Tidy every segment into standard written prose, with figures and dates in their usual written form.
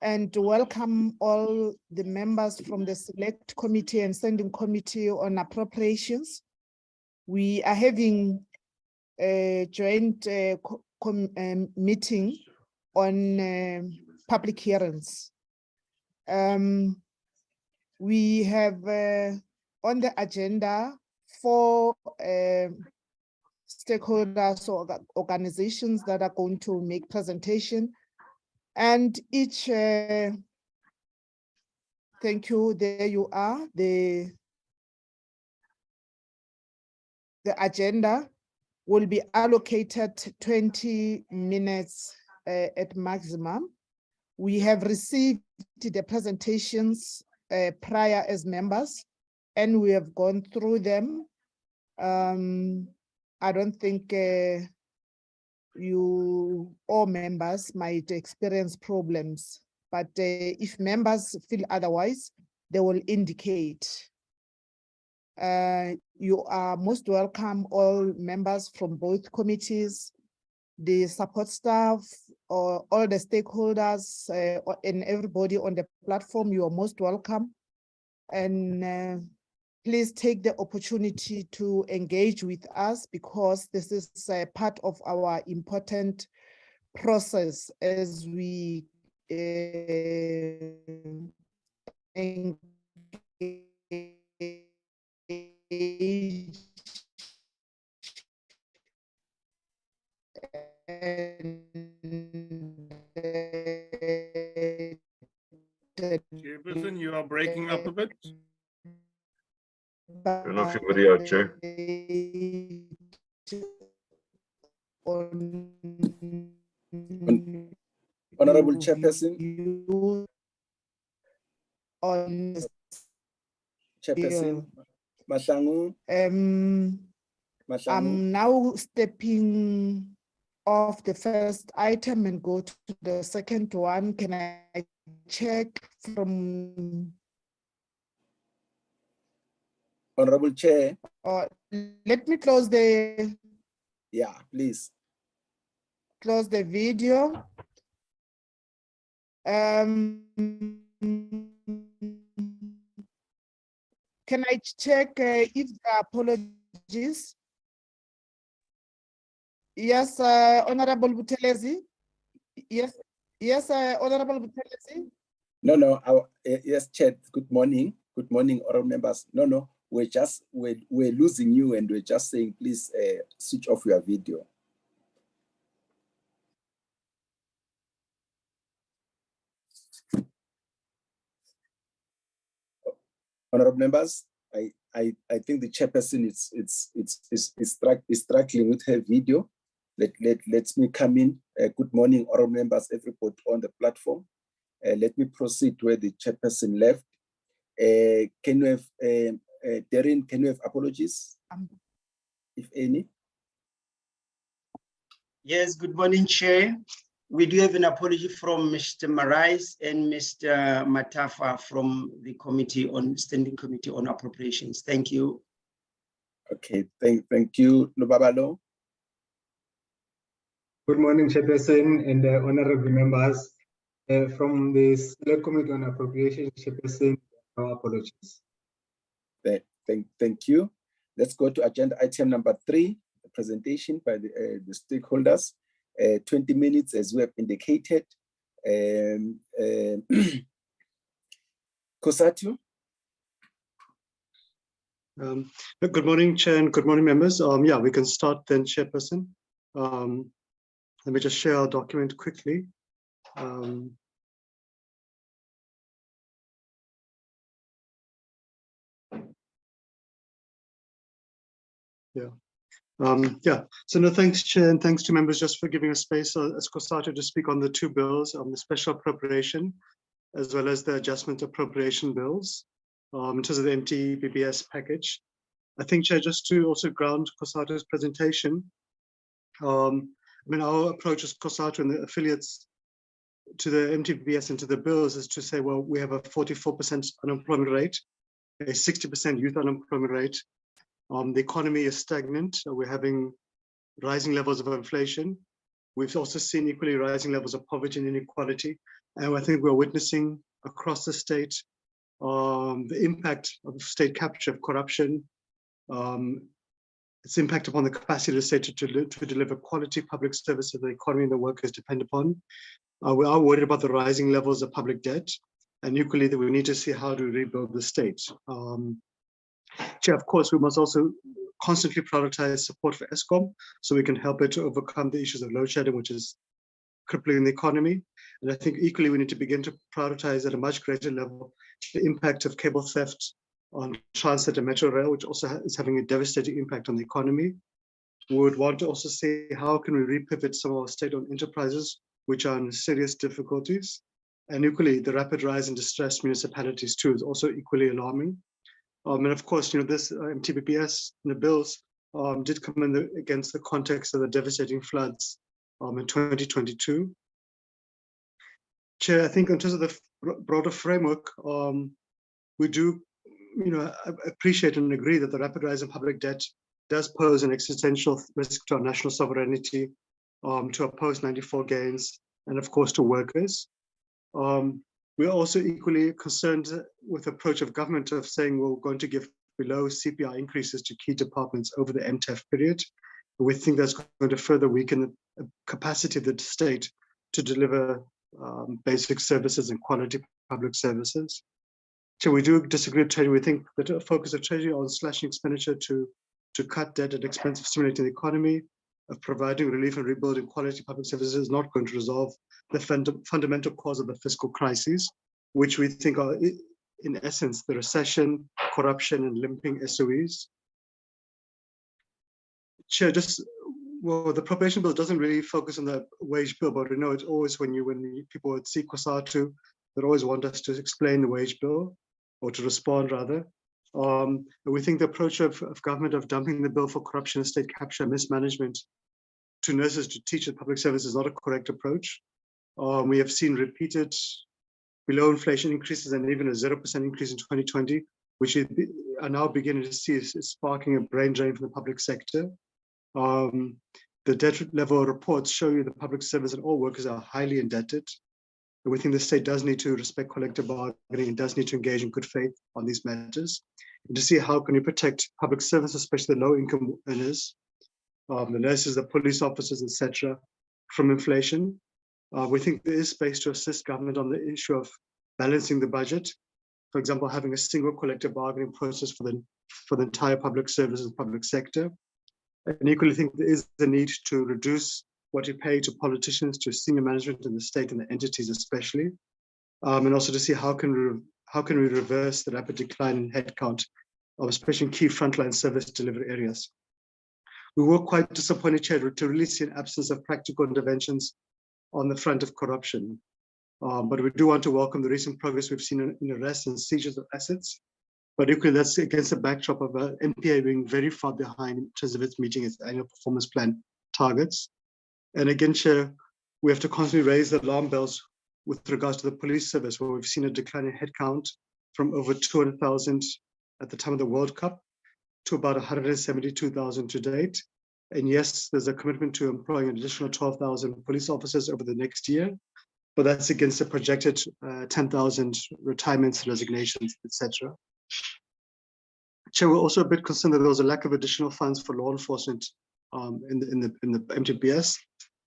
and welcome all the members from the Select Committee and Standing Committee on Appropriations. We are having a joint meeting on public hearings. We have on the agenda 4 stakeholders or organizations that are going to make presentation, and each thank you, there you are, the agenda will be allocated 20 minutes at maximum. We have received the presentations prior as members, and we have gone through them. I don't think you all members might experience problems, but if members feel otherwise, they will indicate. You are most welcome, all members from both committees, the support staff, or all the stakeholders, and everybody on the platform. You are most welcome. And please take the opportunity to engage with us, because this is a part of our important process as we engage Chairperson, you are breaking up a bit. You're not sure where you are, Chair. Honorable Chairperson. Chairperson Mahlangu. I'm now stepping off the first item and go to the second one. Can I check from Honorable Chair? Let me close the... Yeah, please. Close the video. Can I check if there are apologies? Yes, Honorable Buthelezi. Yes, Honorable Buthelezi. No, yes, Chair. Good morning, all members. No, we're losing you, and we're just saying, please switch off your video. Honorable members, I think the chairperson is struggling with her video. Let me come in. Good morning, honorable members, everybody on the platform. Let me proceed where the chairperson left. Can you have Darren? Can you have apologies, if any? Yes. Good morning, Chair. We do have an apology from Mr. Marais and Mr. Matafa from the Standing Committee on Appropriations. Thank you. Okay, thank you, Lubabalo. Good morning, Chairperson and honorable members. From the Select Committee on Appropriations, Chairperson, our apologies. Thank you. Let's go to agenda item number 3, the presentation by the stakeholders. 20 minutes, as we have indicated. Kosatu. Good morning, Chair, and good morning, members. Yeah, we can start then, Chairperson. Let me just share our document quickly. So no, thanks, Chair, and thanks to members just for giving us space as Kosatu to speak on the 2 bills, the special appropriation, as well as the adjustment appropriation bills, in terms of the MTBBS package. I think, Chair, just to also ground Kosatu's presentation, I mean, our approach as Kosatu and the affiliates to the MTBBS and to the bills is to say, well, we have a 44% unemployment rate, a 60% youth unemployment rate. The economy is stagnant. We're having rising levels of inflation. We've also seen equally rising levels of poverty and inequality. And I think we're witnessing across the state the impact of state capture of corruption, its impact upon the capacity of the state to deliver quality public services the economy and the workers depend upon. We are worried about the rising levels of public debt, and equally that we need to see how to rebuild the state. Chair, of course, we must also constantly prioritize support for ESCOM so we can help it to overcome the issues of load shedding, which is crippling the economy. And I think equally we need to begin to prioritize at a much greater level the impact of cable theft on transit and metro rail, which also is having a devastating impact on the economy. We would want to also say, how can we repivot some of our state-owned enterprises which are in serious difficulties? And equally, the rapid rise in distressed municipalities too is also equally alarming. And of course, this MTBPS and the bills did come in against the context of the devastating floods in 2022. Chair, I think in terms of the broader framework, we do appreciate and agree that the rapid rise in public debt does pose an existential risk to our national sovereignty, to our post-94 gains, and of course to workers. We are also equally concerned with the approach of government of saying we're going to give below CPI increases to key departments over the MTEF period. We think that's going to further weaken the capacity of the state to deliver basic services and quality public services. So we do disagree with Treasury. We think that a focus of Treasury on slashing expenditure to cut debt at the expense of stimulating the economy, of providing relief and rebuilding quality public services is not going to resolve the fundamental cause of the fiscal crises, which we think are, in essence, the recession, corruption, and limping SOEs. Chair, the appropriation bill doesn't really focus on the wage bill, but we know it's always when people would see COSATU, they always want us to explain the wage bill, or to respond rather. And we think the approach of government of dumping the bill for corruption, state capture, mismanagement to nurses to teach at public service is not a correct approach. We have seen repeated below inflation increases and even a 0% increase in 2020, which are now beginning to see is sparking a brain drain from the public sector. The debt level reports show you the public service and all workers are highly indebted. And we think the state does need to respect collective bargaining and does need to engage in good faith on these matters. And to see how can we protect public service, especially the low income earners, the nurses, the police officers, etc., from inflation. We think there is space to assist government on the issue of balancing the budget. For example, having a single collective bargaining process for the entire public service and public sector. And equally think there is the need to reduce what you pay to politicians, to senior management in the state and the entities especially. And also to see how can we reverse the rapid decline in headcount, especially in key frontline service delivery areas. We were quite disappointed, Chair, to really see an absence of practical interventions on the front of corruption. But we do want to welcome the recent progress we've seen in arrests and seizures of assets. But equally, that's against the backdrop of MPA being very far behind in terms of its meeting its annual performance plan targets. And again, Chair, we have to constantly raise the alarm bells with regards to the police service, where we've seen a decline in headcount from over 200,000 at the time of the World Cup to about 172,000 to date. And yes, there's a commitment to employing an additional 12,000 police officers over the next year, but that's against a projected 10,000 retirements, resignations, etc. Chair, we're also a bit concerned that there was a lack of additional funds for law enforcement in the MTBS,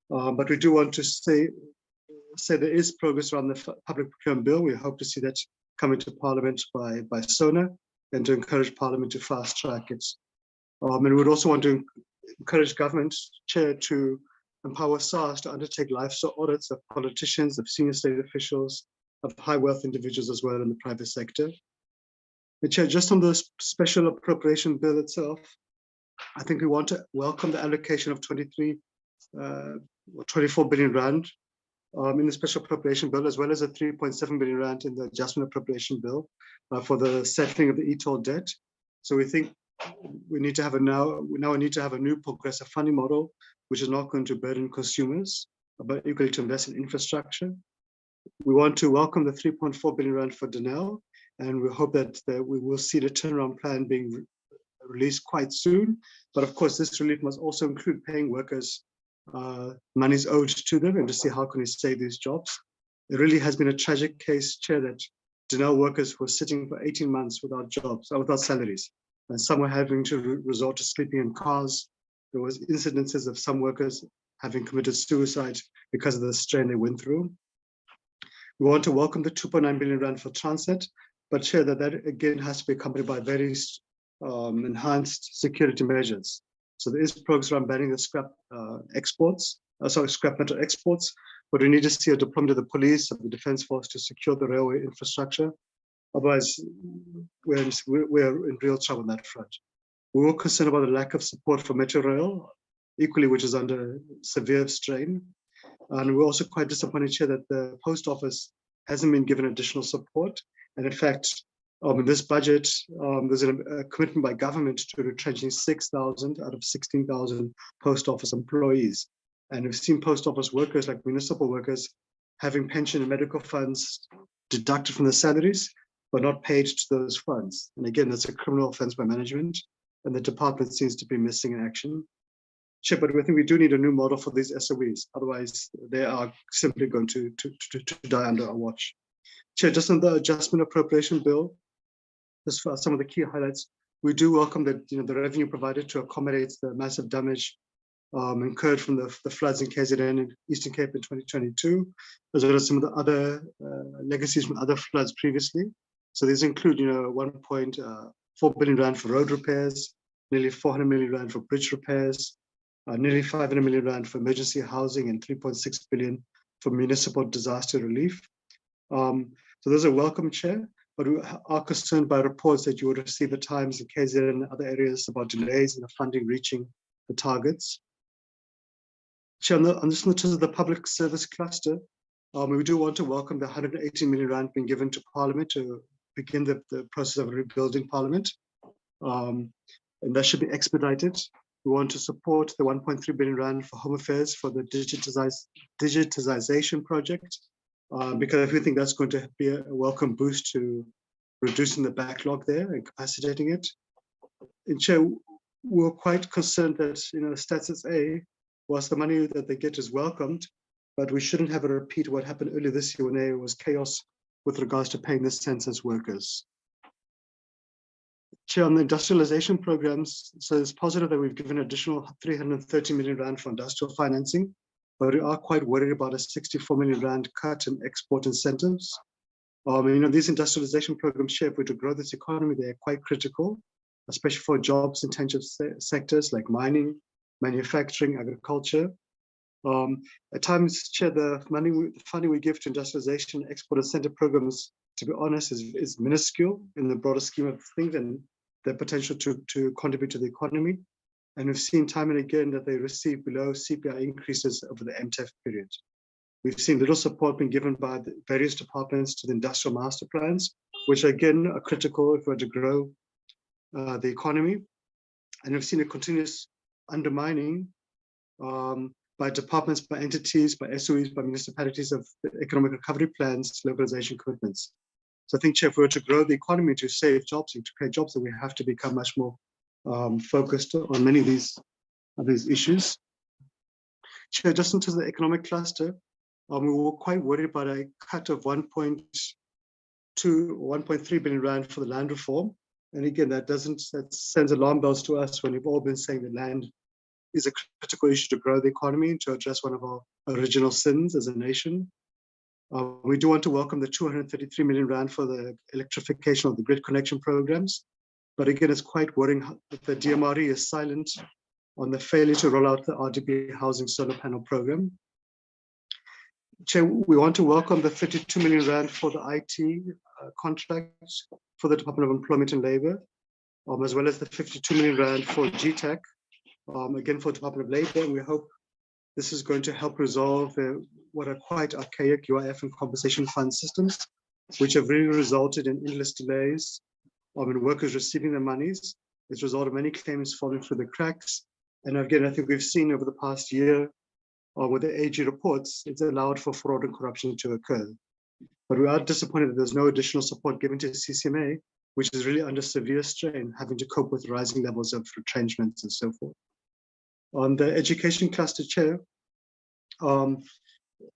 but we do want to say there is progress around the public procurement bill. We hope to see that come into Parliament by SONA and to encourage Parliament to fast track it. And we would also want to encourage government, Chair, to empower SARS to undertake lifestyle audits of politicians, of senior state officials, of high wealth individuals as well in the private sector. And Chair, just on the special appropriation bill itself, I think we want to welcome the allocation of 24 billion rand in the special appropriation bill, as well as a 3.7 billion rand in the adjustment appropriation bill for the settling of the e-toll debt. So we think we need to have we need to have a new progressive funding model, which is not going to burden consumers, but equally to invest in infrastructure. We want to welcome the 3.4 billion rand for Denel, and we hope that we will see the turnaround plan being released quite soon. But of course, this relief must also include paying workers monies owed to them and to see how can we save these jobs. It really has been a tragic case, Chair, that Denel workers were sitting for 18 months without jobs, without salaries, and some were having to resort to sleeping in cars. There was incidences of some workers having committed suicide because of the strain they went through. We want to welcome the 2.9 billion rand for Transnet, but Chair, that again has to be accompanied by very enhanced security measures. So there is progress around banning the scrap metal exports, but we need to see a deployment of the police and the defense force to secure the railway infrastructure. Otherwise, we're in real trouble on that front. We were concerned about the lack of support for Metro Rail, equally, which is under severe strain. And we're also quite disappointed here that the post office hasn't been given additional support. And in fact, in this budget, there's a commitment by government to retrenching 6,000 out of 16,000 post office employees. And we've seen post office workers, like municipal workers, having pension and medical funds deducted from their salaries, but not paid to those funds. And again, that's a criminal offense by management, and the department seems to be missing in action. Chair, but I think we do need a new model for these SOEs. Otherwise, they are simply going to die under our watch. Chair, just on the adjustment appropriation bill, just for some of the key highlights, we do welcome that the revenue provided to accommodate the massive damage incurred from the floods in KZN and Eastern Cape in 2022, as well as some of the other legacies from other floods previously. So these include, 1.4 billion rand for road repairs, nearly 400 million rand for bridge repairs, nearly 500 million rand for emergency housing, and 3.6 billion for municipal disaster relief. So those are welcome, Chair, but we are concerned by reports that you would receive at times in KZN and other areas about delays in the funding reaching the targets. Chair, on this in terms of the public service cluster, we do want to welcome the 118 million rand being given to Parliament to begin the process of rebuilding Parliament, and that should be expedited. We want to support the 1.3 billion rand for Home Affairs for the digitization project, because we think that's going to be a welcome boost to reducing the backlog there and capacitating it. And Chair, we're quite concerned that Status A, whilst the money that they get is welcomed, but we shouldn't have a repeat of what happened earlier this year when there was chaos with regards to paying the census workers. Chair, on the industrialization programs, so it's positive that we've given additional 330 million rand for industrial financing, but we are quite worried about a 64 million rand cut in export incentives. These industrialization programs, Chair, if we're to grow this economy, they're quite critical, especially for jobs intensive sectors like mining, manufacturing, agriculture. At times, Chair, the funding we give to industrialization export incentive programs, to be honest, is minuscule in the broader scheme of things and their potential to contribute to the economy. And we've seen time and again that they receive below CPI increases over the MTEF period. We've seen little support being given by the various departments to the industrial master plans, which again are critical if we're to grow the economy. And we've seen a continuous undermining by departments, by entities, by SOEs, by municipalities of the economic recovery plans, localization commitments. So I think, Chair, if we were to grow the economy, to save jobs and to create jobs, then we have to become much more focused on many of these issues. Chair, just into the economic cluster, we were quite worried about a cut of 1.3 billion rand for the land reform. And again, that sends alarm bells to us when we've all been saying that land is a critical issue to grow the economy and to address one of our original sins as a nation. We do want to welcome the 233 million rand for the electrification of the grid connection programs. But again, it's quite worrying that the DMRE is silent on the failure to roll out the RDP housing solar panel program. Chair, we want to welcome the 32 million rand for the IT contracts for the Department of Employment and Labour, as well as the 52 million rand for GTAC, again for Department of Labour. We hope this is going to help resolve what are quite archaic UIF and compensation fund systems, which have really resulted in endless delays in workers receiving their monies. It's resulted in many claims falling through the cracks. And again, I think we've seen over the past year with the AG reports, it's allowed for fraud and corruption to occur. But we are disappointed that there's no additional support given to CCMA, which is really under severe strain, having to cope with rising levels of retrenchments and so forth. On the education cluster, Chair,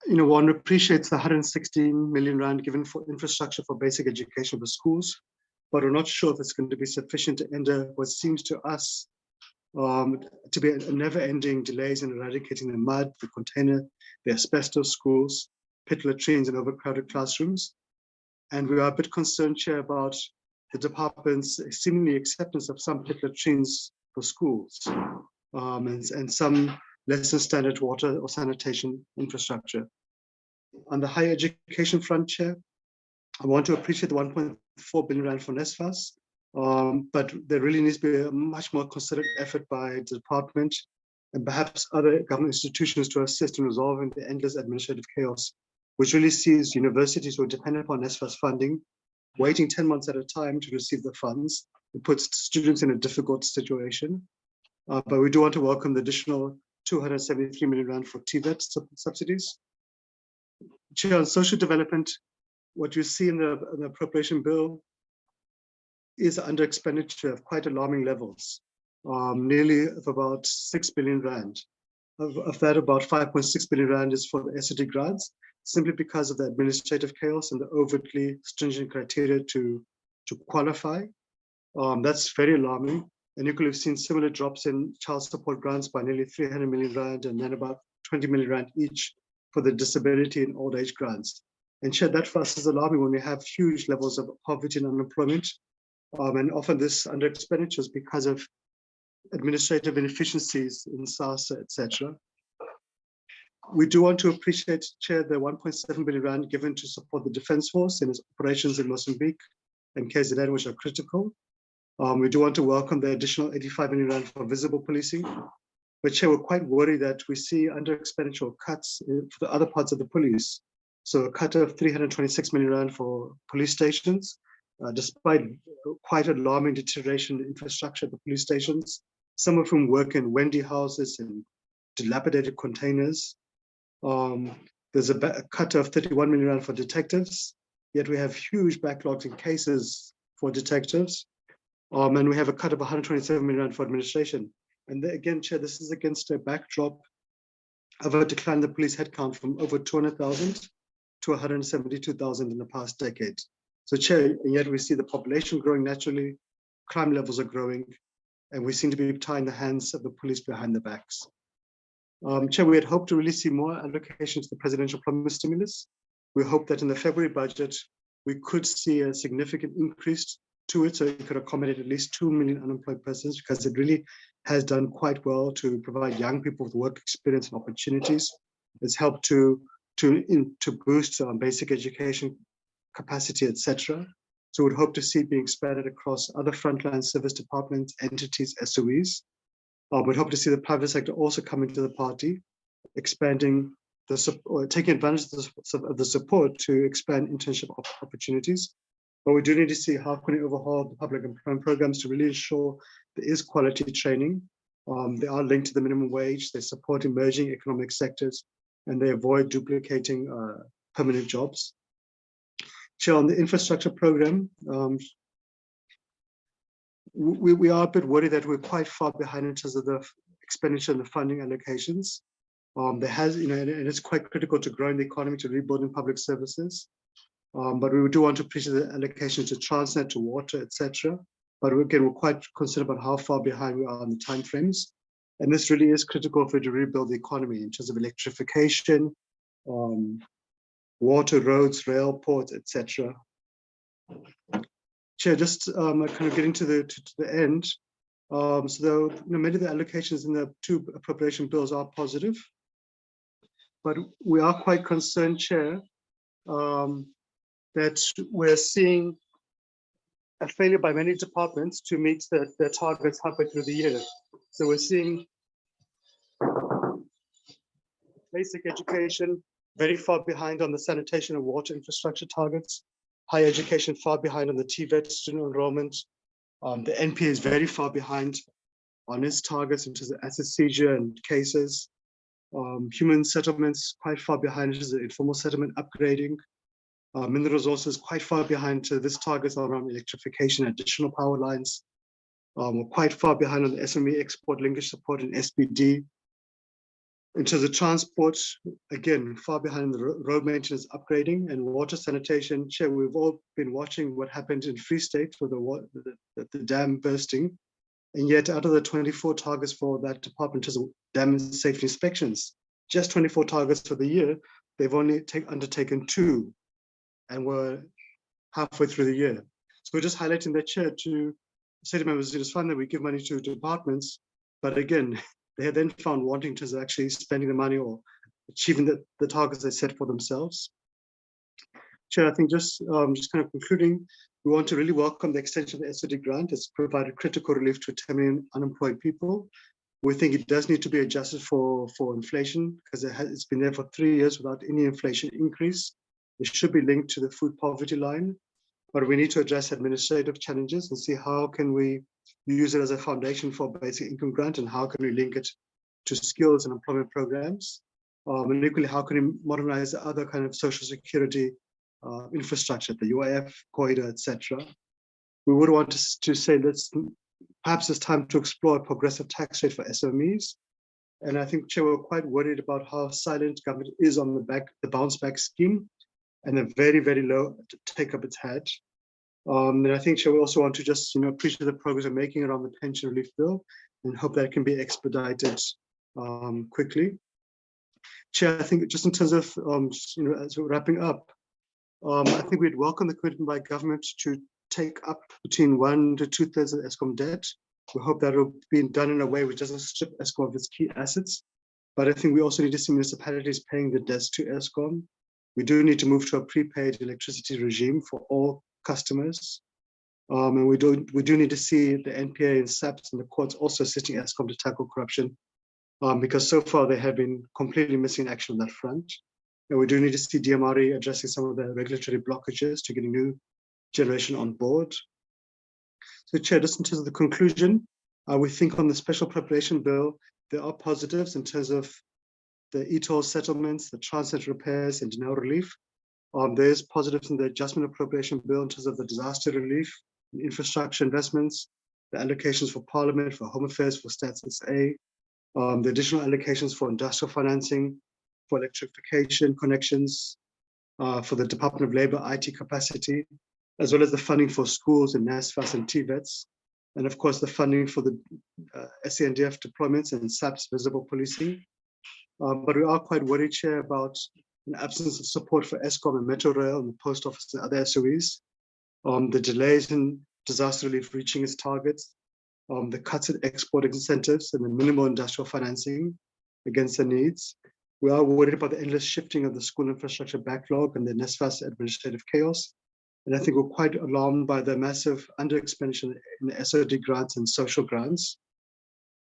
One appreciates the 116 million rand given for infrastructure for basic education for schools, but we're not sure if it's going to be sufficient to end what seems to us to be a never-ending delays in eradicating the mud, the container, the asbestos schools, pit latrines and overcrowded classrooms. And we are a bit concerned, Chair, about the department's seemingly acceptance of some pit latrines for schools and some less than standard water or sanitation infrastructure. On the higher education front, Chair, I want to appreciate the 1.4 billion rand for NSFAS, but there really needs to be a much more considered effort by the department and perhaps other government institutions to assist in resolving the endless administrative chaos, which really sees universities who are dependent upon NSFAS funding waiting 10 months at a time to receive the funds. It puts students in a difficult situation. But we do want to welcome the additional 273 million rand for TVET subsidies. Chair, on social development, what you see in the appropriation bill is under expenditure of quite alarming levels, nearly of about 6 billion rand. Of that, about 5.6 billion rand is for the SOD grants, simply because of the administrative chaos and the overtly stringent criteria to qualify. That's very alarming. And you could have seen similar drops in child support grants by nearly 300 million rand and then about 20 million rand each for the disability and old age grants. And Chair, that for us is alarming when we have huge levels of poverty and unemployment. And often this under expenditures because of administrative inefficiencies in SASSA, etc. We do want to appreciate, Chair, the 1.7 billion rand given to support the Defence Force in its operations in Mozambique and KZN, which are critical. We do want to welcome the additional 85 million rand for visible policing, but Chair, we're quite worried that we see under expenditure cuts for the other parts of the police. So a cut of 326 million rand for police stations, despite quite alarming deterioration in infrastructure at the police stations, some of whom work in Wendy houses and dilapidated containers. There's a cut of 31 million rand for detectives, yet we have huge backlogs in cases for detectives. And we have a cut of 127 million rand for administration. And again, Chair, this is against a backdrop of a decline in the police headcount from over 200,000 to 172,000 in the past decade. So Chair, and yet we see the population growing naturally, crime levels are growing, and we seem to be tying the hands of the police behind their backs. Chair, we had hoped to really see more allocations to the presidential promise stimulus. We hope that in the February budget, we could see a significant increase to it, so it could accommodate at least 2 million unemployed persons, because it really has done quite well to provide young people with work experience and opportunities. It's helped to boost basic education capacity, etc. So we'd hope to see it being expanded across other frontline service departments, entities, SOEs. We'd hope to see the private sector also coming to the party, expanding taking advantage of the support to expand internship opportunities. But we do need to see how can we overhaul the public employment programs to really ensure there is quality training. They are linked to the minimum wage, they support emerging economic sectors, and they avoid duplicating permanent jobs. Chair, on the infrastructure program, we are a bit worried that we're quite far behind in terms of the expenditure and the funding allocations. And it's quite critical to growing the economy, to rebuilding public services. But we do want to appreciate the allocations to Transnet, to water, etc. But again, we're quite concerned about how far behind we are on the timeframes. And this really is critical for to rebuild the economy in terms of electrification, water, roads, rail, ports, etc. Chair, just kind of getting to the end. So many of the allocations in the two appropriation bills are positive, but we are quite concerned, Chair, that we're seeing a failure by many departments to meet their targets halfway through the year. So we're seeing basic education very far behind on the sanitation and water infrastructure targets, higher education far behind on the TVET student enrollment. The NP is very far behind on its targets in terms of asset seizure and cases. Human settlements quite far behind in terms of informal settlement upgrading. Mineral resources quite far behind to this targets around electrification, additional power lines. We're quite far behind on the SME export linkage support and SBD. In terms of transport, again, far behind the road maintenance upgrading and water sanitation. Chair, we've all been watching what happened in Free State with the dam bursting. And yet out of the 24 targets for that department in terms of dam safety inspections, just 24 targets for the year, they've only undertaken 2 and we're halfway through the year. So we're just highlighting that, Chair, to say to members, it is fine that we give money to departments, but again, they are then found wanting to actually spending the money or achieving the targets they set for themselves. Chair, I think just kind of concluding, we want to really welcome the extension of the SOD grant. It's provided critical relief to 10 million unemployed people. We think it does need to be adjusted for inflation because it's been there for 3 years without any inflation increase. It should be linked to the food poverty line, but we need to address administrative challenges and see how can we use it as a foundation for basic income grant and how can we link it to skills and employment programs. And equally, how can we modernize the other kind of social security infrastructure, the UIF corridor, etc. We would want to say perhaps it's time to explore a progressive tax rate for SMEs. And I think, Chair, we're quite worried about how silent government is on the bounce back scheme and the very, very low take up it's had. And I think, Chair, we also want to just appreciate the progress we're making around the pension relief bill and hope that it can be expedited quickly. Chair, I think just in terms of as we're wrapping up, I think we'd welcome the commitment by government to take up between 1 to 2/3 of the Eskom debt. We hope that will be done in a way which doesn't strip Eskom of its key assets. But I think we also need to see municipalities paying the debts to Eskom. We do need to move to a prepaid electricity regime for all customers. And we do need to see the NPA and SAPs and the courts also assisting Eskom to tackle corruption, because so far they have been completely missing action on that front. And we do need to see DMRE addressing some of the regulatory blockages to getting new generation on board. So, Chair, just in terms of the conclusion, we think on the special appropriation bill, there are positives in terms of the e-toll settlements, the transit repairs and denial relief. There's positives in the adjustment appropriation bill in terms of the disaster relief, infrastructure investments, the allocations for Parliament, for Home Affairs, for Stats SA, the additional allocations for industrial financing, for electrification connections, for the Department of Labour IT capacity, as well as the funding for schools and NSFAS and TVETs, and of course the funding for the SANDF deployments and SAP's visible policing. But we are quite worried, Chair, about an absence of support for Eskom and Metro Rail and the Post Office and other SOEs, the delays in disaster relief reaching its targets, the cuts in export incentives and the minimal industrial financing against the needs. We are worried about the endless shifting of the school infrastructure backlog and the NSFAS administrative chaos. And I think we're quite alarmed by the massive under-expenditure in the SOD grants and social grants.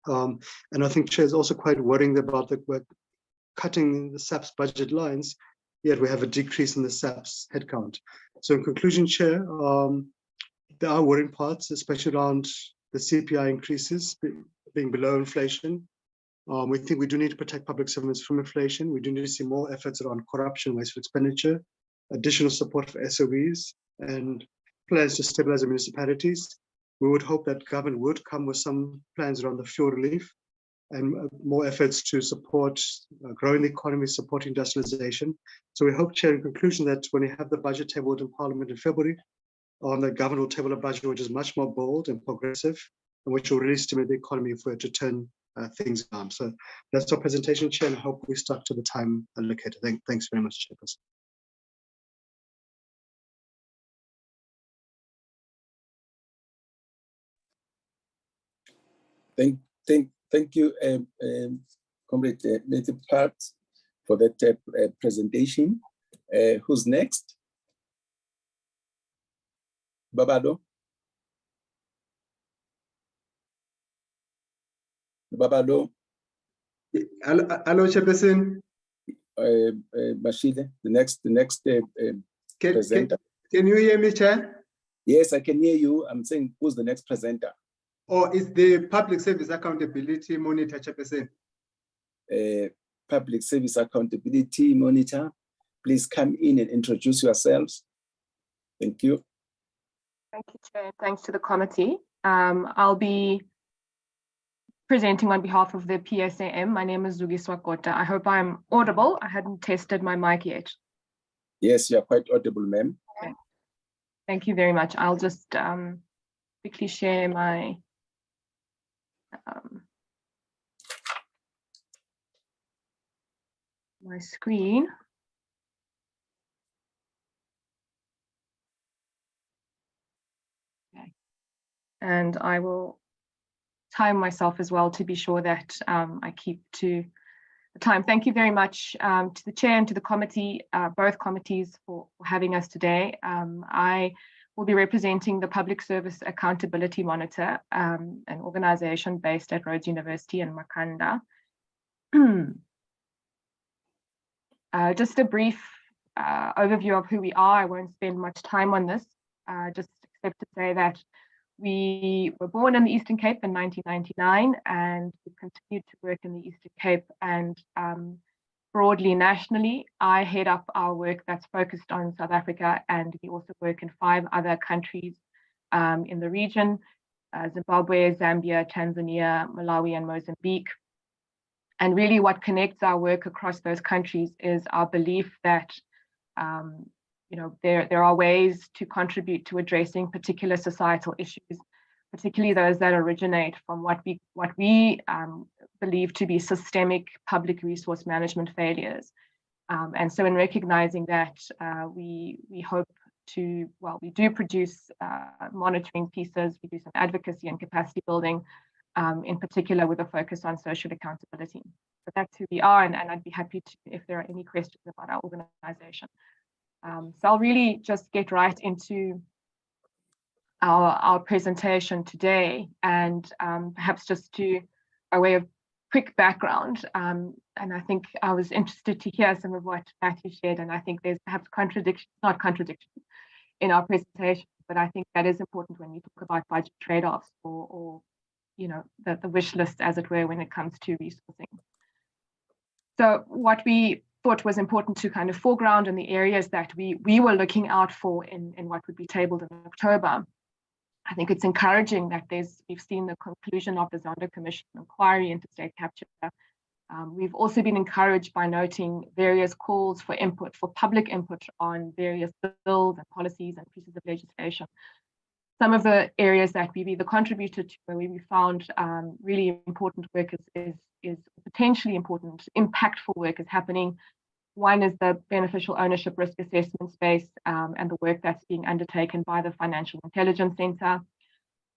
And I think Chair is also quite worrying about we're cutting the SAP's budget lines, yet we have a decrease in the SAP's headcount. So in conclusion, Chair, there are worrying parts, especially around the CPI increases being below inflation. We think we do need to protect public servants from inflation. We do need to see more efforts around corruption, wasteful expenditure, additional support for SOEs, and plans to stabilize the municipalities. We would hope that government would come with some plans around the fuel relief and more efforts to support growing the economy, support industrialization. So we hope, Chair, in conclusion, that when we have the budget tabled in Parliament in February, the government will table a budget which is much more bold and progressive, and which will really stimulate the economy if we're to turn things around. So that's our presentation, Chair, and I hope we stuck to the time allocated. Thanks very much, Chairperson. Thank you, Comrade Native Part, for that presentation. Who's next? Babado? Babado? Hello, Chairperson. Bashile, the next presenter. Can you hear me, Chair? Yes, I can hear you. I'm saying, who's the next presenter? Oh, it's the Public Service Accountability Monitor, Chairperson. Public Service Accountability Monitor. Please come in and introduce yourselves. Thank you. Thank you, Chair. Thanks to the committee. I'll be presenting on behalf of the PSAM. My name is Zugi Swakota. I hope I'm audible. I hadn't tested my mic yet. Yes, you're quite audible, ma'am. Okay. Thank you very much. I'll just quickly share my my screen. Okay. And I will time myself as well to be sure that I keep to the time. Thank you very much to the chair and to the committee, both committees, for having us today. I will be representing the Public Service Accountability Monitor, an organization based at Rhodes University in Makanda. Just a brief overview of who we are. I won't spend much time on this, just except to say that we were born in the Eastern Cape in 1999, and we continued to work in the Eastern Cape and broadly nationally. I head up our work that's focused on South Africa, and we also work in 5 other countries in the region, Zimbabwe, Zambia, Tanzania, Malawi, and Mozambique. And really what connects our work across those countries is our belief that there are ways to contribute to addressing particular societal issues, particularly those that originate from what we believe to be systemic public resource management failures. And so in recognizing that, we hope to, we do produce monitoring pieces, we do some advocacy and capacity building, in particular with a focus on social accountability. But that's who we are, and I'd be happy to, if there are any questions about our organization. So I'll really just get right into our presentation today, and perhaps just to, by way of quick background, and I think I was interested to hear some of what Matthew shared, and I think there's perhaps not contradiction in our presentation, but I think that is important when we talk about budget trade-offs or the wish list, as it were, when it comes to resourcing. So what we thought was important to kind of foreground in the areas that we were looking out for in what would be tabled in October. I think it's encouraging that we've seen the conclusion of the Zondo Commission inquiry into state capture. We've also been encouraged by noting various calls for input, for public input on various bills and policies and pieces of legislation. Some of the areas that we've either contributed to, where we found really important work is potentially important, impactful work is happening. One is the beneficial ownership risk assessment space and the work that's being undertaken by the Financial Intelligence Center.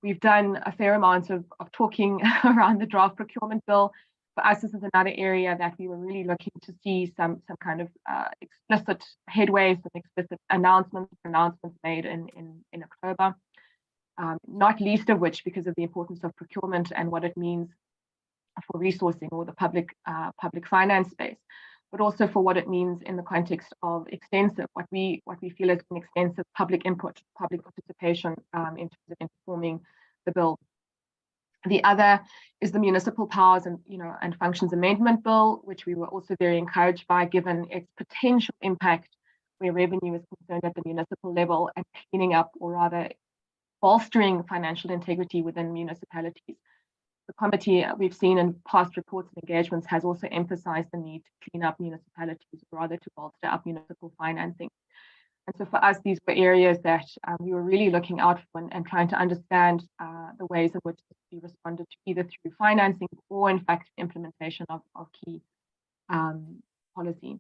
We've done a fair amount of talking around the draft procurement bill. For us, this is another area that we were really looking to see some kind of explicit headway, some explicit announcements made in October. Not least of which because of the importance of procurement and what it means for resourcing or the public finance space, but also for what it means in the context of extensive, what we feel is an extensive public input, public participation in terms of informing the bill. The other is the Municipal Powers and Functions Amendment Bill, which we were also very encouraged by, given its potential impact where revenue is concerned at the municipal level and cleaning up, or rather bolstering financial integrity within municipalities. The committee, we've seen in past reports and engagements, has also emphasized the need to clean up municipalities, or rather to bolster up municipal financing. And so for us, these were areas that we were really looking out for and trying to understand the ways in which this could be responded to, either through financing or in fact implementation of key policy.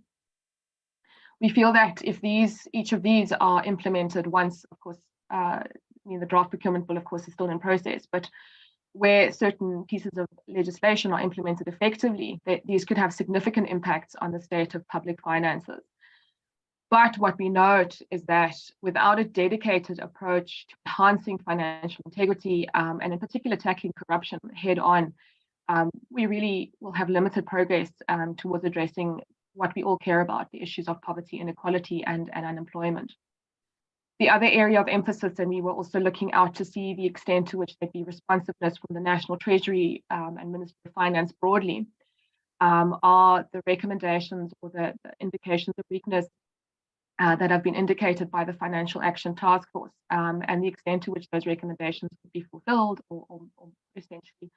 We feel that if each of these are implemented once, of course, the draft procurement bill, of course, is still in process, but where certain pieces of legislation are implemented effectively, these could have significant impacts on the state of public finances. But what we note is that without a dedicated approach to enhancing financial integrity, and in particular tackling corruption head on, we really will have limited progress towards addressing what we all care about, the issues of poverty, inequality, and unemployment. The other area of emphasis, and we were also looking out to see the extent to which there'd be responsiveness from the National Treasury and Ministry of Finance broadly, are the recommendations or the indications of weakness that have been indicated by the Financial Action Task Force, and the extent to which those recommendations would be fulfilled or essentially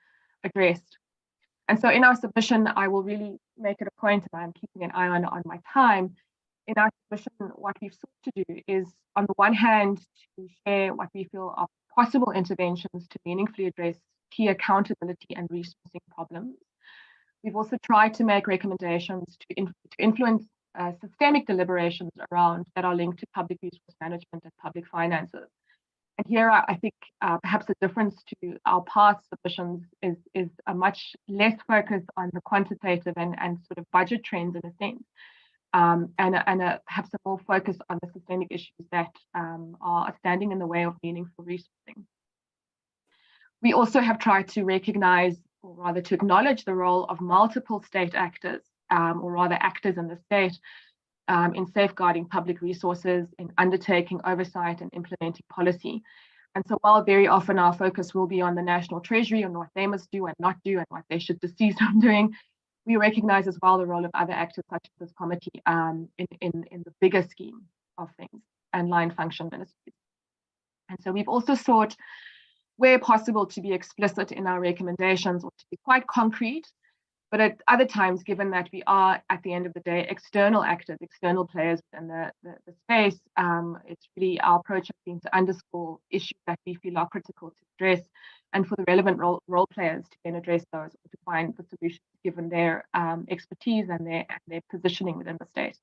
addressed. And so in our submission, I will really make it a point, and I'm keeping an eye on my time. In our submission, what we've sought to do is, on the one hand, to share what we feel are possible interventions to meaningfully address key accountability and resourcing problems. We've also tried to make recommendations to influence systemic deliberations around that are linked to public resource management and public finances. And here, I think perhaps the difference to our past submissions is a much less focus on the quantitative and sort of budget trends in a sense, and perhaps a more focus on the systemic issues that are standing in the way of meaningful resourcing. We also have tried to recognize, or rather to acknowledge, the role of multiple state actors, or rather actors in the state, in safeguarding public resources, in undertaking oversight and implementing policy. And so while very often our focus will be on the National Treasury and what they must do and not do and what they should desist from doing, we recognize as well the role of other actors such as this committee in the bigger scheme of things and line function ministries. And so we've also sought, where possible, to be explicit in our recommendations or to be quite concrete. But at other times, given that we are, at the end of the day, external actors, external players in the space, it's really our approach has been to underscore issues that we feel are critical to address, and for the relevant role players to then address those or to find the solutions given their expertise and their positioning within the state.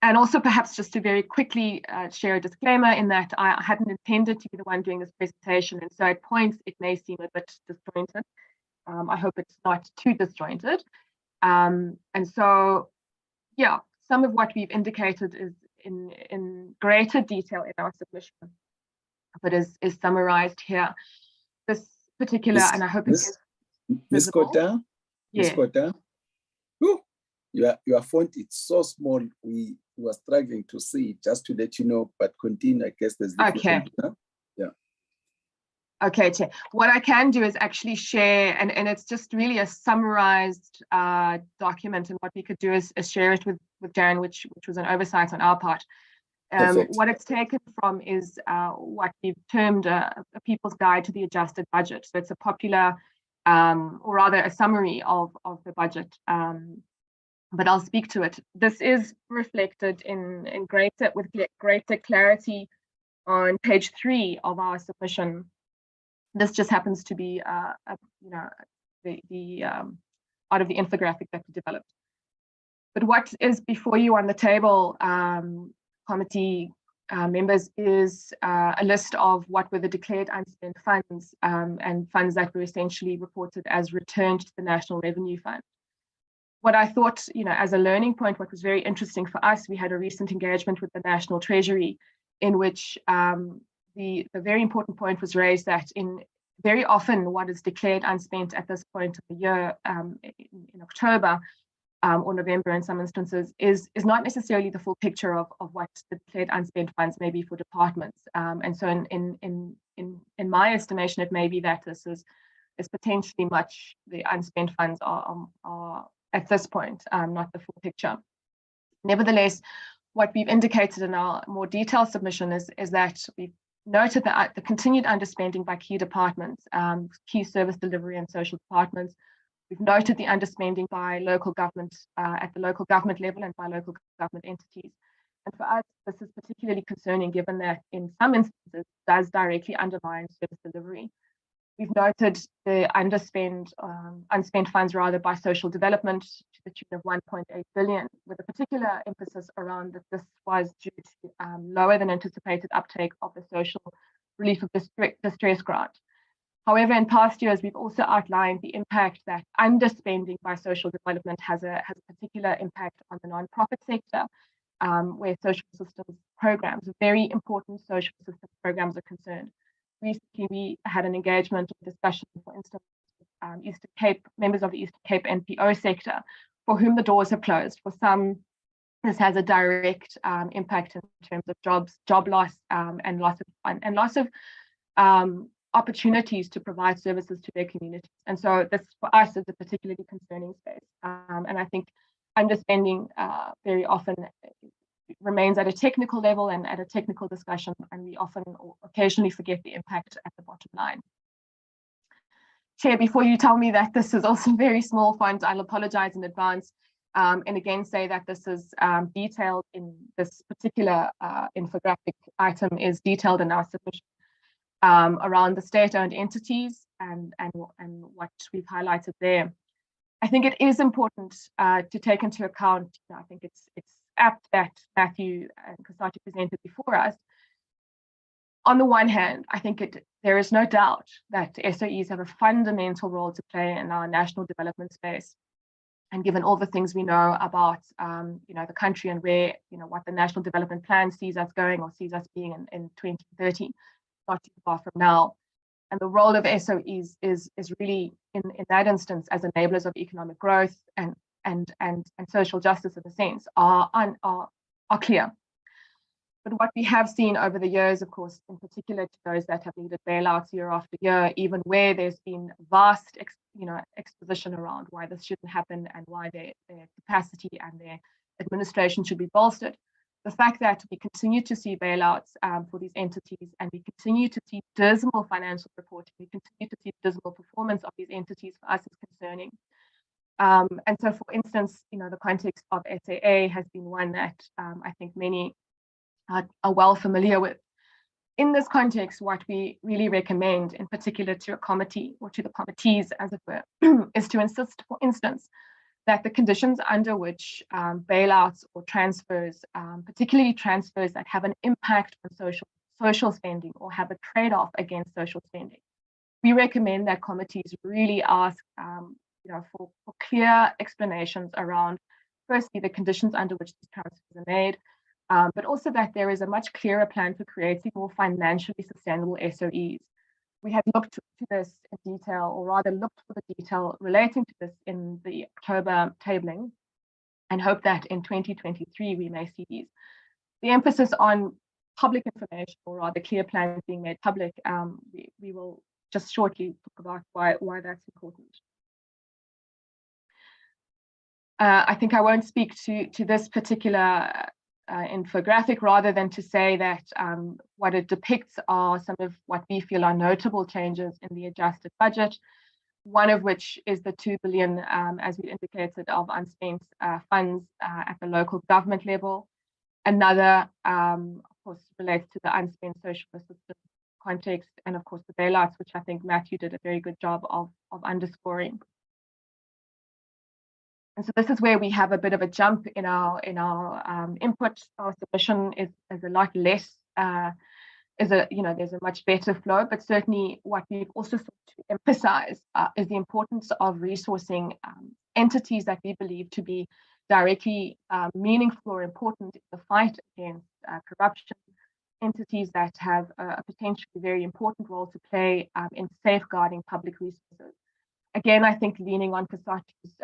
And also perhaps just to very quickly share a disclaimer in that I hadn't intended to be the one doing this presentation, and so at points it may seem a bit disjointed. I hope it's not too disjointed. And so, yeah, some of what we've indicated is in greater detail in our submission, but is summarized here. This particular, and I hope it's Ms. Kota, yeah. Ms. Kota, your font is so small. We were struggling to see it, just to let you know, but continue. I guess there's okay. Yeah. Okay, Chair. What I can do is actually share, and it's just really a summarized document, and what we could do is share it with Darren, which was an oversight on our part. What it's taken from is what we've termed a People's Guide to the Adjusted Budget. So it's a popular, or rather a summary of the budget. But I'll speak to it. This is reflected with greater clarity on page 3 of our submission. This just happens to be, the out of the infographic that we developed. But what is before you on the table, committee members, is a list of what were the declared unspent funds and funds that were essentially reported as returned to the National Revenue Fund. What I thought, as a learning point, what was very interesting for us, we had a recent engagement with the National Treasury in which the very important point was raised that very often what is declared unspent at this point of the year, in October or November in some instances, is not necessarily the full picture of what the declared unspent funds may be for departments. And so in my estimation, it may be that this is potentially much, the unspent funds are at this point, not the full picture. Nevertheless, what we've indicated in our more detailed submission is that we've noted the continued underspending by key departments, key service delivery and social departments. We've noted the underspending by local government at the local government level and by local government entities. And for us, this is particularly concerning given that in some instances it does directly undermine service delivery. We've noted the unspent funds rather by social development to the tune of 1.8 billion, with a particular emphasis around that this was due to lower than anticipated uptake of the social relief of distress grant. However, in past years, we've also outlined the impact that underspending by social development has a particular impact on the non-profit sector, where social systems programs, very important social systems programs, are concerned. Recently, we had an engagement or discussion, for instance, with Eastern Cape, members of the Eastern Cape NPO sector, for whom the doors have closed. For some, this has a direct impact in terms of job loss, and loss of opportunities to provide services to their communities. And so this, for us, is a particularly concerning space. And I think underspending very often remains at a technical level and at a technical discussion, and we often or occasionally forget the impact at the bottom line. Chair, before you tell me that this is also very small font, I'll apologize in advance. And again, say that this is detailed in this particular infographic item is detailed in our submission around the state-owned entities and what we've highlighted there. I think it is important to take into account, I think it's apt that Matthew and Kasati presented before us. On the one hand, I think there is no doubt that SOEs have a fundamental role to play in our national development space. And given all the things we know about the country and where, what the National Development Plan sees us going or sees us being in 2030, not too far from now. And the role of SOEs is really in that instance as enablers of economic growth and social justice in a sense are clear. But what we have seen over the years, of course, in particular to those that have needed bailouts year after year, even where there's been vast exposition around why this shouldn't happen and why their capacity and their administration should be bolstered. The fact that we continue to see bailouts for these entities and we continue to see dismal financial reporting, we continue to see dismal performance of these entities for us is concerning. And so, for instance, the context of SAA has been one that I think many are well familiar with. In this context, what we really recommend, in particular to a committee or to the committees, as it were, is to insist, for instance, that the conditions under which bailouts or transfers, particularly transfers that have an impact on social spending or have a trade-off against social spending, we recommend that committees really ask for clear explanations around, firstly, the conditions under which these transfers are made, but also that there is a much clearer plan for creating more financially sustainable SOEs. We had looked to this in detail, or rather looked for the detail relating to this in the October tabling, and hope that in 2023 we may see these. The emphasis on public information, or rather clear plans being made public, we will just shortly talk about why that's important. I think I won't speak to this particular infographic, rather than to say that what it depicts are some of what we feel are notable changes in the adjusted budget, one of which is the 2 billion, as we indicated, of unspent funds at the local government level. Another, of course, relates to the unspent social assistance context, and of course the bailouts, which I think Matthew did a very good job of underscoring. And so this is where we have a bit of a jump in our input. Our submission is a lot less, there's a much better flow, but certainly what we've also sought to emphasize is the importance of resourcing entities that we believe to be directly meaningful or important in the fight against corruption, entities that have a potentially very important role to play in safeguarding public resources. Again, I think leaning on Kasati's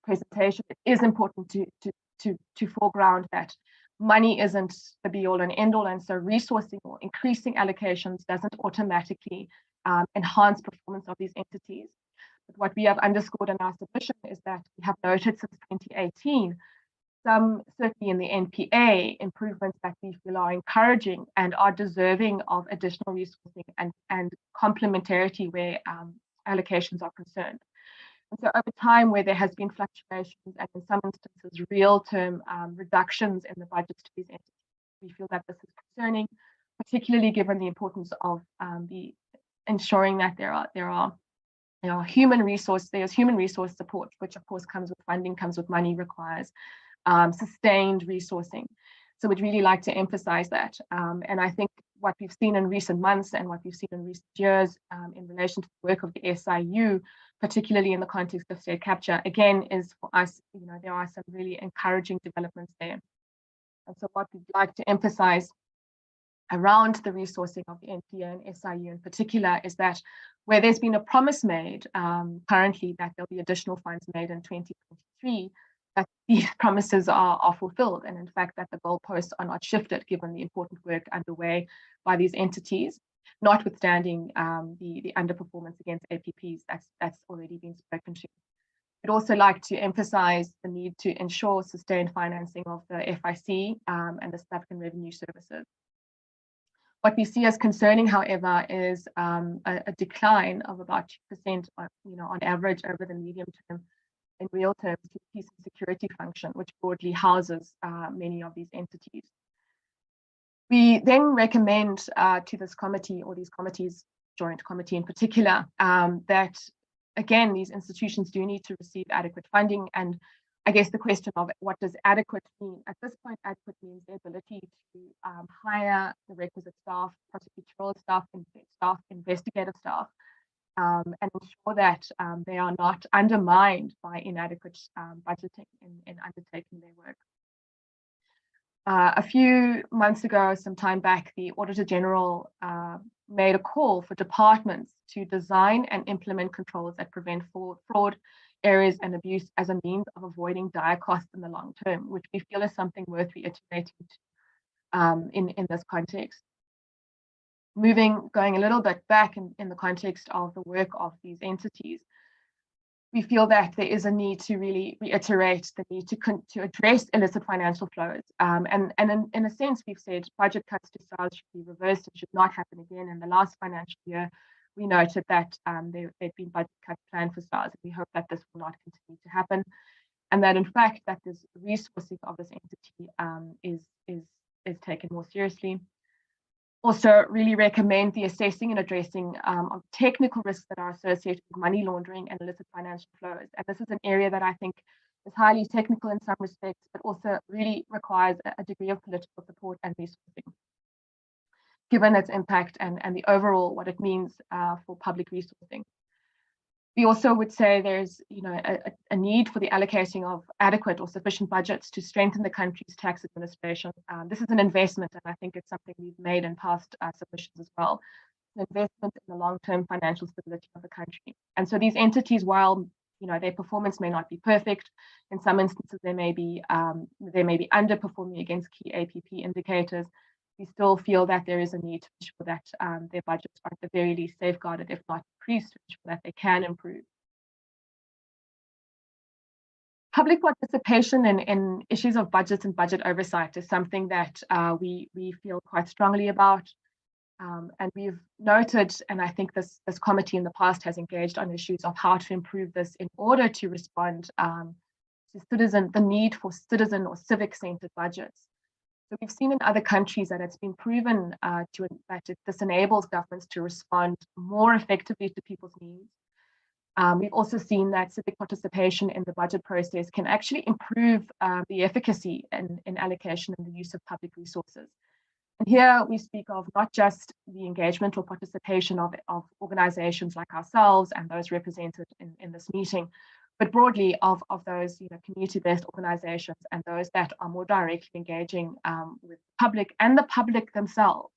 presentation, it is important to foreground that money isn't the be-all and end-all, and so resourcing or increasing allocations doesn't automatically enhance performance of these entities. But what we have underscored in our submission is that we have noted since 2018 some, certainly in the NPA, improvements that we feel are encouraging and are deserving of additional resourcing and complementarity where allocations are concerned. And so over time, where there has been fluctuations and in some instances real-term reductions in the budgets to these entities, we feel that this is concerning, particularly given the importance of ensuring that there's human resource support, which of course comes with funding, comes with money, requires sustained resourcing. So we'd really like to emphasize that. And I think what we've seen in recent months and what we've seen in recent years in relation to the work of the SIU, particularly in the context of state capture, again, is for us, there are some really encouraging developments there. And so what we'd like to emphasize around the resourcing of the NPA and SIU in particular is that where there's been a promise made currently that there'll be additional funds made in 2023, that these promises are fulfilled, and in fact that the goalposts are not shifted given the important work underway by these entities, notwithstanding the underperformance against APPs that's already been spoken to. I'd also like to emphasize the need to ensure sustained financing of the FIC and the South African Revenue Services. What we see as concerning, however, is a decline of about 2%, on average over the medium term in real terms to the peace and security function, which broadly houses many of these entities. We then recommend to this committee, or these committees, joint committee in particular, that again, these institutions do need to receive adequate funding. And I guess the question of what does adequate mean? At this point, adequate means the ability to hire the requisite staff, prosecutorial staff, investigative staff, and ensure that they are not undermined by inadequate budgeting in undertaking their work. A few months ago, some time back, the Auditor General made a call for departments to design and implement controls that prevent fraud, errors, and abuse as a means of avoiding dire costs in the long term, which we feel is something worth reiterating in this context. Going a little bit back in the context of the work of these entities, we feel that there is a need to really reiterate the need to address illicit financial flows. And in a sense, we've said budget cuts to SARS should be reversed and should not happen again. In the last financial year, we noted that there'd been budget cuts planned for SARS, and we hope that this will not continue to happen, and that in fact that this resourcing of this entity is taken more seriously. Also, really recommend the assessing and addressing of technical risks that are associated with money laundering and illicit financial flows. And this is an area that I think is highly technical in some respects, but also really requires a degree of political support and resourcing, given its impact and the overall what it means for public resourcing. We also would say there's a need for the allocating of adequate or sufficient budgets to strengthen the country's tax administration. This is an investment, and I think it's something we've made in past submissions as well. An investment in the long-term financial stability of the country. And so these entities, while their performance may not be perfect, in some instances they may be underperforming against key APP indicators, we still feel that there is a need to ensure that their budgets are at the very least safeguarded, if not increased, to ensure that they can improve. Public participation in issues of budgets and budget oversight is something that we feel quite strongly about. And we've noted, and I think this committee in the past has engaged on issues of how to improve this in order to respond to the need for citizen or civic-centered budgets. So we've seen in other countries that it's been proven that this enables governments to respond more effectively to people's needs. We've also seen that civic participation in the budget process can actually improve the efficacy in allocation and the use of public resources. And here we speak of not just the engagement or participation of organizations like ourselves and those represented in this meeting, but broadly of those community-based organizations and those that are more directly engaging with the public and the public themselves.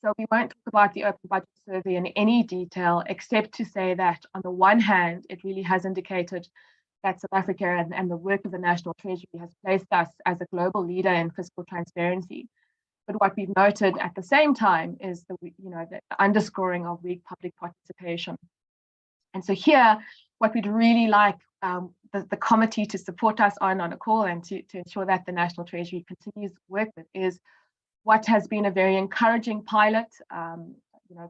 So we won't talk about the Open Budget Survey in any detail, except to say that on the one hand, it really has indicated that South Africa and the work of the National Treasury has placed us as a global leader in fiscal transparency. But what we've noted at the same time is the underscoring of weak public participation. And so here, what we'd really like the committee to support us on a call and to ensure that the National Treasury continues to work with is what has been a very encouraging pilot.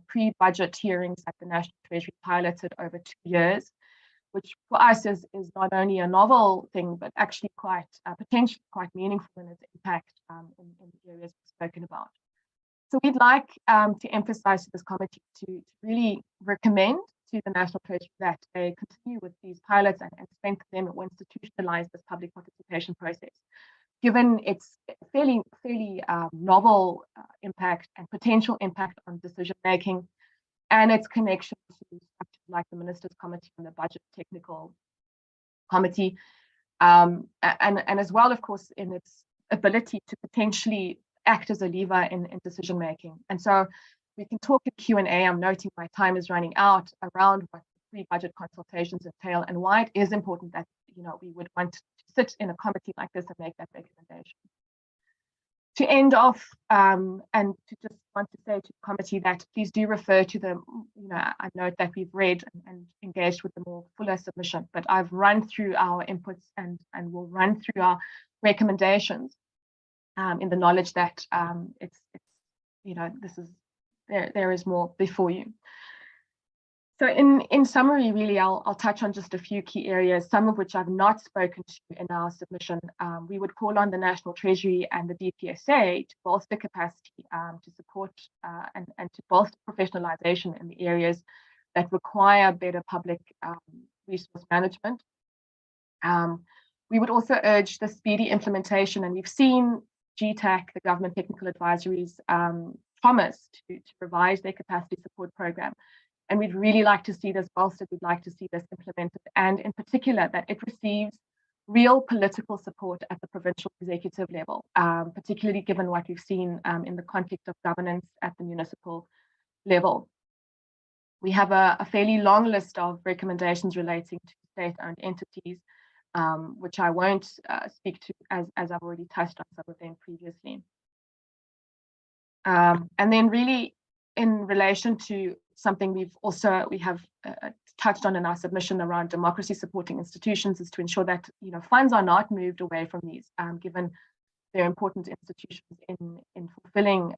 Pre-budget hearings at the National Treasury piloted over 2 years, which for us is not only a novel thing, but actually quite potentially quite meaningful in its impact in the areas we've spoken about. So we'd like to emphasize to this committee to really recommend to the National Treasury that they continue with these pilots and strengthen them or institutionalize this public participation process, given its fairly novel impact and potential impact on decision making, and its connection to structures like the Ministers' Committee and the Budget Technical Committee, and as well, of course, in its ability to potentially act as a lever in decision making. And so we can talk in Q&A. I'm noting my time is running out around what pre-budget consultations entail and why it is important that we would want to sit in a committee like this and make that recommendation. To end off, and to just want to say to the committee that please do refer to the, I note that we've read and engaged with the more fuller submission, but I've run through our inputs and we'll run through our recommendations in the knowledge that it's there is more before you. So in summary, really, I'll touch on just a few key areas, some of which I've not spoken to in our submission. We would call on the National Treasury and the DPSA to bolster capacity, to support and to bolster professionalization in the areas that require better public resource management. We would also urge the speedy implementation, and we've seen GTAC, the Government Technical Advisories, promise to revise their capacity support program. And we'd really like to see this bolstered. We'd like to see this implemented, and in particular that it receives real political support at the provincial executive level, particularly given what we've seen in the context of governance at the municipal level. We have a fairly long list of recommendations relating to state-owned entities, which I won't speak to, as I've already touched on some of them previously. And then really in relation to something we have touched on in our submission around democracy supporting institutions, is to ensure that funds are not moved away from these, given their important institutions in fulfilling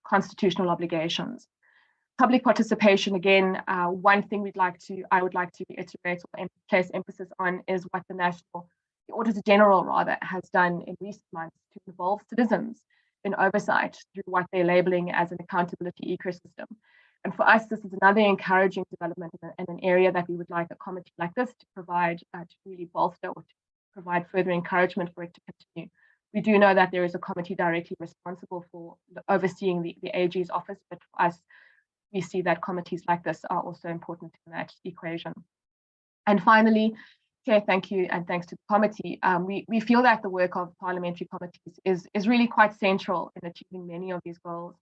constitutional obligations. Public participation, again, one thing I would like to reiterate or place emphasis on is what the Auditor General rather has done in recent months to involve citizens in oversight through what they're labeling as an accountability ecosystem. And for us, this is another encouraging development in an area that we would like a committee like this to provide, to really bolster or to provide further encouragement for it to continue. We do know that there is a committee directly responsible for overseeing the AG's office, but for us, we see that committees like this are also important in that equation. And finally, Chair, thank you, and thanks to the committee. We feel that the work of parliamentary committees is really quite central in achieving many of these goals.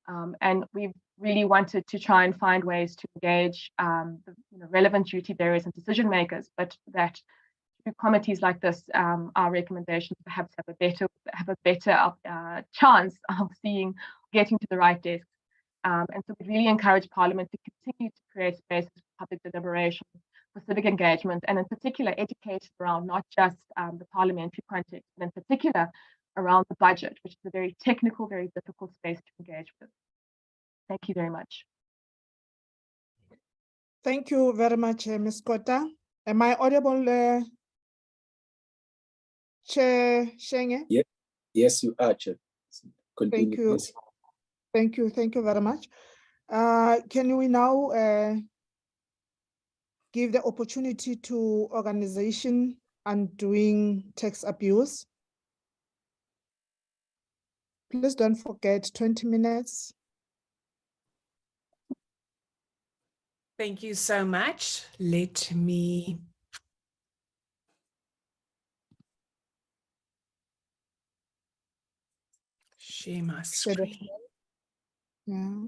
And we've really wanted to try and find ways to engage the relevant duty bearers and decision makers, but that through committees like this, our recommendations perhaps have a better chance of getting to the right desks. And so we really encourage Parliament to continue to create spaces for public deliberation, for civic engagement, and in particular education around not just the parliamentary context, but in particular around the budget, which is a very technical, very difficult space to engage with. Thank you very much. Thank you very much, Ms. Kota. Am I audible, Chair Shenge? Yeah. Yes, you are, Chair. Continue, Thank you. please. Thank you very much. Can we now give the opportunity to organization undoing tax abuse? Please don't forget 20 minutes. Thank you so much. Let me share my screen. Yeah.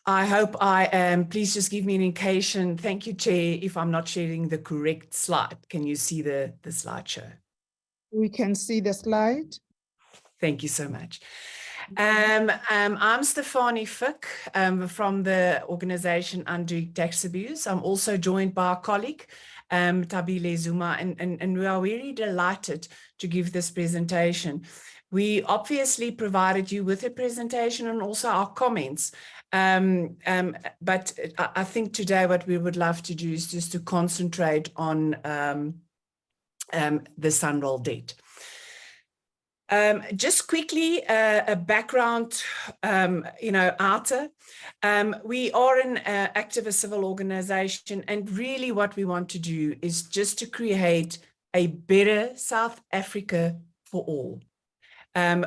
I hope I am. Please just give me an indication. Thank you, Chair, if I'm not sharing the correct slide. Can you see the slideshow? We can see the slide. Thank you so much. I'm Stefanie Fick from the organization Undoing Tax Abuse. I'm also joined by a colleague, Tabile Zuma, and we are really delighted to give this presentation. We obviously provided you with a presentation and also our comments, but I think today what we would love to do is just to concentrate on the Sunroll debt. Just quickly, a background, outer. We are an activist civil organization, and really what we want to do is just to create a better South Africa for all.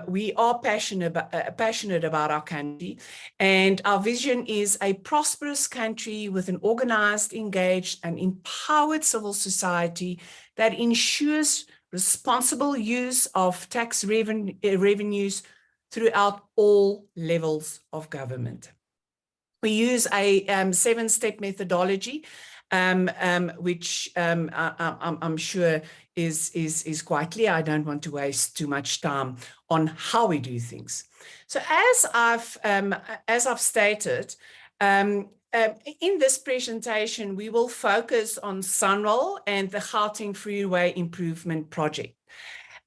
We are passionate about our country, and our vision is a prosperous country with an organized, engaged, and empowered civil society that ensures responsible use of tax revenues throughout all levels of government. We use a 7-step methodology which I'm sure is quite clear. I don't want to waste too much time on how we do things. So as I've stated, in this presentation, we will focus on Sunroll and the Gauteng Freeway Improvement Project.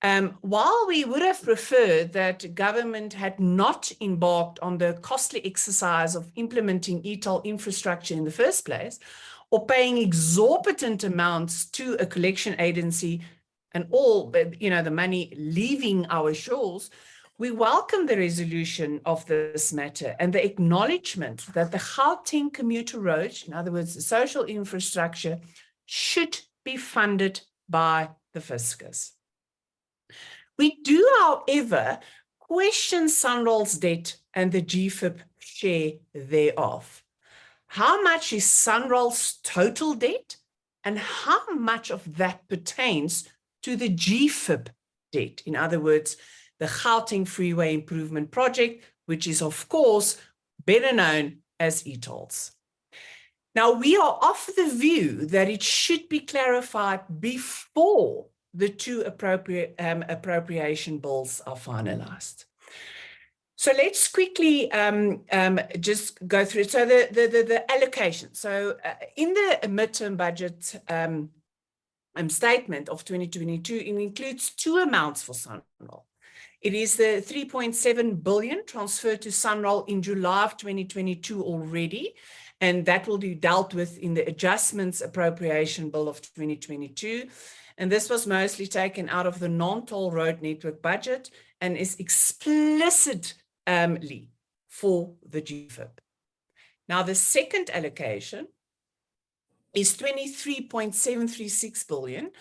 While we would have preferred that government had not embarked on the costly exercise of implementing e-toll infrastructure in the first place, or paying exorbitant amounts to a collection agency and all, the money leaving our shores, we welcome the resolution of this matter and the acknowledgement that the Gauteng commuter roads, in other words, the social infrastructure, should be funded by the fiscus. We do, however, question Sunroll's debt and the GFIP share thereof. How much is Sunroll's total debt and how much of that pertains to the GFIP debt? In other words, the Gauteng Freeway Improvement Project, which is, of course, better known as e-tolls. Now, we are of the view that it should be clarified before the two appropriation bills are finalized. So let's quickly just go through it. So the allocation. So in the midterm budget statement of 2022, it includes two amounts for Sunroll. It is the 3.7 billion transferred to Sunroll in July of 2022 already, and that will be dealt with in the adjustments appropriation bill of 2022. And this was mostly taken out of the non-toll road network budget and is explicitly for the GFIP. Now, the second allocation is 23.736 billion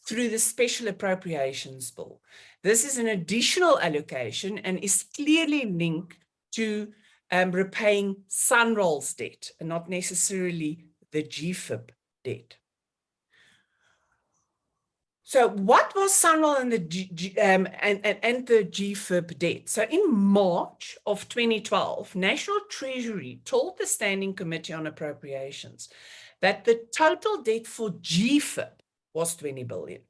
through the special appropriations bill. This is an additional allocation and is clearly linked to repaying Sunroll's debt and not necessarily the GFIP debt. So what was Sunroll and the GFIP debt? So in March of 2012, National Treasury told the Standing Committee on Appropriations that the total debt for GFIP was 20 billion.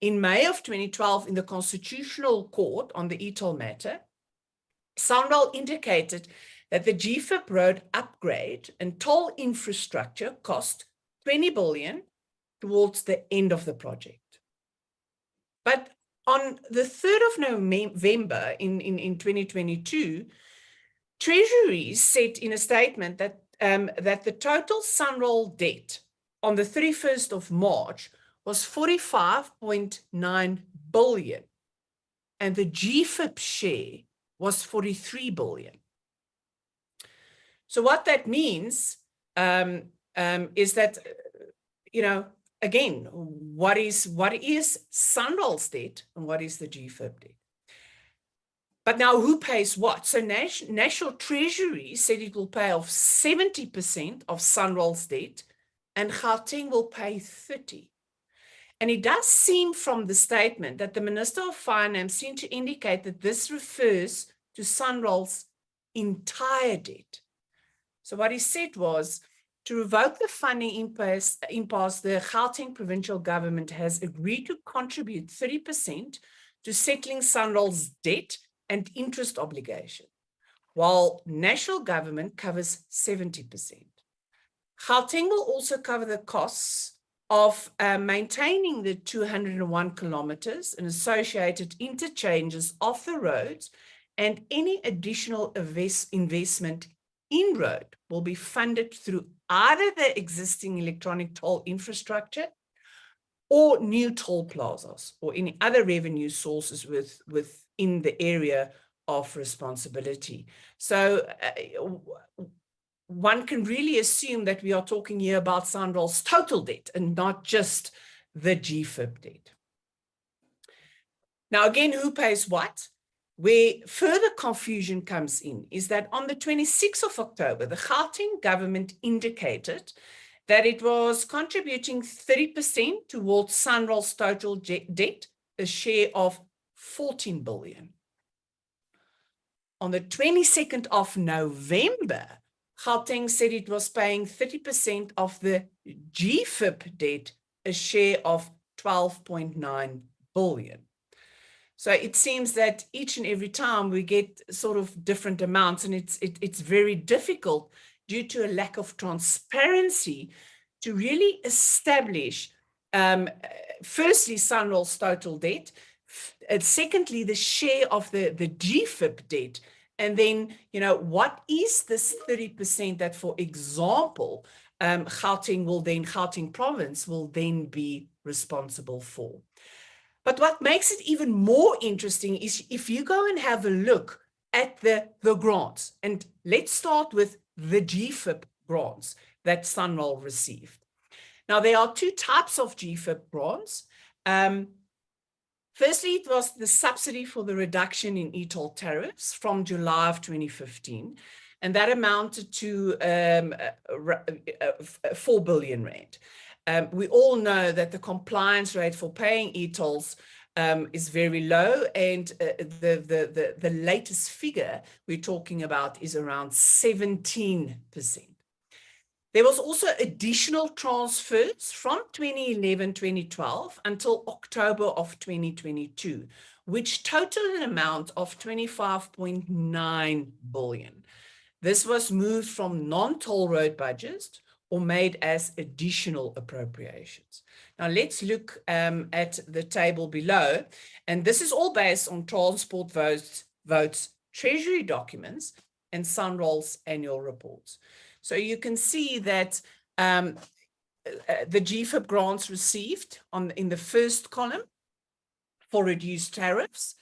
In May of 2012, in the Constitutional Court on the e-toll matter, Sunroll indicated that the GFIP road upgrade and toll infrastructure cost 20 billion towards the end of the project. But on the 3rd of November in 2022, Treasury said in a statement that, that the total Sunroll debt on the 31st of March was 45.9 billion, and the GFIP share was 43 billion. So what that means is that, again, what is Sunroll's debt and what is the GFIP debt? But now who pays what? So National Treasury said it will pay off 70% of Sunroll's debt and Gauteng will pay 30%. And it does seem from the statement that the Minister of Finance seemed to indicate that this refers to Sunroll's entire debt. So what he said was, to revoke the funding impasse, the Gauteng provincial government has agreed to contribute 30% to settling Sunroll's debt and interest obligation, while national government covers 70%. Gauteng will also cover the costs of maintaining the 201 kilometers and associated interchanges off the roads, and any additional investment in road will be funded through either the existing electronic toll infrastructure or new toll plazas or any other revenue sources within the area of responsibility. So one can really assume that we are talking here about Sunroll's total debt and not just the GFIP debt. Now, again, who pays what? Where further confusion comes in is that on the 26th of October, the Gauteng government indicated that it was contributing 30% towards Sunroll's total debt, a share of 14 billion. On the 22nd of November, Gauteng said it was paying 30% of the GFIP debt a share of 12.9 billion. So it seems that each and every time we get sort of different amounts, and it's very difficult due to a lack of transparency to really establish, firstly, Sunroll's total debt, secondly, the share of the GFIP debt, and then, what is this 30% that, for example, Gauteng province will then be responsible for. But what makes it even more interesting is if you go and have a look at the grants, and let's start with the GFIP grants that Sunroll received. Now, there are two types of GFIP grants. Firstly, it was the subsidy for the reduction in e-toll tariffs from July of 2015, and that amounted to 4 billion rand. We all know that the compliance rate for paying e-tolls is very low, and the latest figure we're talking about is around 17%. There was also additional transfers from 2011-2012 until October of 2022, which totaled an amount of 25.9 billion. This was moved from non-toll road budgets or made as additional appropriations. Now let's look at the table below, and this is all based on Transport Vote's Treasury documents and Sunroll's annual reports. So you can see that the GFIP grants received in the first column for reduced tariffs,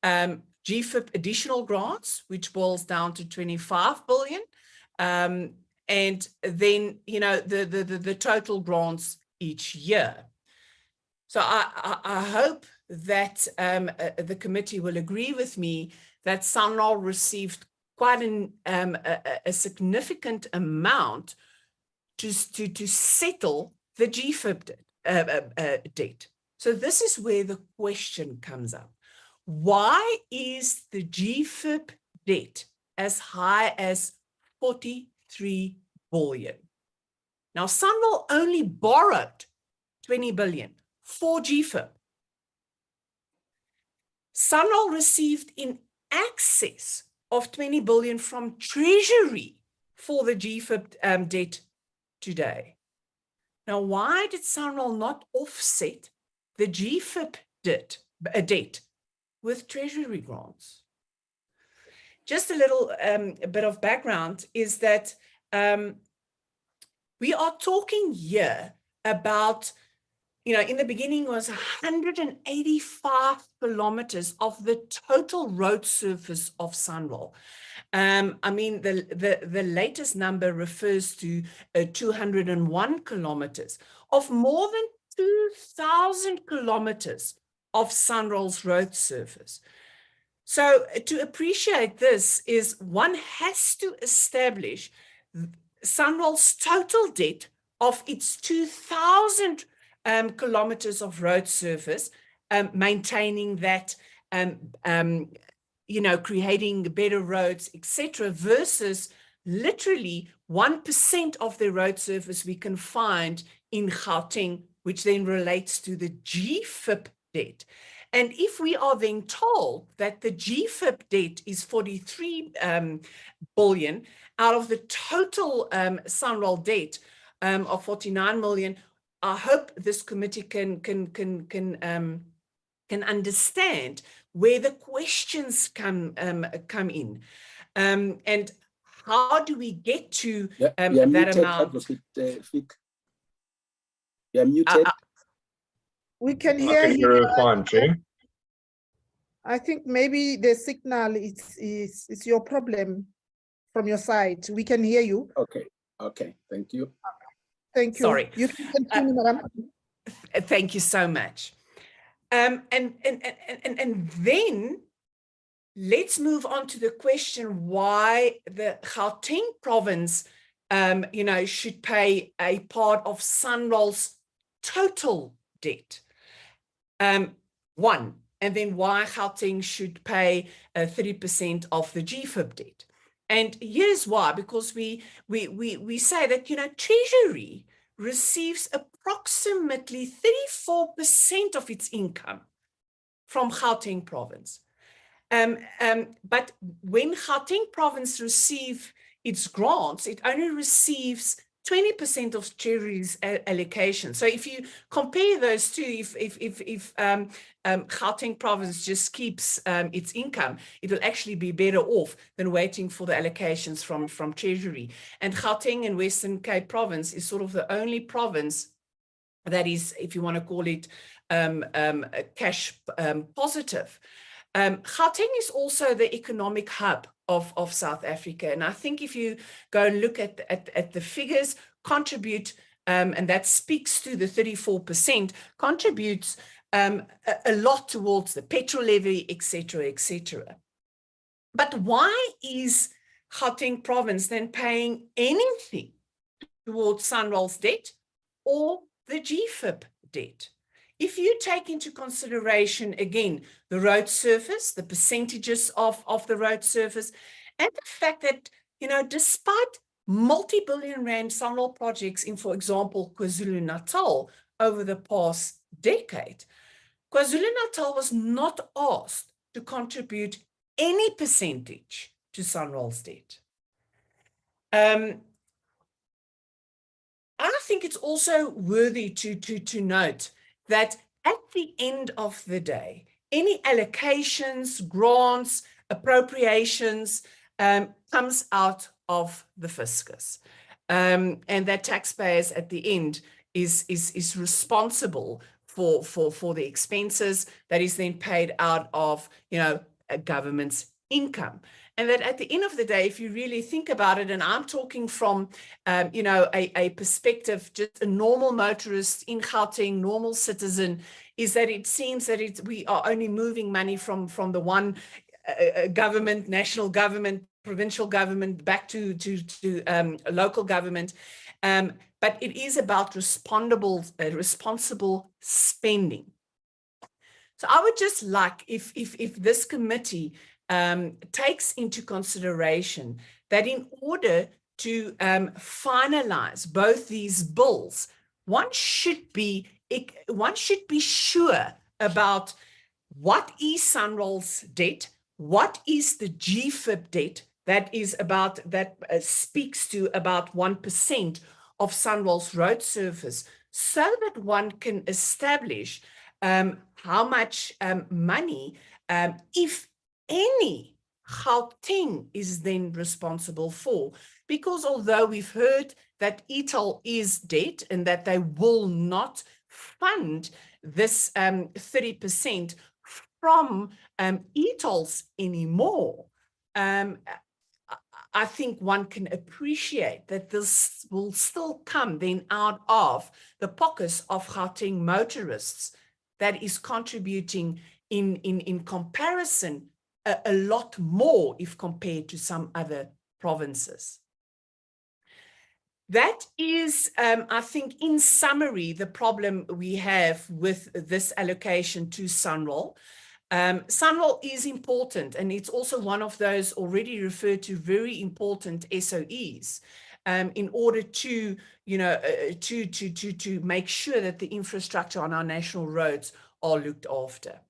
GFIP additional grants, which boils down to 25 billion, and then, the total grants each year. So I hope that the committee will agree with me that Sunroll received quite a significant amount to settle the GFIP debt. So this is where the question comes up. Why is the GFIP debt as high as 43 billion? Now, Sunroll only borrowed 20 billion for GFIP. Sunroll received in excess of 20 billion from Treasury for the GFIP debt today. Now, why did Sunroll not offset the GFIP debt with Treasury grants? Just a little bit of background is that we are talking here about, in the beginning was 185 kilometers of the total road surface of Sunroll. I mean, the latest number refers to 201 kilometers of more than 2,000 kilometers of Sunroll's road surface. So to appreciate this is one has to establish Sunroll's total debt of its 2,000 kilometers of road surface, maintaining that, creating better roads, etc., versus literally 1% of the road surface we can find in Gauteng, which then relates to the GFIP debt. And if we are then told that the GFIP debt is 43 billion out of the total Sunroll debt of 49 million, I hope this committee can understand where the questions come in, and how do we get to that muted, amount? You're muted. We can I hear think you. you're fine, Chair. I think maybe the signal is your problem from your side. We can hear you. Okay, thank you. Thank you. Sorry. You can continue, madam. Thank you so much. And then let's move on to the question why the Gauteng province, should pay a part of Sunroll's total debt. One, and then why Gauteng should pay 30% of the GFIP debt. And here's why, because we say that, Treasury receives approximately 34% of its income from Gauteng province. But when Gauteng province receives its grants, it only receives 20% of Treasury's allocation. So if you compare those two, if Gauteng province just keeps its income, it will actually be better off than waiting for the allocations from Treasury. And Gauteng and Western Cape province is sort of the only province that is, if you want to call it, cash positive. Gauteng is also the economic hub of South Africa. And I think if you go and look at the figures, contribute, and that speaks to the 34%, contributes a lot towards the petrol levy, etc., etc. But why is Gauteng province then paying anything towards SANRAL's debt or the GFIP debt? If you take into consideration, again, the road surface, the percentages of the road surface, and the fact that, despite multi-billion rand SANRAL projects in, for example, KwaZulu-Natal over the past decade, KwaZulu-Natal was not asked to contribute any percentage to SANRAL's debt. I think it's also worthy to note that at the end of the day, any allocations, grants, appropriations comes out of the fiscus. And that taxpayers at the end is responsible for the expenses that is then paid out of, a government's income. And that at the end of the day, if you really think about it, and I'm talking from, a perspective, just a normal motorist in Gauteng, normal citizen, is that it seems that we are only moving money from the one government, national government, provincial government, back to local government. But it is about responsible spending. So I would just like, if this committee takes into consideration that in order to finalize both these bills, one should be sure about what is SANRAL's debt, what is the GFIP debt that speaks to about 1% of SANRAL's road surface, so that one can establish how much money, if any, Gauteng is then responsible for. Because although we've heard that ETOL is debt and that they will not fund this 30% from ETOLs anymore, I think one can appreciate that this will still come then out of the pockets of Gauteng motorists, that is contributing in comparison a lot more if compared to some other provinces. That is, I think, in summary, the problem we have with this allocation to SANRAL. SANRAL is important, and it's also one of those already referred to very important SOEs in order to, to make sure that the infrastructure on our national roads are looked after.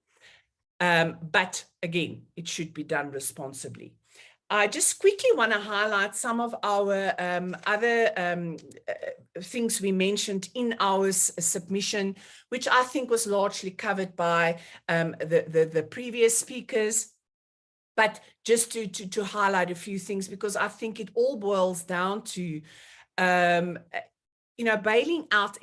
But again, it should be done responsibly. I just quickly want to highlight some of our other things we mentioned in our submission, which I think was largely covered by the previous speakers. But just to highlight a few things, because I think it all boils down to, bailing out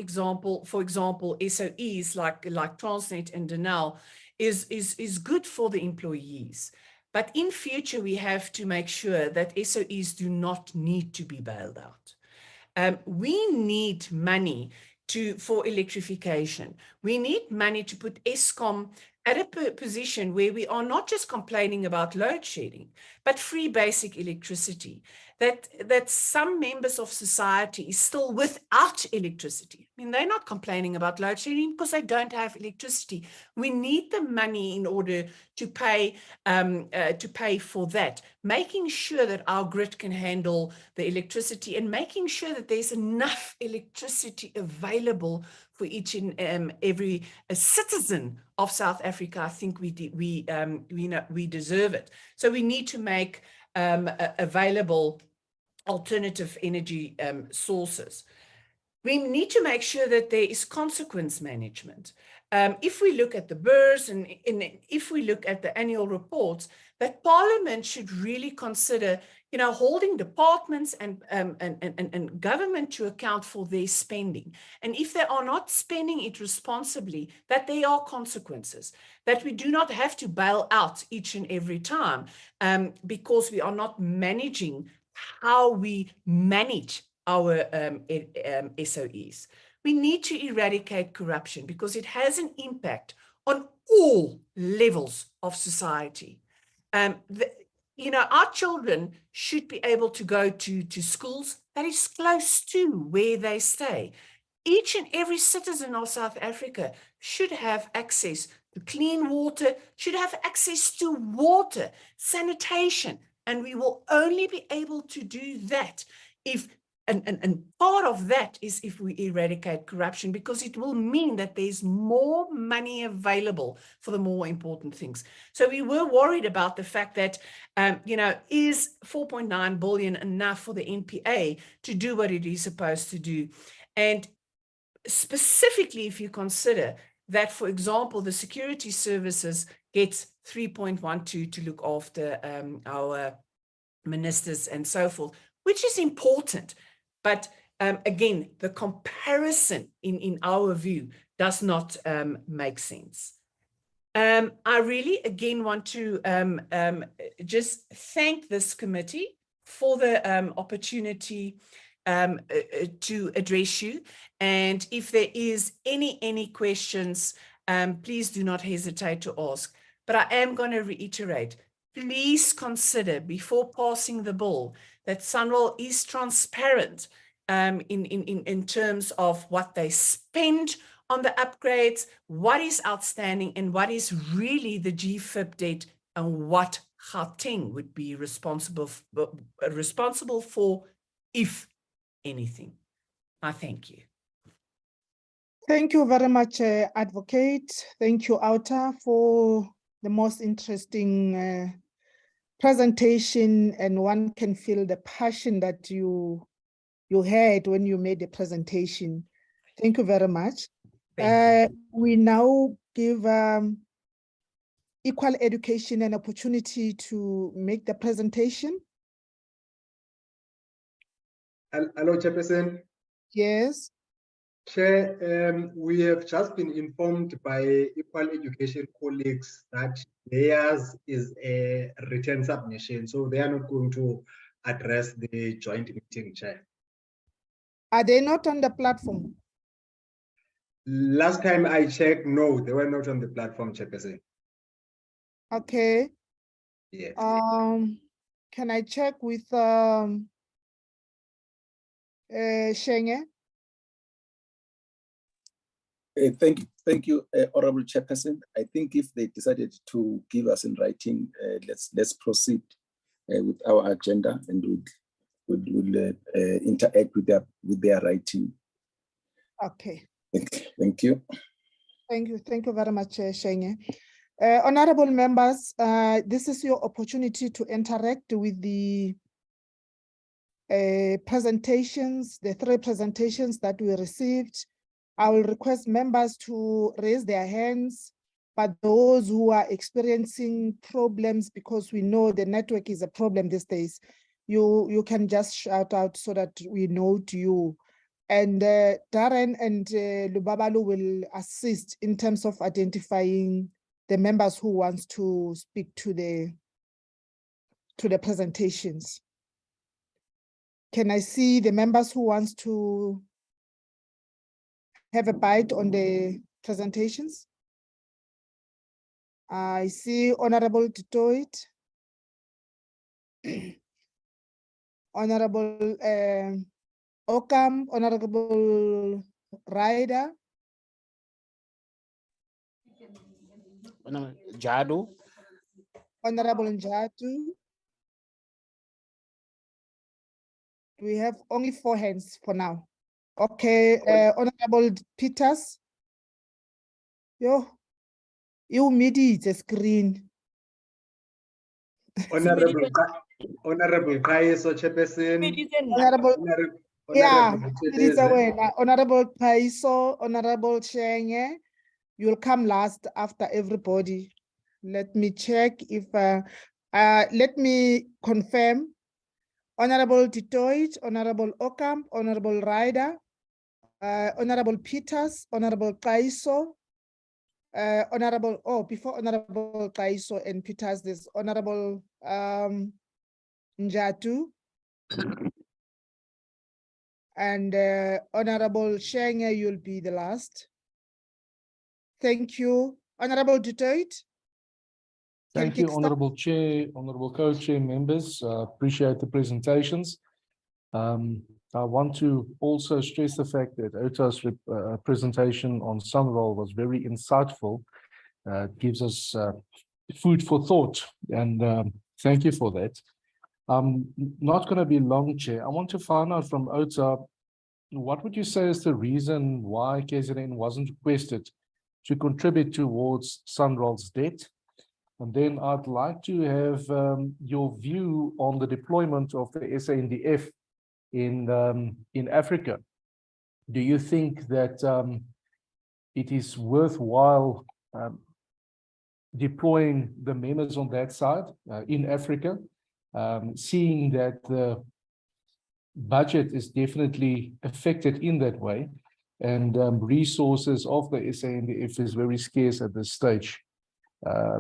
for example, SOEs like Transnet and Denel is good for the employees. But in future, we have to make sure that SOEs do not need to be bailed out. We need money for electrification. We need money to put Eskom at a position where we are not just complaining about load shedding, but free basic electricity. that some members of society is still without electricity. I mean, they're not complaining about load shedding because they don't have electricity. We need the money in order to pay for that, making sure that our grid can handle the electricity and making sure that there's enough electricity available for each and every citizen of South Africa. I think we deserve it. So we need to make available alternative energy sources. We need to make sure that there is consequence management. If we look at the BERS and if we look at the annual reports, that Parliament should really consider, holding departments and government to account for their spending. And if they are not spending it responsibly, that there are consequences, that we do not have to bail out each and every time because we are not managing how we manage our SOEs. We need to eradicate corruption because it has an impact on all levels of society. Our children should be able to go to schools that is close to where they stay. Each and every citizen of South Africa should have access to clean water, should have access to water, sanitation, and we will only be able to do that if and part of that is if we eradicate corruption, because it will mean that there's more money available for the more important things. So we were worried about the fact that, is 4.9 billion enough for the NPA to do what it is supposed to do? And specifically, if you consider that, for example, the security services gets 3.12 to look after our ministers and so forth, which is important. But again, the comparison in our view does not make sense. I really, again, want to just thank this committee for the opportunity to address you. And if there is any questions, please do not hesitate to ask. But I am going to reiterate, please consider before passing the bill that SANRAL is transparent in terms of what they spend on the upgrades, what is outstanding, and what is really the GFIP debt, and what Gauteng would be responsible for, if anything. I thank you. Thank you very much, Advocate. Thank you, Auta, for the most interesting presentation, and one can feel the passion that you had when you made the presentation. Thank you very much. We now give equal education an opportunity to make the presentation. Hello, Chairperson. Yes. Chair, we have just been informed by Equal Education colleagues that theirs is a written submission, so they are not going to address the joint meeting, Chair. Are they not on the platform? Last time I checked, no, they were not on the platform, Chairperson. Okay. Yes. Can I check with Shenge? Thank you, Honorable Chairperson. I think if they decided to give us in writing, let's proceed with our agenda, and we'll interact with their writing. Okay. Thank you. Thank you very much, Shenge. Honorable members, this is your opportunity to interact with the presentations, the 3 presentations that we received. I will request members to raise their hands, but those who are experiencing problems, because we know the network is a problem these days, you can just shout out so that we know to you. And Darren and Lubabalu will assist in terms of identifying the members who wants to speak to the presentations. Can I see the members who wants to have a bite on the presentations? I see Honorable Titoit. Honorable Okam, Honorable Ryder, Jadu, Honorable Njatu. We have only 4 hands for now. Okay, Honorable Peters. Yo, you made the screen. Honorable Kaiso Chairperson. Honorable, yeah, Honorable it is Chideze. aware. Honorable Paiso, Honorable Chenge, you'll come last after everybody. Let me check if, let me confirm. Honorable Titoit, Honorable Okam, Honorable Ryder, Honorable Peters, Honorable Kaiso, Honorable, oh, before Honorable Kaiso and Peters, there's Honorable Njatu and Honorable Shenge, you'll be the last. Thank you. Honorable Dutoit. Thank you, Honorable Chair, Honorable Co-Chair members. Appreciate the presentations. I want to also stress the fact that OTA's presentation on Sunroll was very insightful. It gives us food for thought, and thank you for that. I'm not going to be long, Chair. I want to find out from OTA, what would you say is the reason why KZN wasn't requested to contribute towards Sunroll's debt? And then I'd like to have your view on the deployment of the SANDF in Africa. Do you think that it is worthwhile deploying the members on that side in Africa, seeing that the budget is definitely affected in that way, and resources of the SANDF is very scarce at this stage?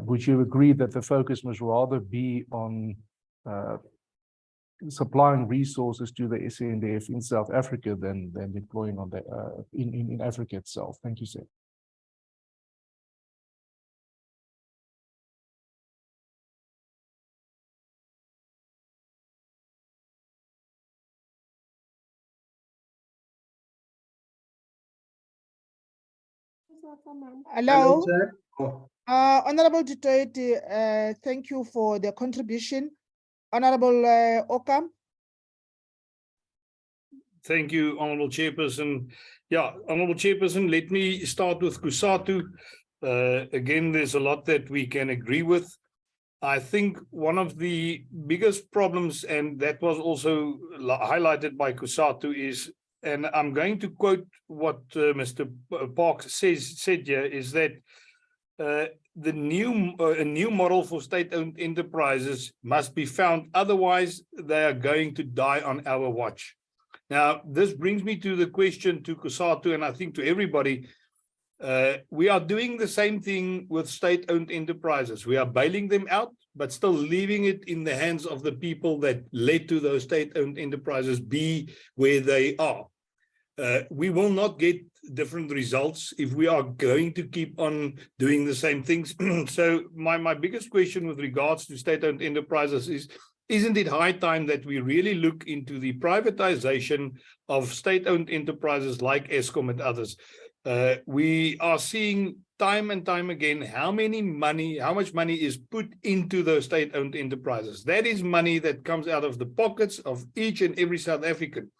Would you agree that the focus must rather be on supplying resources to the SANDF in South Africa than deploying on the in Africa itself? Thank you, sir. Hello. Chair. Oh, Honorable Dutoit, thank you for the contribution. Honorable Okam. thank you, Honorable Chairperson. Yeah, Honorable Chairperson, let me start with Kusatu. Again, there's a lot that we can agree with. I think one of the biggest problems, and that was also highlighted by Kusatu, is, and I'm going to quote what Mr. Parks said here, is that a new model for state-owned enterprises must be found, otherwise they are going to die on our watch. Now, this brings me to the question to Kusatu, and I think to everybody. We are doing the same thing with state-owned enterprises. We are bailing them out, but still leaving it in the hands of the people that led to those state-owned enterprises be where they are. We will not get different results if we are going to keep on doing the same things. So my biggest question with regards to state-owned enterprises is, isn't it high time that we really look into the privatization of state-owned enterprises like Eskom and others? We are seeing time and time again how much money is put into those state-owned enterprises. That is money that comes out of the pockets of each and every South African.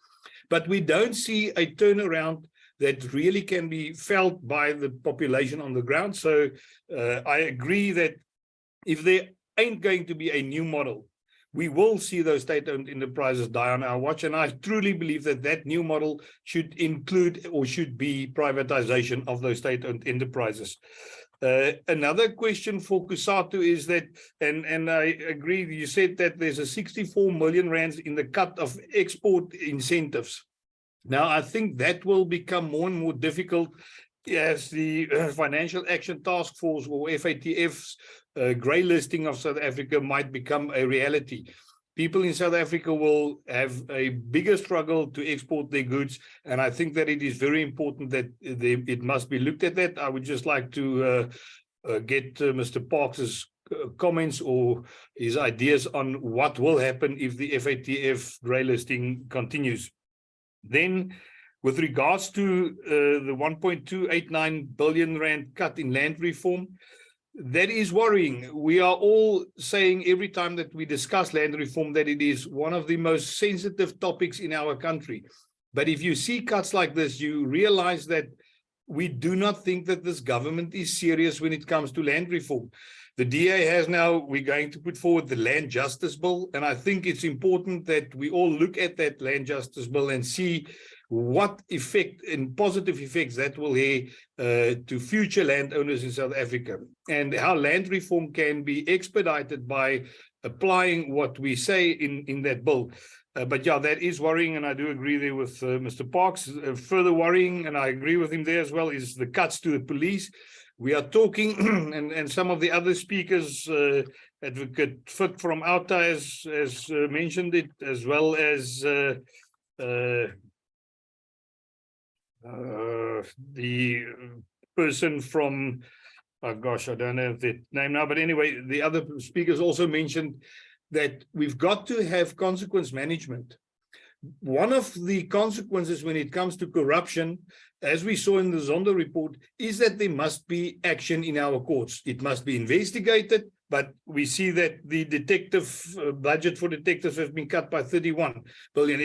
But we don't see a turnaround that really can be felt by the population on the ground. So I agree that if there ain't going to be a new model, we will see those state-owned enterprises die on our watch. And I truly believe that that new model should include or should be privatization of those state-owned enterprises. Another question for Kusatu is that, and I agree, you said that there's a 64 million rands in the cut of export incentives. Now, I think that will become more and more difficult as the Financial Action Task Force, or FATF's grey listing of South Africa might become a reality. People in South Africa will have a bigger struggle to export their goods, and I think that it is very important that it must be looked at that. I would just like to get Mr. Parks's comments or his ideas on what will happen if the FATF grey listing continues. Then, with regards to the 1.289 billion rand cut in land reform, that is worrying. We are all saying every time that we discuss land reform that it is one of the most sensitive topics in our country. But if you see cuts like this, you realize that we do not think that this government is serious when it comes to land reform. The DA has now, we're going to put forward the land justice bill, and I think it's important that we all look at that land justice bill and see what effect and positive effects that will have to future landowners in South Africa, and how land reform can be expedited by applying what we say in that bill. But yeah, that is worrying, and I do agree there with Mr. Parks. Further worrying, and I agree with him there as well, is the cuts to the police. We are talking, and some of the other speakers, Advocate Fick from OUTA has mentioned it, as well as the person from, oh gosh, I don't have the name now, but anyway, the other speakers also mentioned that we've got to have consequence management. One of the consequences when it comes to corruption, as we saw in the Zondo report, is that there must be action in our courts. It must be investigated, but we see that the detective budget for detectives has been cut by 31 billion.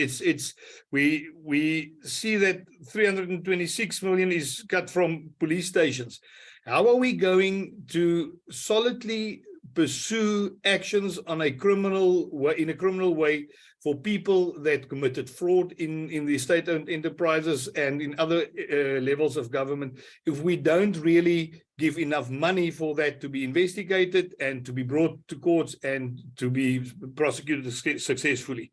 We see that 326 million is cut from police stations. How are we going to solidly pursue actions on a criminal way for people that committed fraud in the state-owned enterprises and in other levels of government if we don't really give enough money for that to be investigated and to be brought to courts and to be prosecuted successfully?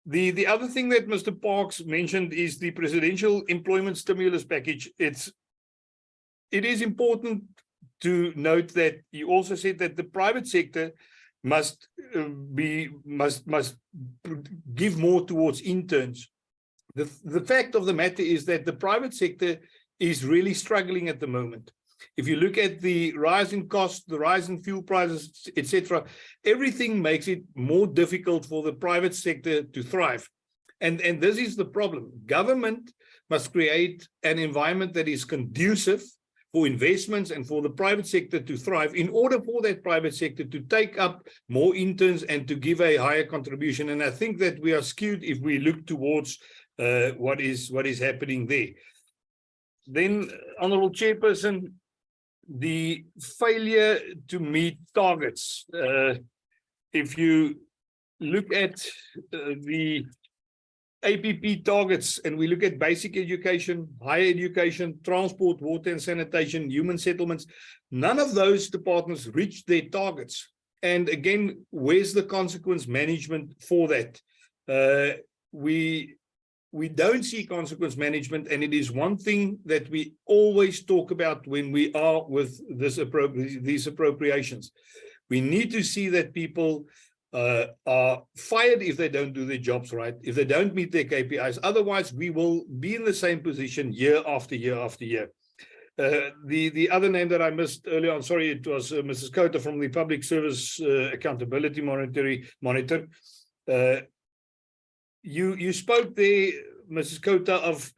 The other thing that Mr. Parks mentioned is the presidential employment stimulus package. It is important to note that he also said that the private sector must give more towards interns. The fact of the matter is that the private sector is really struggling at the moment. If you look at the rise in cost, the rise in fuel prices, etc., everything makes it more difficult for the private sector to thrive. And this is the problem. Government must create an environment that is conducive for investments and for the private sector to thrive in order for that private sector to take up more interns and to give a higher contribution. And I think that we are skewed if we look towards what is happening there. Then, Honourable Chairperson, the failure to meet targets. If you look at the APP targets, and we look at basic education, higher education, transport, water and sanitation, human settlements, none of those departments reached their targets. And again, where's the consequence management for that? We don't see consequence management, and it is one thing that we always talk about when we are with these appropriations. We need to see that people are fired if they don't do their jobs right, if they don't meet their KPIs. Otherwise, we will be in the same position year after year after year. The other name that I missed earlier on, sorry, it was Mrs. Kota from the Public Service Accountability Monitor. You spoke there, Mrs. Kota, of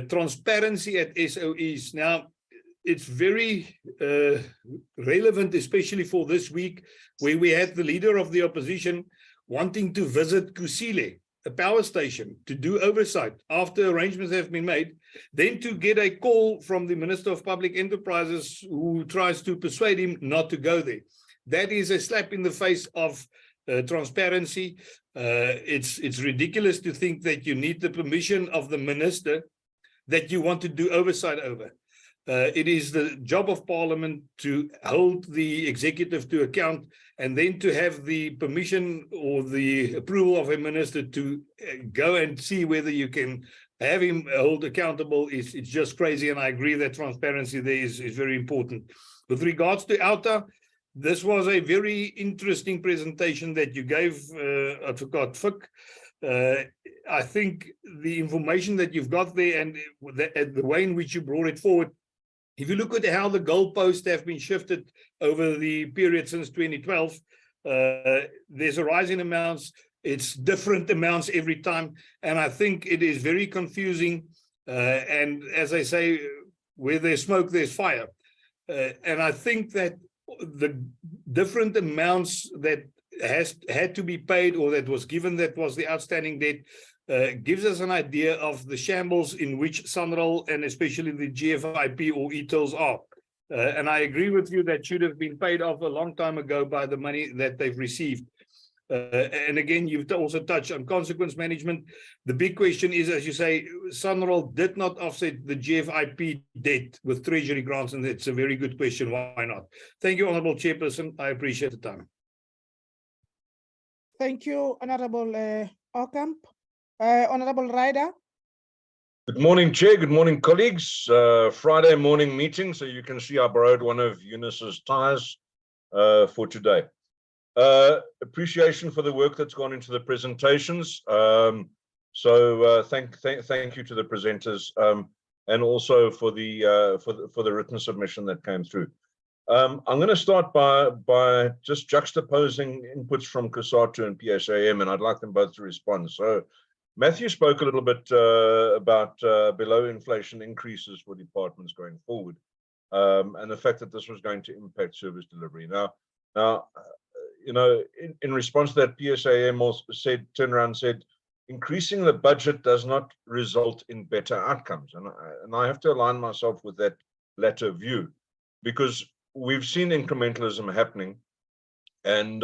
transparency at SOEs. Now, it's very relevant, especially for this week, where we had the leader of the opposition wanting to visit Kusile, a power station, to do oversight after arrangements have been made, then to get a call from the Minister of Public Enterprises who tries to persuade him not to go there. That is a slap in the face of transparency. It's ridiculous to think that you need the permission of the minister that you want to do oversight over. It is the job of Parliament to hold the executive to account, and then to have the permission or the approval of a minister to go and see whether you can have him held accountable. It's just crazy, and I agree that transparency there is very important. With regards to OUTA, this was a very interesting presentation that you gave, Advocate Fick. I think the information that you've got there and the way in which you brought it forward If you look at how the goalposts have been shifted over the period since 2012, there's a rise in amounts. It's different amounts every time. And I think it is very confusing. And as I say, where there's smoke, there's fire. And I think that the different amounts that had to be paid or that was given, that was the outstanding debt, gives us an idea of the shambles in which SANRAL and especially the GFIP or ETILs are. And I agree with you that should have been paid off a long time ago by the money that they've received. And again, you've also touched on consequence management. The big question is, as you say, SANRAL did not offset the GFIP debt with treasury grants, and it's a very good question. Why not? Thank you, Honourable Chairperson. I appreciate the time. Thank you, Honourable Ocamp. Honourable Ryder. Good morning, Chair. Good morning, colleagues. Friday morning meeting, so you can see I borrowed one of Eunice's ties for today. Appreciation for the work that's gone into the presentations. Thank you to the presenters, and also for the written submission that came through. I'm going to start by just juxtaposing inputs from COSATU and PSAM, and I'd like them both to respond. So Matthew spoke a little bit about below inflation increases for departments going forward, and the fact that this was going to impact service delivery. Now, you know, in response to that, PSAM also turned around and said, increasing the budget does not result in better outcomes. And I have to align myself with that latter view, because we've seen incrementalism happening, and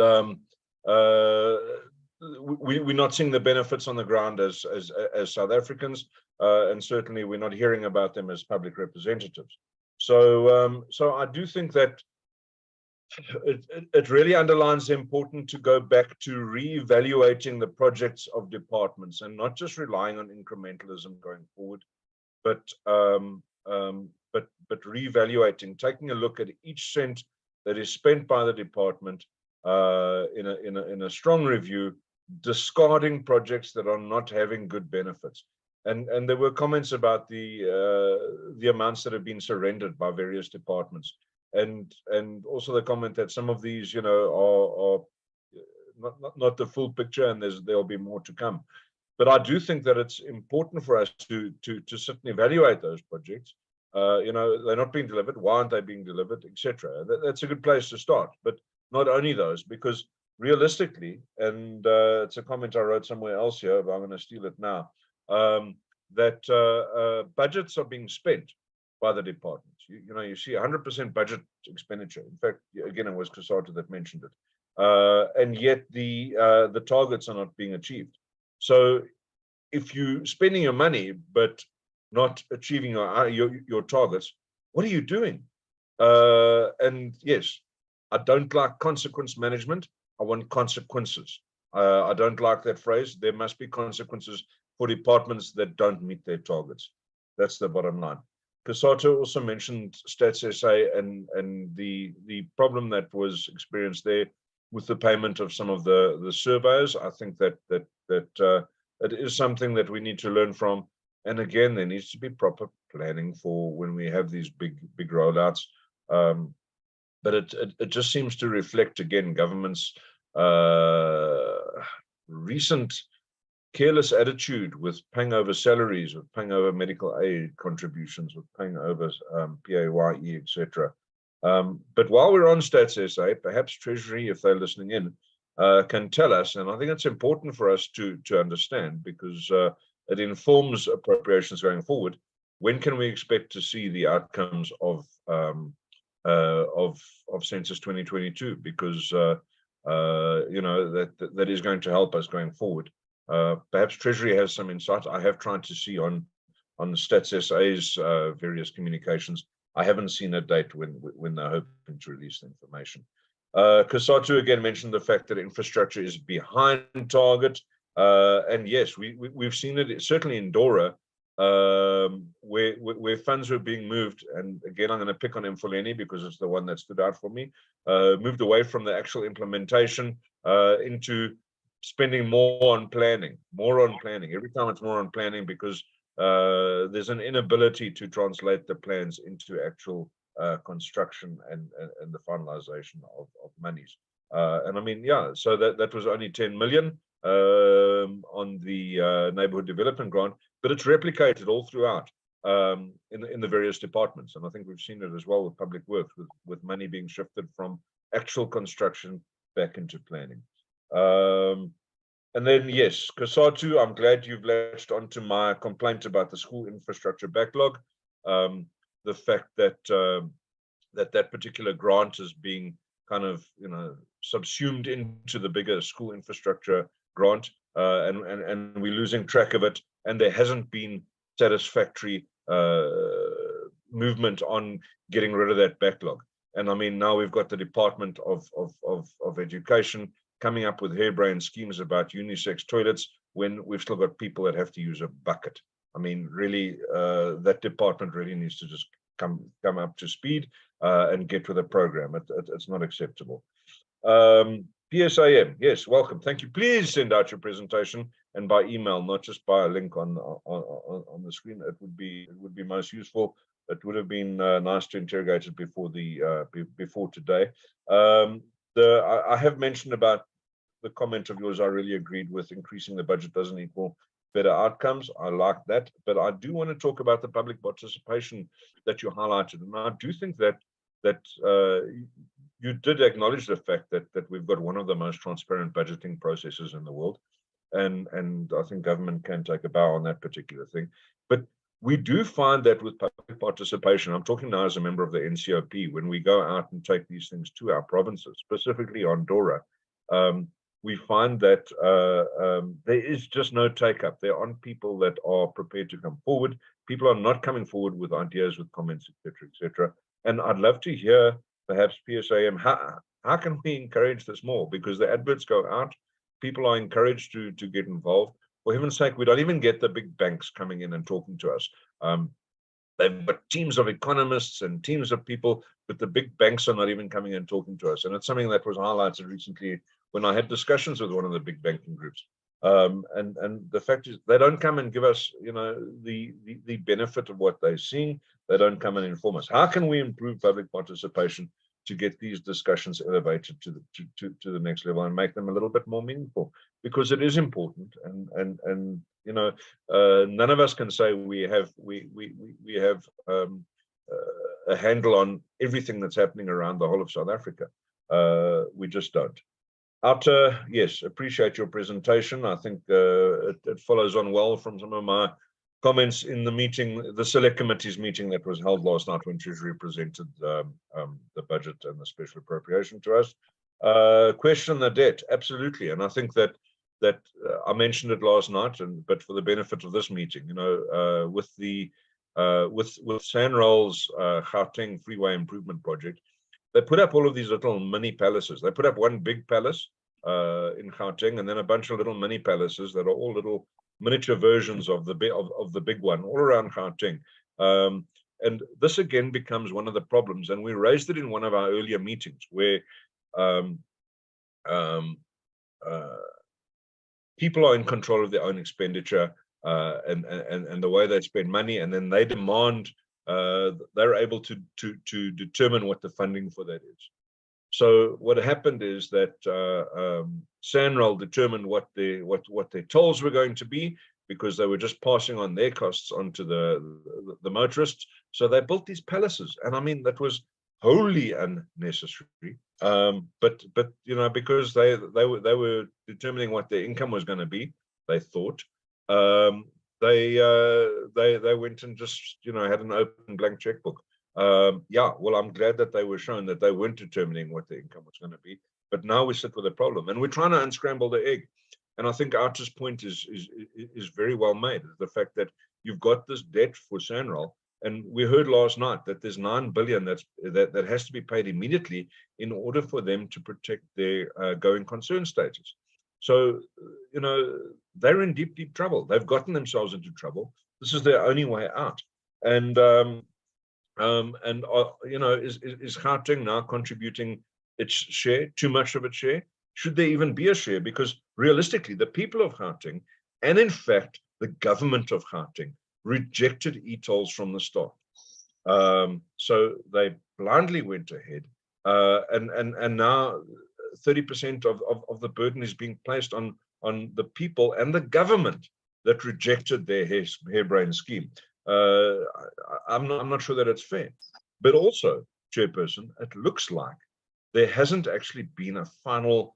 we're not seeing the benefits on the ground as South Africans, and certainly we're not hearing about them as public representatives. So I do think that it really underlines the importance to go back to reevaluating the projects of departments and not just relying on incrementalism going forward, but reevaluating, taking a look at each cent that is spent by the department in a strong review, discarding projects that are not having good benefits. And there were comments about the amounts that have been surrendered by various departments, and also the comment that some of these, you know, are not the full picture, and there'll be more to come. But I do think that it's important for us to sit and evaluate those projects. You know, they're not being delivered. Why aren't they being delivered, etc. That's a good place to start. But not only those, because realistically, and it's a comment I wrote somewhere else here, but I'm going to steal it now, that budgets are being spent by the departments. You know, you see 100% budget expenditure. In fact, again, it was COSATU that mentioned it, and yet the targets are not being achieved. So if you're spending your money but not achieving your targets, what are you doing? And yes, I don't like consequence management. I want consequences. I don't like that phrase. There must be consequences for departments that don't meet their targets. That's the bottom line. COSATU also mentioned Stats SA and the problem that was experienced there with the payment of some of the surveyors. I think that it is something that we need to learn from. And again, there needs to be proper planning for when we have these big rollouts. But it just seems to reflect, again, government's recent careless attitude with paying over salaries, with paying over medical aid contributions, with paying over PAYE, etc. But while we're on Stats SA, perhaps Treasury, if they're listening in, can tell us, and I think it's important for us to understand, because it informs appropriations going forward. When can we expect to see the outcomes of Census 2022? Because you know, that is going to help us going forward. Perhaps Treasury has some insight. I have tried to see on the Stats SA's various communications. I haven't seen a date when they're hoping to release the information. COSATU again mentioned the fact that infrastructure is behind target. And yes, we've seen it certainly in Dora, where funds were being moved. And again, I'm going to pick on Mfuleni because it's the one that stood out for me. Moved away from the actual implementation into spending more on planning. Every time it's more on planning, because there's an inability to translate the plans into actual construction and the finalization of monies. And I mean, yeah, so that was only 10 million on the neighborhood development grant, but it's replicated all throughout in the various departments. And I think we've seen it as well with public works, with money being shifted from actual construction back into planning. And then, yes, COSATU, I'm glad you've latched onto my complaint about the school infrastructure backlog. The fact that that particular grant is being kind of, subsumed into the bigger school infrastructure grant, and we're losing track of it, and there hasn't been satisfactory movement on getting rid of that backlog. And I mean, now we've got the Department of Education coming up with harebrained schemes about unisex toilets when we've still got people that have to use a bucket. I mean, really, that department really needs to just come up to speed and get with the program. It's not acceptable. PSAM, yes, welcome. Thank you. Please send out your presentation and by email, not just by a link on the screen. It would be most useful. It would have been nice to interrogate it before today. I have mentioned about the comment of yours. I really agreed with. Increasing the budget doesn't equal better outcomes. I like that, but I do want to talk about the public participation that you highlighted, and I do think that you did acknowledge the fact that we've got one of the most transparent budgeting processes in the world, and I think government can take a bow on that particular thing. But we do find that with public participation, I'm talking now as a member of the NCOP, when we go out and take these things to our provinces, specifically on DORA, we find that there is just no take-up. There aren't people that are prepared to come forward. People are not coming forward with ideas, with comments, etc., etc. And I'd love to hear, perhaps PSAM, how can we encourage this more? Because the adverts go out, people are encouraged to get involved. For heaven's sake, we don't even get the big banks coming in and talking to us. They've got teams of economists and teams of people, but the big banks are not even coming in and talking to us. And it's something that was highlighted recently when I had discussions with one of the big banking groups. And the fact is, they don't come and give us, the benefit of what they're seeing. They don't come and inform us. How can we improve public participation to get these discussions elevated to the next level and make them a little bit more meaningful? Because it is important, and none of us can say we have a handle on everything that's happening around the whole of South Africa. We just don't. Outer, yes, appreciate your presentation. I think it follows on well from some of my comments in the meeting, the select committee's meeting that was held last night when Treasury presented the budget and the special appropriation to us. Question the debt, absolutely. And I think that I mentioned it last night, but for the benefit of this meeting, with SANRAL's Gauteng Freeway Improvement Project, they put up all of these little mini palaces. They put up one big palace in Gauteng, and then a bunch of little mini palaces that are all little miniature versions of the big one all around Gauteng. And this again becomes one of the problems. And we raised it in one of our earlier meetings where people are in control of their own expenditure and the way they spend money, and then they demand they're able to determine what the funding for that is. So what happened is that SANRAL determined what their tolls were going to be, because they were just passing on their costs onto the motorists. So they built these palaces, and I mean that was wholly unnecessary. But because they were determining what their income was going to be, they thought. They went and just had an open blank checkbook. Well, I'm glad that they were shown that they weren't determining what the income was going to be, but now we sit with a problem, and we're trying to unscramble the egg. And I think Archer's point is very well made. The fact that you've got this debt for SANRAL, and we heard last night that there's 9 billion that has to be paid immediately in order for them to protect their going concern status. So, they're in deep trouble. They've gotten themselves into trouble. This is their only way out. And is Gauteng now contributing its share, too much of its share? Should there even be a share? Because realistically, the people of Gauteng, and in fact, the government of Gauteng, rejected e-tolls from the start. So they blindly went ahead, and now 30% of the burden is being placed on the people and the government that rejected their harebrained scheme. I'm not sure that it's fair, but also, Chairperson, it looks like there hasn't actually been a final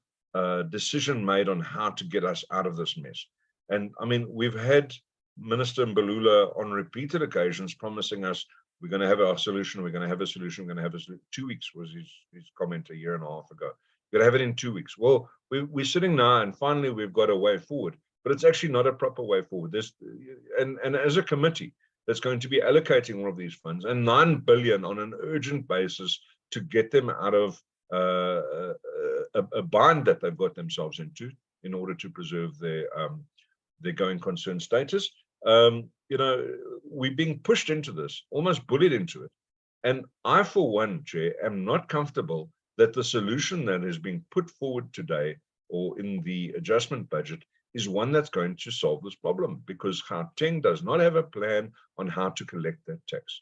decision made on how to get us out of this mess. And I mean, we've had Minister Mbalula on repeated occasions promising us we're going to have our solution, we're going to have a solution, we're going to have a solution. 2 weeks was his comment a year and a half ago. We're going to have it in 2 weeks. Well, we're sitting now and finally we've got a way forward, but it's actually not a proper way forward. And as a committee that's going to be allocating all of these funds and 9 billion on an urgent basis to get them out of a bind that they've got themselves into in order to preserve their going concern status. You know, we're being pushed into this, almost bullied into it. And I, for one, Chair, am not comfortable that the solution that is being put forward today or in the adjustment budget is one that's going to solve this problem, because Gauteng does not have a plan on how to collect that tax.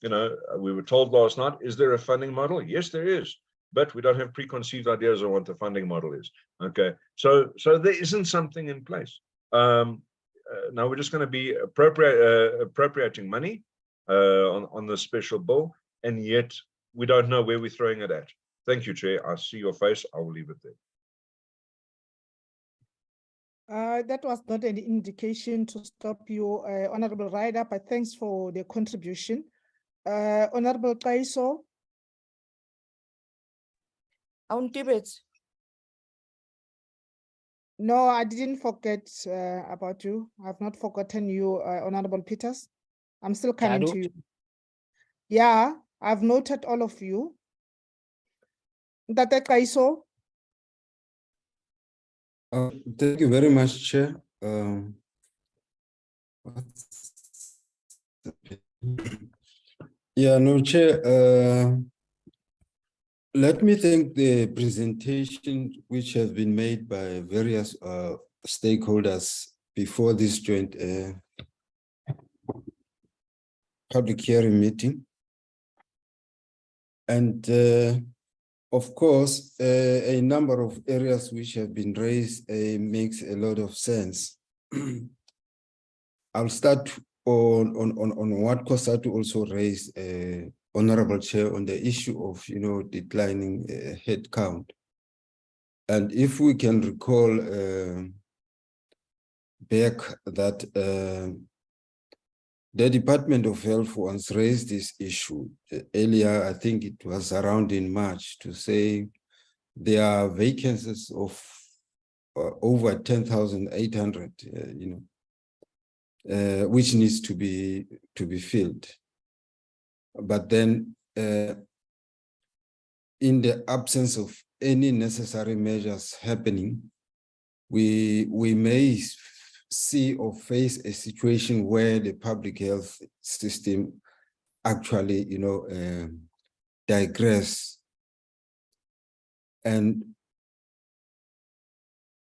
You know, we were told last night, is there a funding model? Yes, there is, but we don't have preconceived ideas on what the funding model is. Okay, so there isn't something in place. Now we're just going to be appropriating money on the special bill, and yet we don't know where we're throwing it at. Thank you, Chair. I see your face. I will leave it there. That was not an indication to stop you, Honorable Ryder, but thanks for the contribution. Honorable Kaiso. No, I didn't forget about you. I've not forgotten you, Honorable Peters. I'm still coming to you. Yeah, I've noted all of you. Ntate Kaiso. Thank you very much, Chair. Yeah, no, Chair. Let me thank the presentation which has been made by various stakeholders before this joint public hearing meeting. And of course, a number of areas which have been raised makes a lot of sense. I'll start on what COSATU also raised, Honorable Chair, on the issue of, you know, declining head count. And if we can recall back that the Department of Health once raised this issue earlier, I think it was around in March, to say there are vacancies of over 10,800, you know, which needs to be filled. But then in the absence of any necessary measures happening, we may see or face a situation where the public health system actually, you know, digress and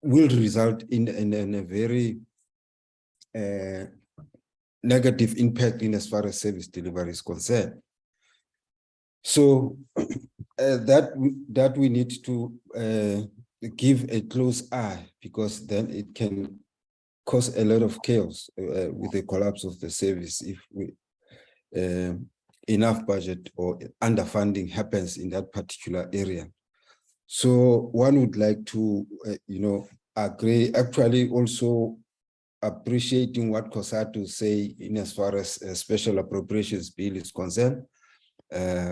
will result in a very negative impact in as far as service delivery is concerned. So that we need to give a close eye, because then it can cause a lot of chaos with the collapse of the service if we enough budget or underfunding happens in that particular area. So one would like to, you know, agree, actually also appreciating what COSATU say in as far as a special appropriations bill is concerned,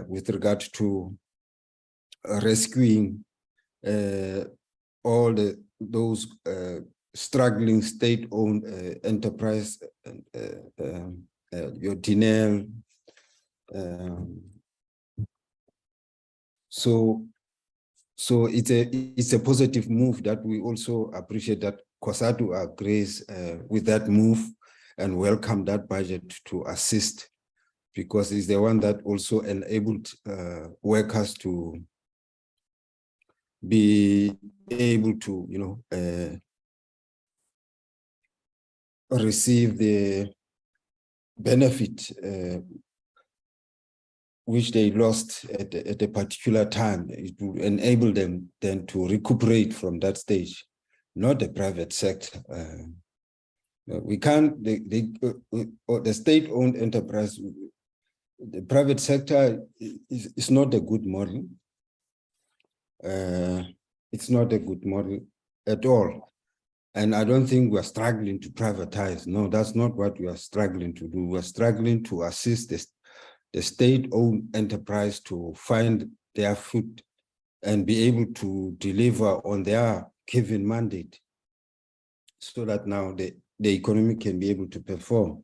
with regard to rescuing all those struggling state-owned enterprise, your DINEL. So it's a positive move that we also appreciate that COSATU agrees with that move and welcome that budget to assist, because it's the one that also enabled workers to be able to, you know, receive the benefit which they lost at a particular time. It will enable them then to recuperate from that stage, not the private sector. We can't, the state-owned enterprise, the private sector is not a good model. It's not a good model at all. And I don't think we're struggling to privatize. No, that's not what we are struggling to do. We're struggling to assist the state-owned enterprise to find their foot and be able to deliver on their given mandate so that now the economy can be able to perform.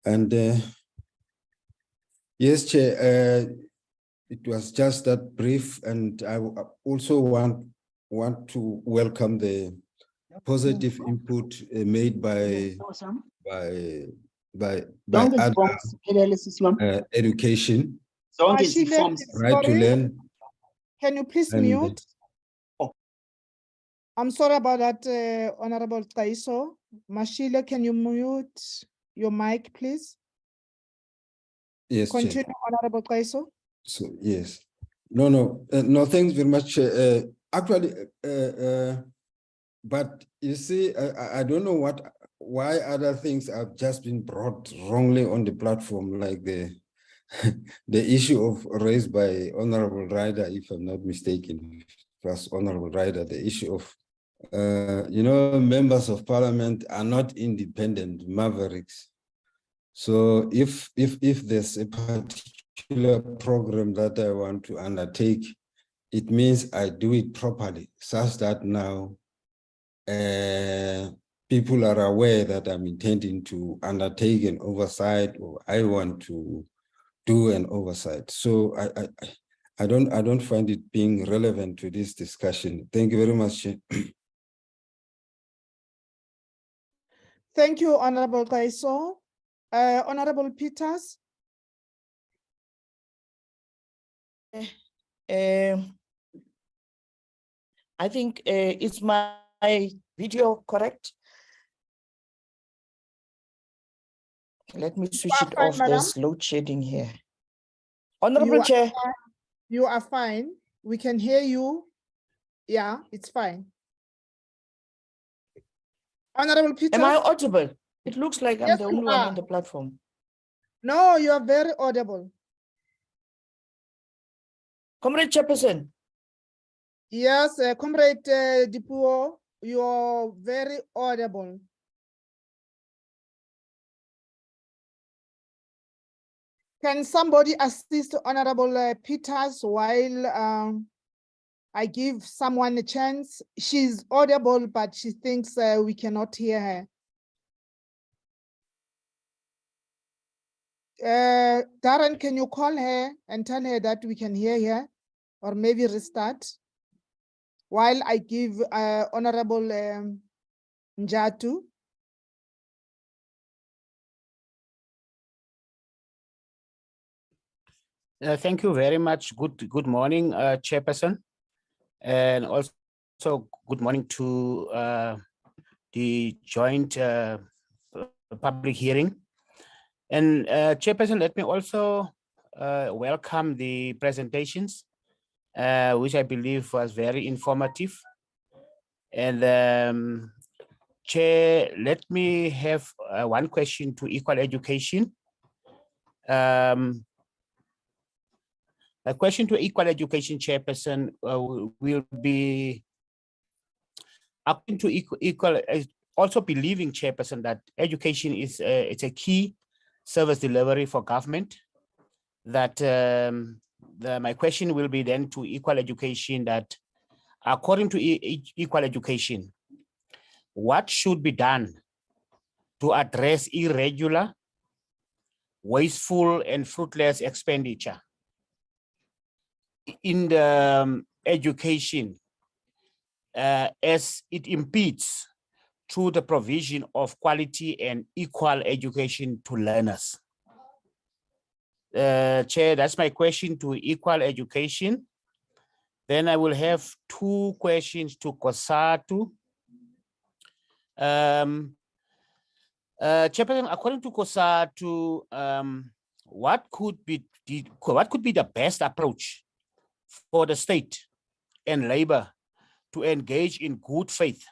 And yes, Chair, it was just that brief, and I also want to welcome the positive input made by education, right to learn. Can you please And- mute? I'm sorry about that, Honorable Taiso. Mashile, can you mute your mic, please? Yes, Chair. Continue, Honorable Taiso. So yes, no, thanks very much. Actually, but you see, I don't know why other things have just been brought wrongly on the platform, like the issue raised by Honorable Ryder, if I'm not mistaken, first Honorable Ryder, the issue of members of parliament are not independent mavericks. So if there's a particular program that I want to undertake, it means I do it properly, such that now people are aware that I'm intending to undertake an oversight, or I want to do an oversight. So I don't find it being relevant to this discussion. Thank you very much. Thank you, Honorable Taiso. Honorable Peters. I think is my video correct? Let me switch it fine, off. madam. There's load shedding here. Honorable Chair. You are fine. We can hear you. Yeah, it's fine. Honorable Peters. Am I audible? It looks like I'm Yes, the you only one are. on the platform. No, you are very audible. Comrade Chairperson. Yes, Comrade Dipuo, you are very audible. Can somebody assist Honorable Peters while I give someone a chance? She's audible, but she thinks we cannot hear her. Darren, can you call her and tell her that we can hear her, or maybe restart while I give Honorable Njatu? Thank you very much. Good morning, Chairperson, and also good morning to the joint public hearing. And Chairperson, let me also welcome the presentations, which I believe was very informative. And Chair, let me have one question to Equal Education. A question to Equal Education Chairperson will be, according to equal, also believing Chairperson that education is it's a key service delivery for government. That my question will be then to Equal Education that, according to Equal Education, what should be done to address irregular, wasteful, and fruitless expenditure in the education as it impedes through the provision of quality and equal education to learners? Chair, that's my question to Equal Education. Then I will have two questions to COSATU. Chairperson, according to COSATU, what could be the best approach for the state and labor to engage in good faith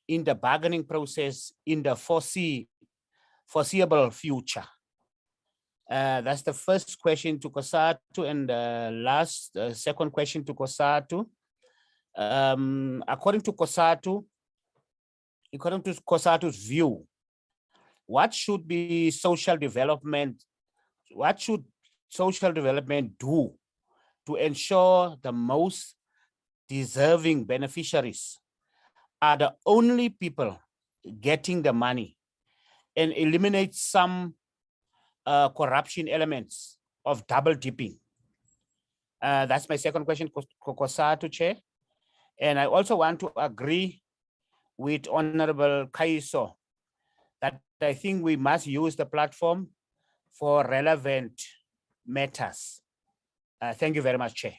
in the bargaining process in the foreseeable future? That's the first question to COSATU, and the second question to COSATU. According to COSATU's view, what should social development do to ensure the most deserving beneficiaries are the only people getting the money and eliminate some corruption elements of double dipping? That's my second question, COSATU Chair. And I also want to agree with Honorable Kaiso that I think we must use the platform for relevant matters. Thank you very much, Chair.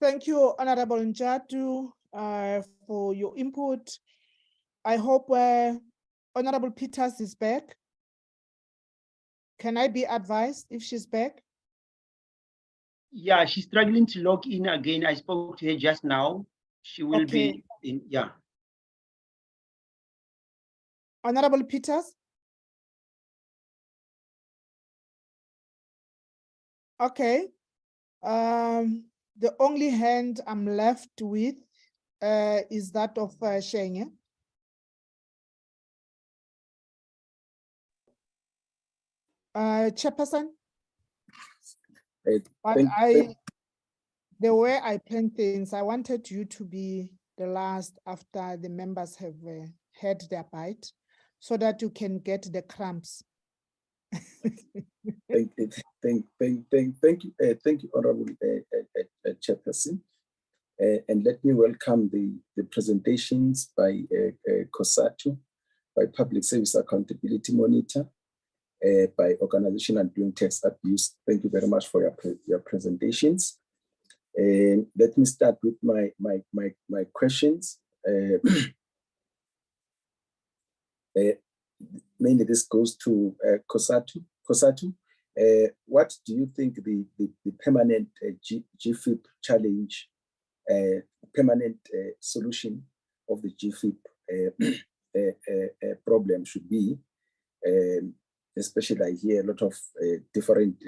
Thank you, Honorable Njatu, for your input. I hope Honorable Peters is back. Can I be advised if she's back? Yeah, she's struggling to log in again. I spoke to her just now. She will be in, yeah. Honorable Peters? Okay. The only hand I'm left with is that of Shenge. Chairperson? But the way I plan things, I wanted you to be the last after the members have had their bite, so that you can get the crumbs. Thank you, Honorable Chairperson. And let me welcome the presentations by COSATU, by Public Service Accountability Monitor, by Organization and Doing Tax Abuse. Thank you very much for your presentations. And let me start with my questions. Mainly this goes to COSATU. What do you think the permanent GFIP challenge, permanent solution of the GFIP problem should be? Especially I hear a lot of different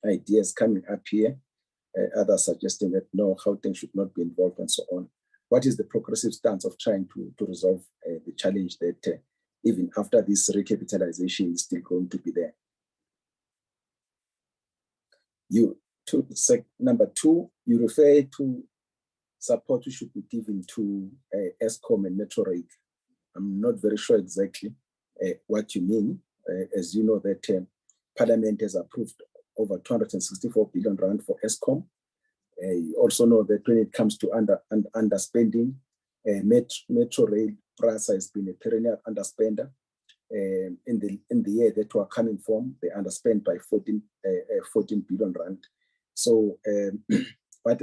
ideas coming up here, others suggesting that no, Gauteng should not be involved and so on. What is the progressive stance of trying to resolve the challenge that even after this recapitalization is still going to be there? Number two, you refer to support which should be given to ESCOM and Metro Rail. I'm not very sure exactly what you mean. As you know that Parliament has approved over 264 billion rand for ESCOM. You also know that when it comes to underspending, Metro Rail PRASA has been a perennial underspender. In the year that we're coming from, they underspent by 14 billion rand. So what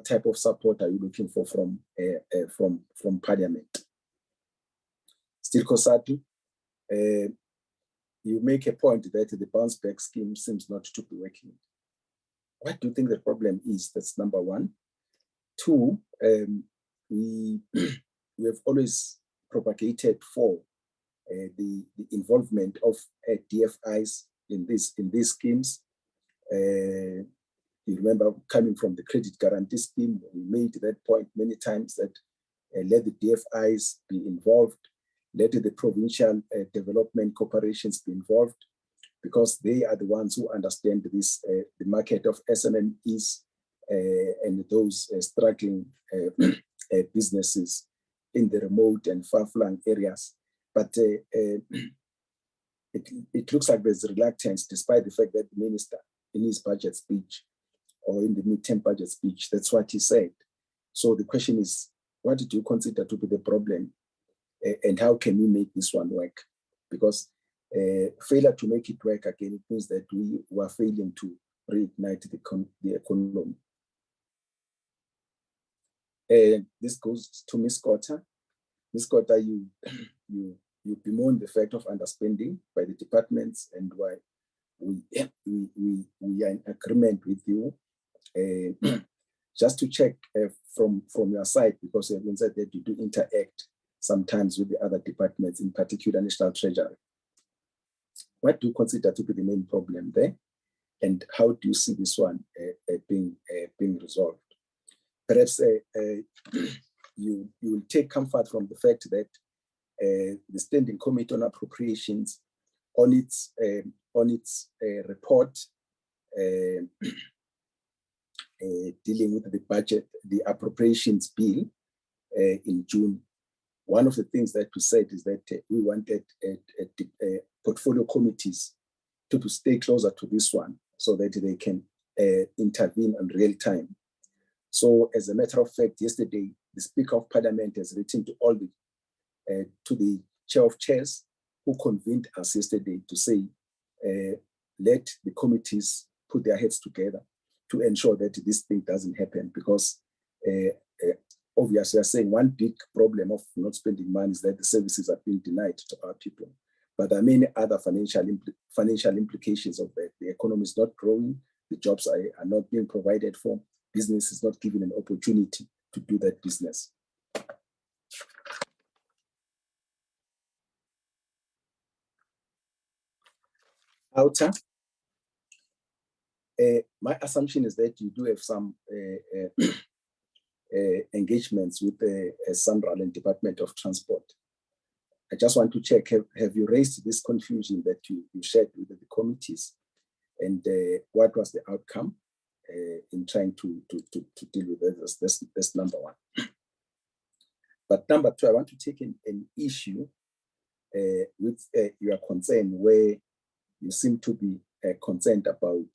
type of support are you looking for from Parliament? Still COSATU, you make a point that the bounce back scheme seems not to be working. What do you think the problem is? That's number one. Two, we have always propagated for the involvement of DFIs in these schemes. You remember coming from the credit guarantee scheme, we made that point many times that let the DFIs be involved, let the provincial development corporations be involved, because they are the ones who understand this, the market of SMMEs and those struggling businesses in the remote and far-flung areas. But it looks like there's reluctance, despite the fact that the minister in his budget speech or in the midterm budget speech, that's what he said. So the question is, what do you consider to be the problem? And how can we make this one work? Because failure to make it work again, it means that we were failing to reignite the economy. This goes to Ms. Cotter. Ms. Kota, you bemoan the fact of underspending by the departments, and why we are in agreement with you. Just to check from your side, because you have said that you do interact sometimes with the other departments, in particular National Treasury. What do you consider to be the main problem there? And how do you see this one being resolved? Perhaps you will take comfort from the fact that the Standing Committee on Appropriations, on its report dealing with the budget, the appropriations bill in June, one of the things that we said is that we wanted portfolio committees to stay closer to this one so that they can intervene in real time. So as a matter of fact, yesterday, the Speaker of Parliament has written to all to the Chair of Chairs who convened us yesterday to say, let the committees put their heads together to ensure that this thing doesn't happen, because obviously, I'm saying one big problem of not spending money is that the services are being denied to our people. But there are many other financial implications of that. The economy is not growing, the jobs are not being provided for, business is not given an opportunity to do that business. Outer. My assumption is that you do have some engagements with the Sanral and Department of Transport. I just want to check, have you raised this confusion that you shared with the committees, and what was the outcome in trying to deal with this? That's number one. But number two, I want to take an issue with your concern, where you seem to be concerned about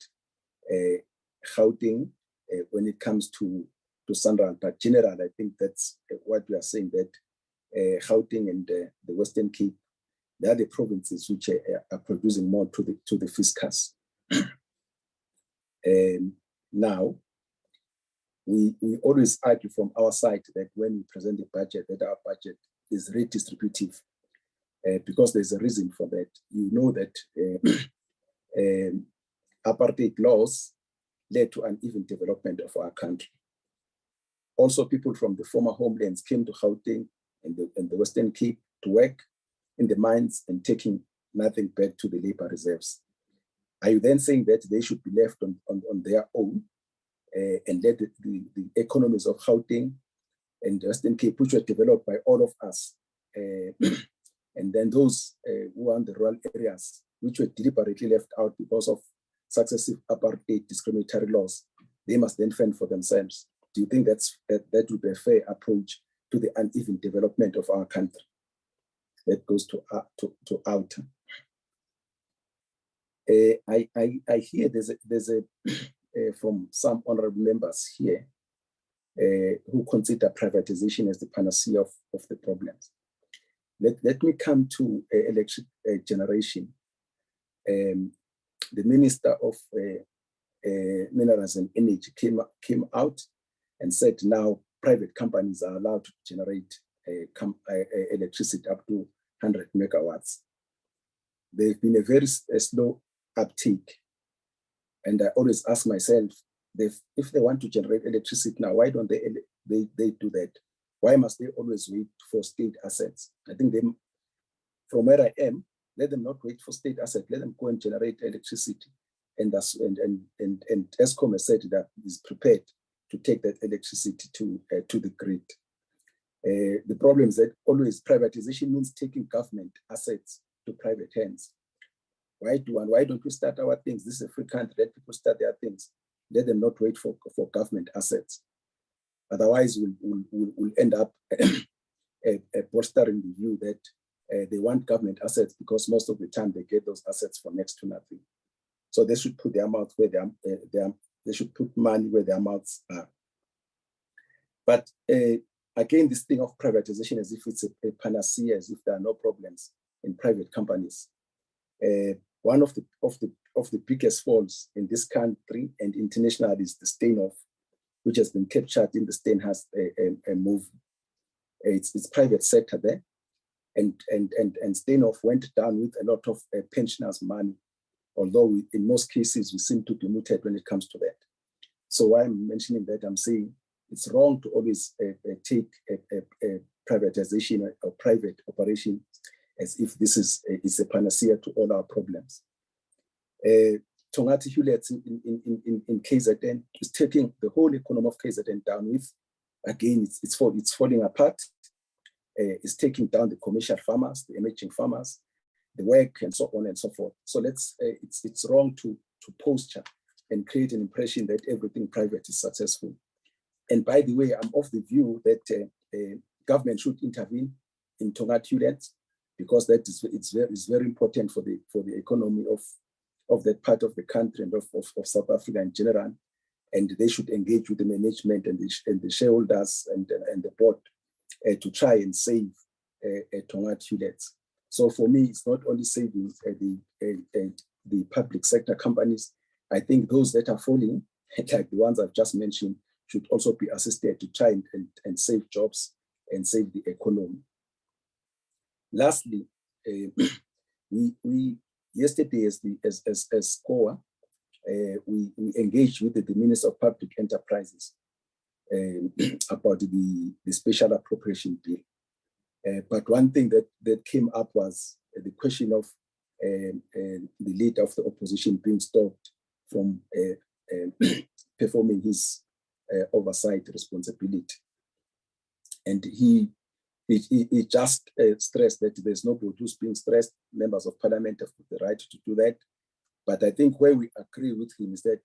Gauteng when it comes to Sanral, but general, I think that's what we are saying, that Gauteng and the Western Cape, they are the provinces which are producing more to the fiscus. Now, we always argue from our side that when we present the budget, that our budget is redistributive, because there's a reason for that. You know that apartheid laws led to uneven development of our country. Also, people from the former homelands came to Gauteng and the Western Cape to work in the mines and taking nothing back to the labor reserves. Are you then saying that they should be left on their own and let the economies of Gauteng and the Western Cape, which were developed by all of us, and then those who are in the rural areas, which were deliberately left out because of successive apartheid discriminatory laws, they must then fend for themselves? Do you think that would be a fair approach to the uneven development of our country? That goes to outer. I hear there's a from some honorable members here who consider privatization as the panacea of the problems. Let me come to electric generation. The Minister of Minerals and Energy came out and said now private companies are allowed to generate electricity up to 100 megawatts. They've been a very slow uptake. And I always ask myself, if they want to generate electricity now, why don't they do that? Why must they always wait for state assets? I think from where I am, let them not wait for state assets. Let them go and generate electricity. And ESCOM has said that is prepared to take that electricity to the grid. The problem is that always privatization means taking government assets to private hands. Why don't we start our things? This is a free country. Let people start their things. Let them not wait for government assets. Otherwise, we'll end up bolstering the view that they want government assets because most of the time they get those assets for next to nothing. So they should put their mouth where they should put money where their mouths are. But again, this thing of privatization as if it's a panacea, as if there are no problems in private companies. One of the biggest faults in this country and internationally is the stain-off, which has been captured in the Steinhurst movie. it's private sector there. And Steinhoff went down with a lot of pensioners' money, although in most cases we seem to be muted when it comes to that. So why I'm mentioning that, I'm saying it's wrong to always take a privatization or private operation as if this is a panacea to all our problems. Tongati Hewlett in KZN is taking the whole economy of KZN down with, again, it's falling apart. It's taking down the commercial farmers, the emerging farmers, the work, and so on and so forth. So it's wrong to posture and create an impression that everything private is successful. And by the way, I'm of the view that government should intervene in Tongati Hewlett, because that is very important for the economy of that part of the country and of South Africa in general. And they should engage with the management and the shareholders and the board to try and save Tongati Hewlett. So for me, it's not only saving the public sector companies. I think those that are falling, like the ones I've just mentioned, should also be assisted to try and save jobs and save the economy. Lastly, we yesterday as COA, we engaged with the Minister of Public Enterprises about the special appropriation bill. But one thing that came up was the question of the leader of the opposition being stopped from performing his oversight responsibility. And he just stressed that there's nobody who's being stressed. Members of parliament have the right to do that. But I think where we agree with him is that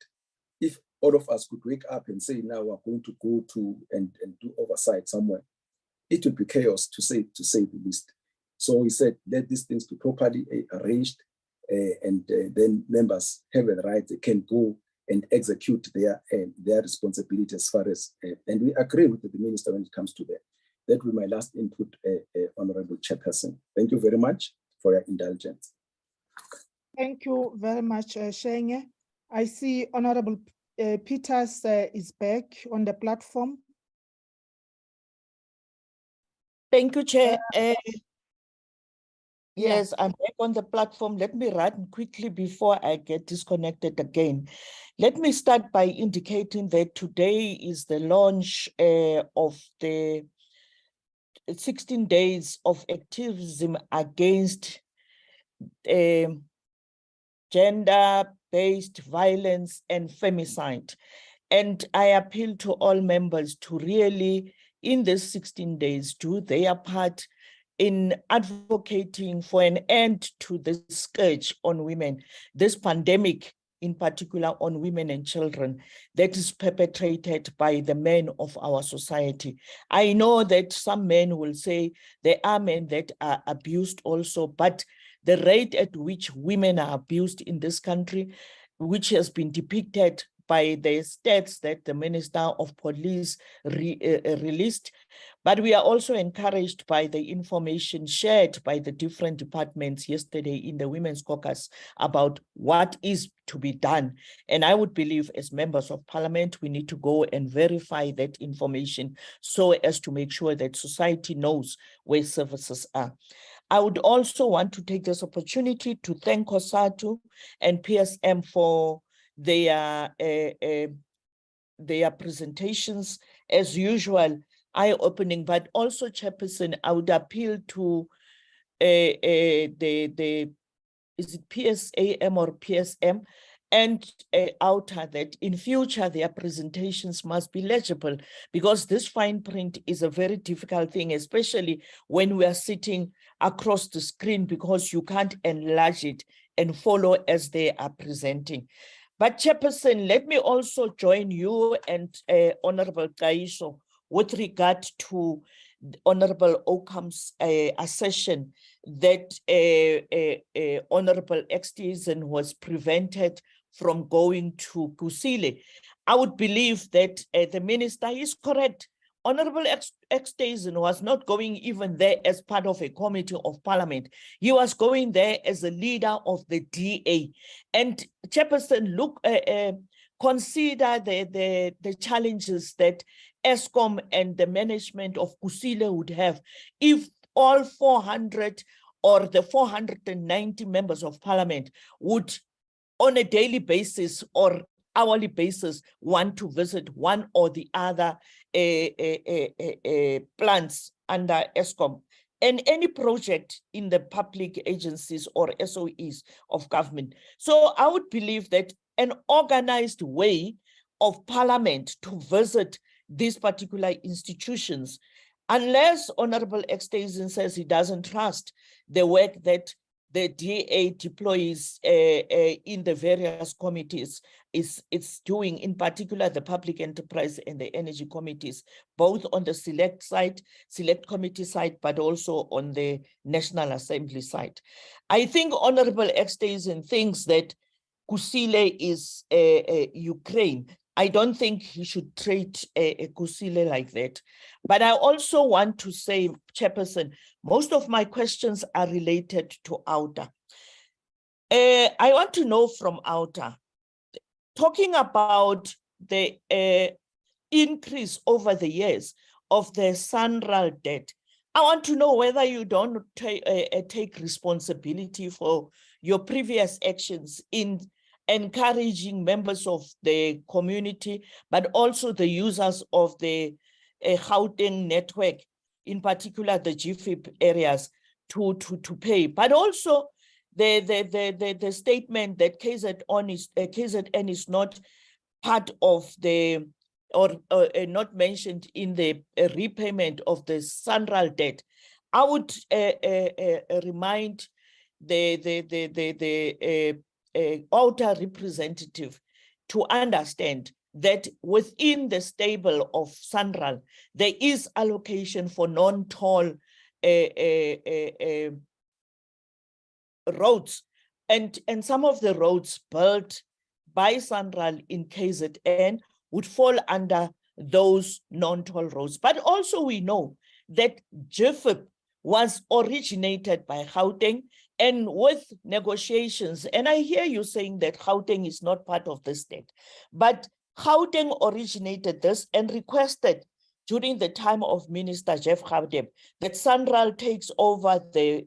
if all of us could wake up and say, now we're going to go to and do oversight somewhere, it would be chaos to say the least. So he said, let these things be properly arranged, and then members have the right, they can go and execute their responsibility as far as, and we agree with the minister when it comes to that. That will be my last input, Honorable Chairperson. Thank you very much for your indulgence. Thank you very much, Shenge. I see Honorable Peters is back on the platform. Thank you, Chair. Yes, I'm back on the platform. Let me run quickly before I get disconnected again. Let me start by indicating that today is the launch of the 16 days of activism against gender-based violence and femicide. And I appeal to all members to really, in these 16 days, do their part in advocating for an end to this scourge on women, this pandemic in particular on women and children that is perpetrated by the men of our society. I know that some men will say there are men that are abused also, but the rate at which women are abused in this country, which has been depicted by the stats that the Minister of Police released, but we are also encouraged by the information shared by the different departments yesterday in the Women's Caucus about what is to be done. And I would believe as members of parliament, we need to go and verify that information so as to make sure that society knows where services are. I would also want to take this opportunity to thank COSATU and PSM for their presentations, as usual, eye-opening, but also, Chairperson, I would appeal to is it PSAM or PSM and OUTA that in future their presentations must be legible, because this fine print is a very difficult thing, especially when we are sitting across the screen, because you can't enlarge it and follow as they are presenting. But Chairperson, let me also join you and Honorable Kaiso with regard to Honorable Okam's assertion that Honorable Extizen was prevented from going to Kusile. I would believe that the minister is correct. Honorable Extizen was not going even there as part of a committee of parliament. He was going there as a leader of the DA. And Chairperson, look, consider the challenges that ESCOM and the management of Kusile would have if all 400 or the 490 members of parliament would, on a daily basis or hourly basis, want to visit one or the other plants under ESCOM and any project in the public agencies or SOEs of government. So I would believe that an organized way of parliament to visit these particular institutions, unless Honorable Eckstein says he doesn't trust the work that the DA deploys in the various committees it's doing, in particular the public enterprise and the energy committees, both on the select committee side, but also on the National Assembly side. I think Honorable Eckstein thinks that Kusile is Ukraine. I don't think he should treat Kusile like that. But I also want to say, Chairperson, most of my questions are related to Outer. I want to know from Outer, talking about the increase over the years of the SANRAL debt, I want to know whether you don't take responsibility for your previous actions in encouraging members of the community, but also the users of the Gauteng network, in particular the GFIP areas, to pay. But also the statement that KZN is not part of the, or not mentioned in the repayment of the SANRAL debt. I would remind the outer representative to understand that within the stable of SANRAL, there is allocation for non-toll roads, and some of the roads built by SANRAL in KZN would fall under those non-toll roads. But also we know that GFIP was originated by Gauteng, and with negotiations, and I hear you saying that Gauteng is not part of the state, but Gauteng originated this and requested during the time of Minister Jeff Gauteng that SANRAL takes over the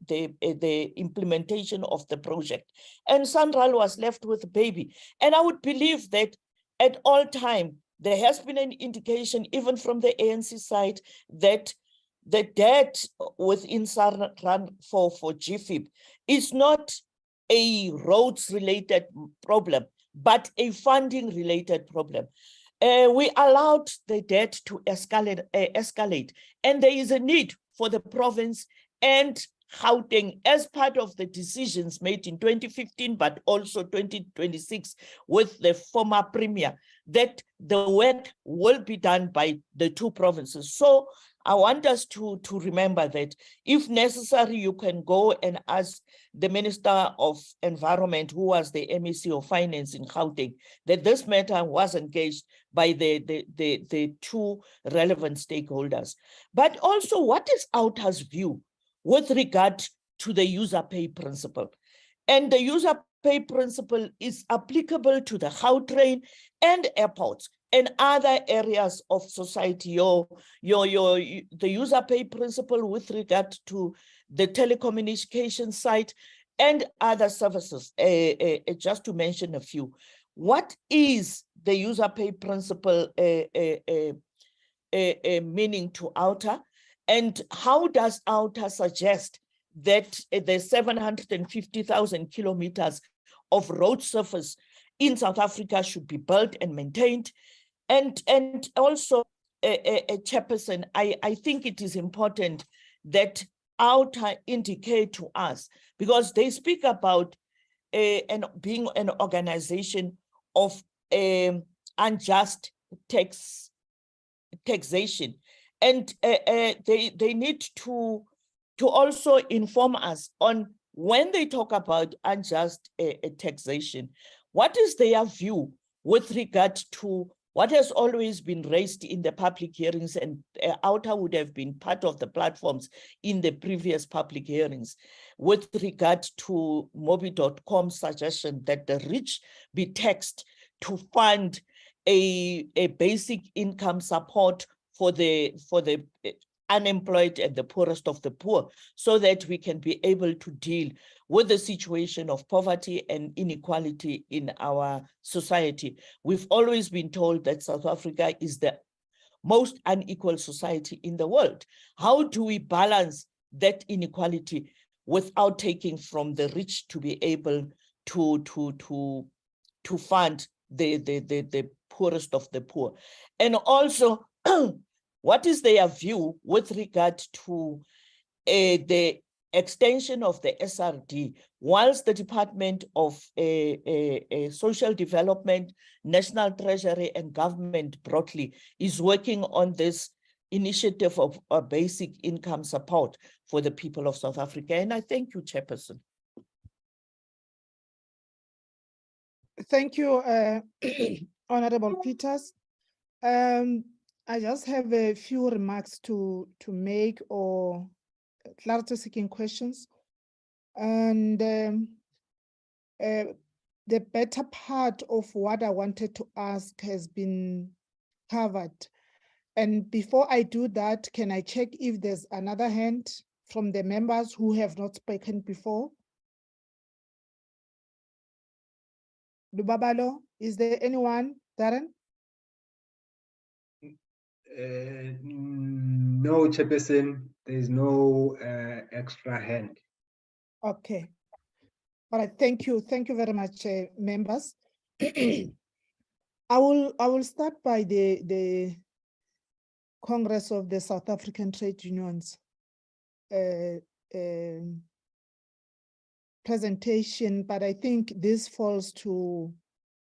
implementation of the project. And SANRAL was left with a baby. And I would believe that at all time, there has been an indication, even from the ANC side, that the debt within SANRAL for GFIP is not a roads-related problem, but a funding-related problem. We allowed the debt to escalate, and there is a need for the province and Gauteng, as part of the decisions made in 2015, but also 2026 with the former premier, that the work will be done by the two provinces. So I want us to remember that if necessary, you can go and ask the Minister of Environment, who was the MEC of Finance in Gauteng, that this matter was engaged by the two relevant stakeholders. But also, what is Outer's view with regard to the user pay principle? And the user pay principle is applicable to the Gautrain and airports and other areas of society. The user pay principle with regard to the telecommunication site and other services, just to mention a few. What is the user pay principle meaning to Outer? And how does Outer suggest that the 750,000 kilometers of road surface in South Africa should be built and maintained? And also, Chairperson, I think it is important that Outer indicate to us, because they speak about being an organization of unjust taxation. And they need to also inform us on when they talk about unjust taxation, what is their view with regard to what has always been raised in the public hearings, and Outer would have been part of the platforms in the previous public hearings with regard to Mobi.com's suggestion that the rich be taxed to fund a basic income support for the unemployed and the poorest of the poor, so that we can be able to deal with the situation of poverty and inequality in our society. We've always been told that South Africa is the most unequal society in the world. How do we balance that inequality without taking from the rich to be able to fund the poorest of the poor? And also, what is their view with regard to the extension of the SRD, whilst the Department of Social Development, National Treasury and Government broadly is working on this initiative of a basic income support for the people of South Africa? And I thank you, Chairperson. Thank you, Honorable Peters. I just have a few remarks to make or clarity-seeking questions. And the better part of what I wanted to ask has been covered. And before I do that, can I check if there's another hand from the members who have not spoken before? Lubabalo, is there anyone, Darren? No, Chairperson, there is no extra hand. Okay. All right, thank you. Thank you very much, members. I will start by the Congress of the South African Trade Unions presentation, but I think this falls to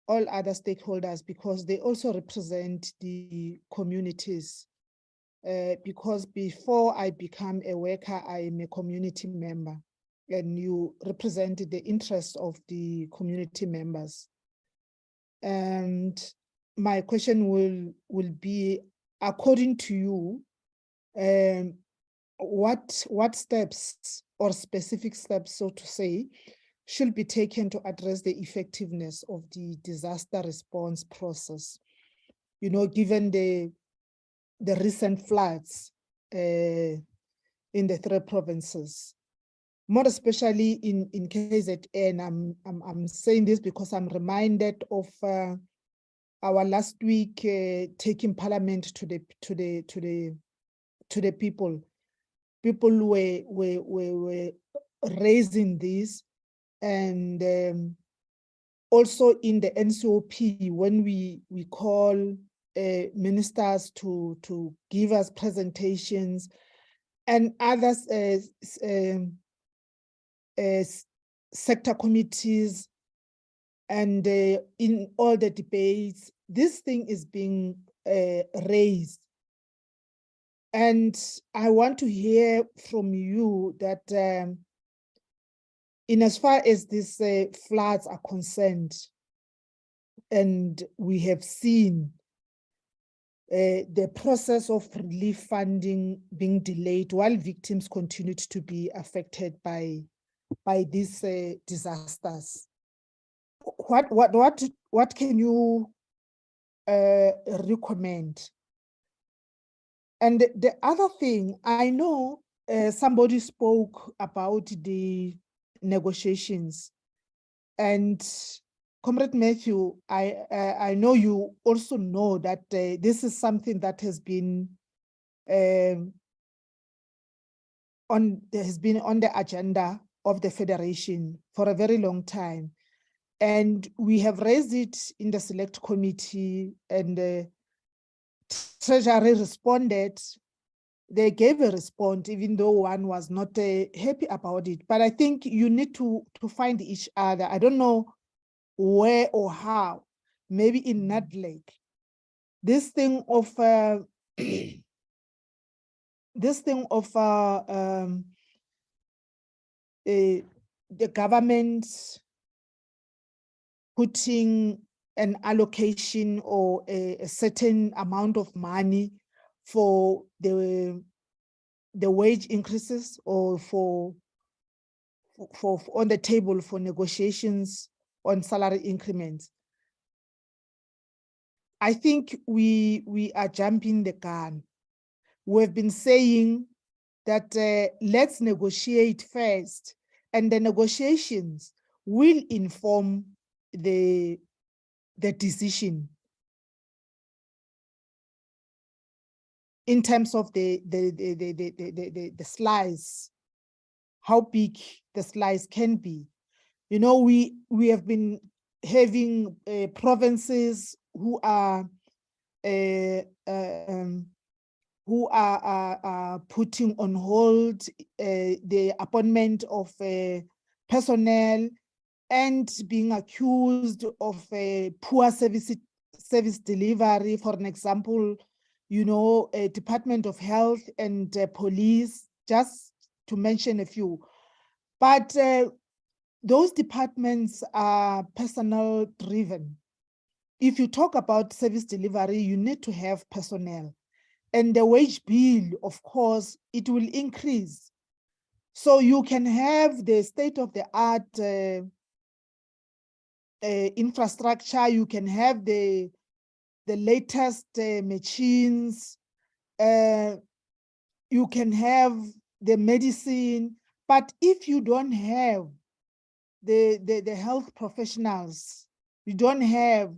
all other stakeholders because they also represent the communities. Because before I become a worker, I am a community member, and you represent the interests of the community members. And my question will be, according to you, what steps or specific steps, so to say, should be taken to address the effectiveness of the disaster response process? You know, given the recent floods in the 3 provinces, more especially in KZN. I'm saying this because I'm reminded of our last week taking Parliament to the people. People were raising this, and also in the NCOP when we call ministers to give us presentations, and others sector committees, and in all the debates, this thing is being raised. And I want to hear from you that in as far as these floods are concerned, and we have seen the process of relief funding being delayed while victims continued to be affected by these disasters. What can you recommend? And the other thing, I know somebody spoke about the negotiations, and Comrade Matthew, I know you also know that this is something that has been on the agenda of the Federation for a very long time. And we have raised it in the Select Committee, and the Treasury responded. They gave a response, even though one was not happy about it. But I think you need to find each other. I don't know where or how, maybe in Nutleg. This thing of the government putting an allocation or a certain amount of money for the wage increases, or for on the table for negotiations on salary increments. I think we are jumping the gun. We've been saying that let's negotiate first, and the negotiations will inform the decision in terms of the slice, how big the slice can be. You know, we have been having provinces who are putting on hold the appointment of personnel and being accused of poor service delivery. For an example, you know, Department of Health and Police, just to mention a few. But those departments are personnel driven. If you talk about service delivery, you need to have personnel. And the wage bill, of course, it will increase. So you can have the state-of-the-art infrastructure, you can have the latest machines, you can have the medicine, but if you don't have the health professionals, you don't have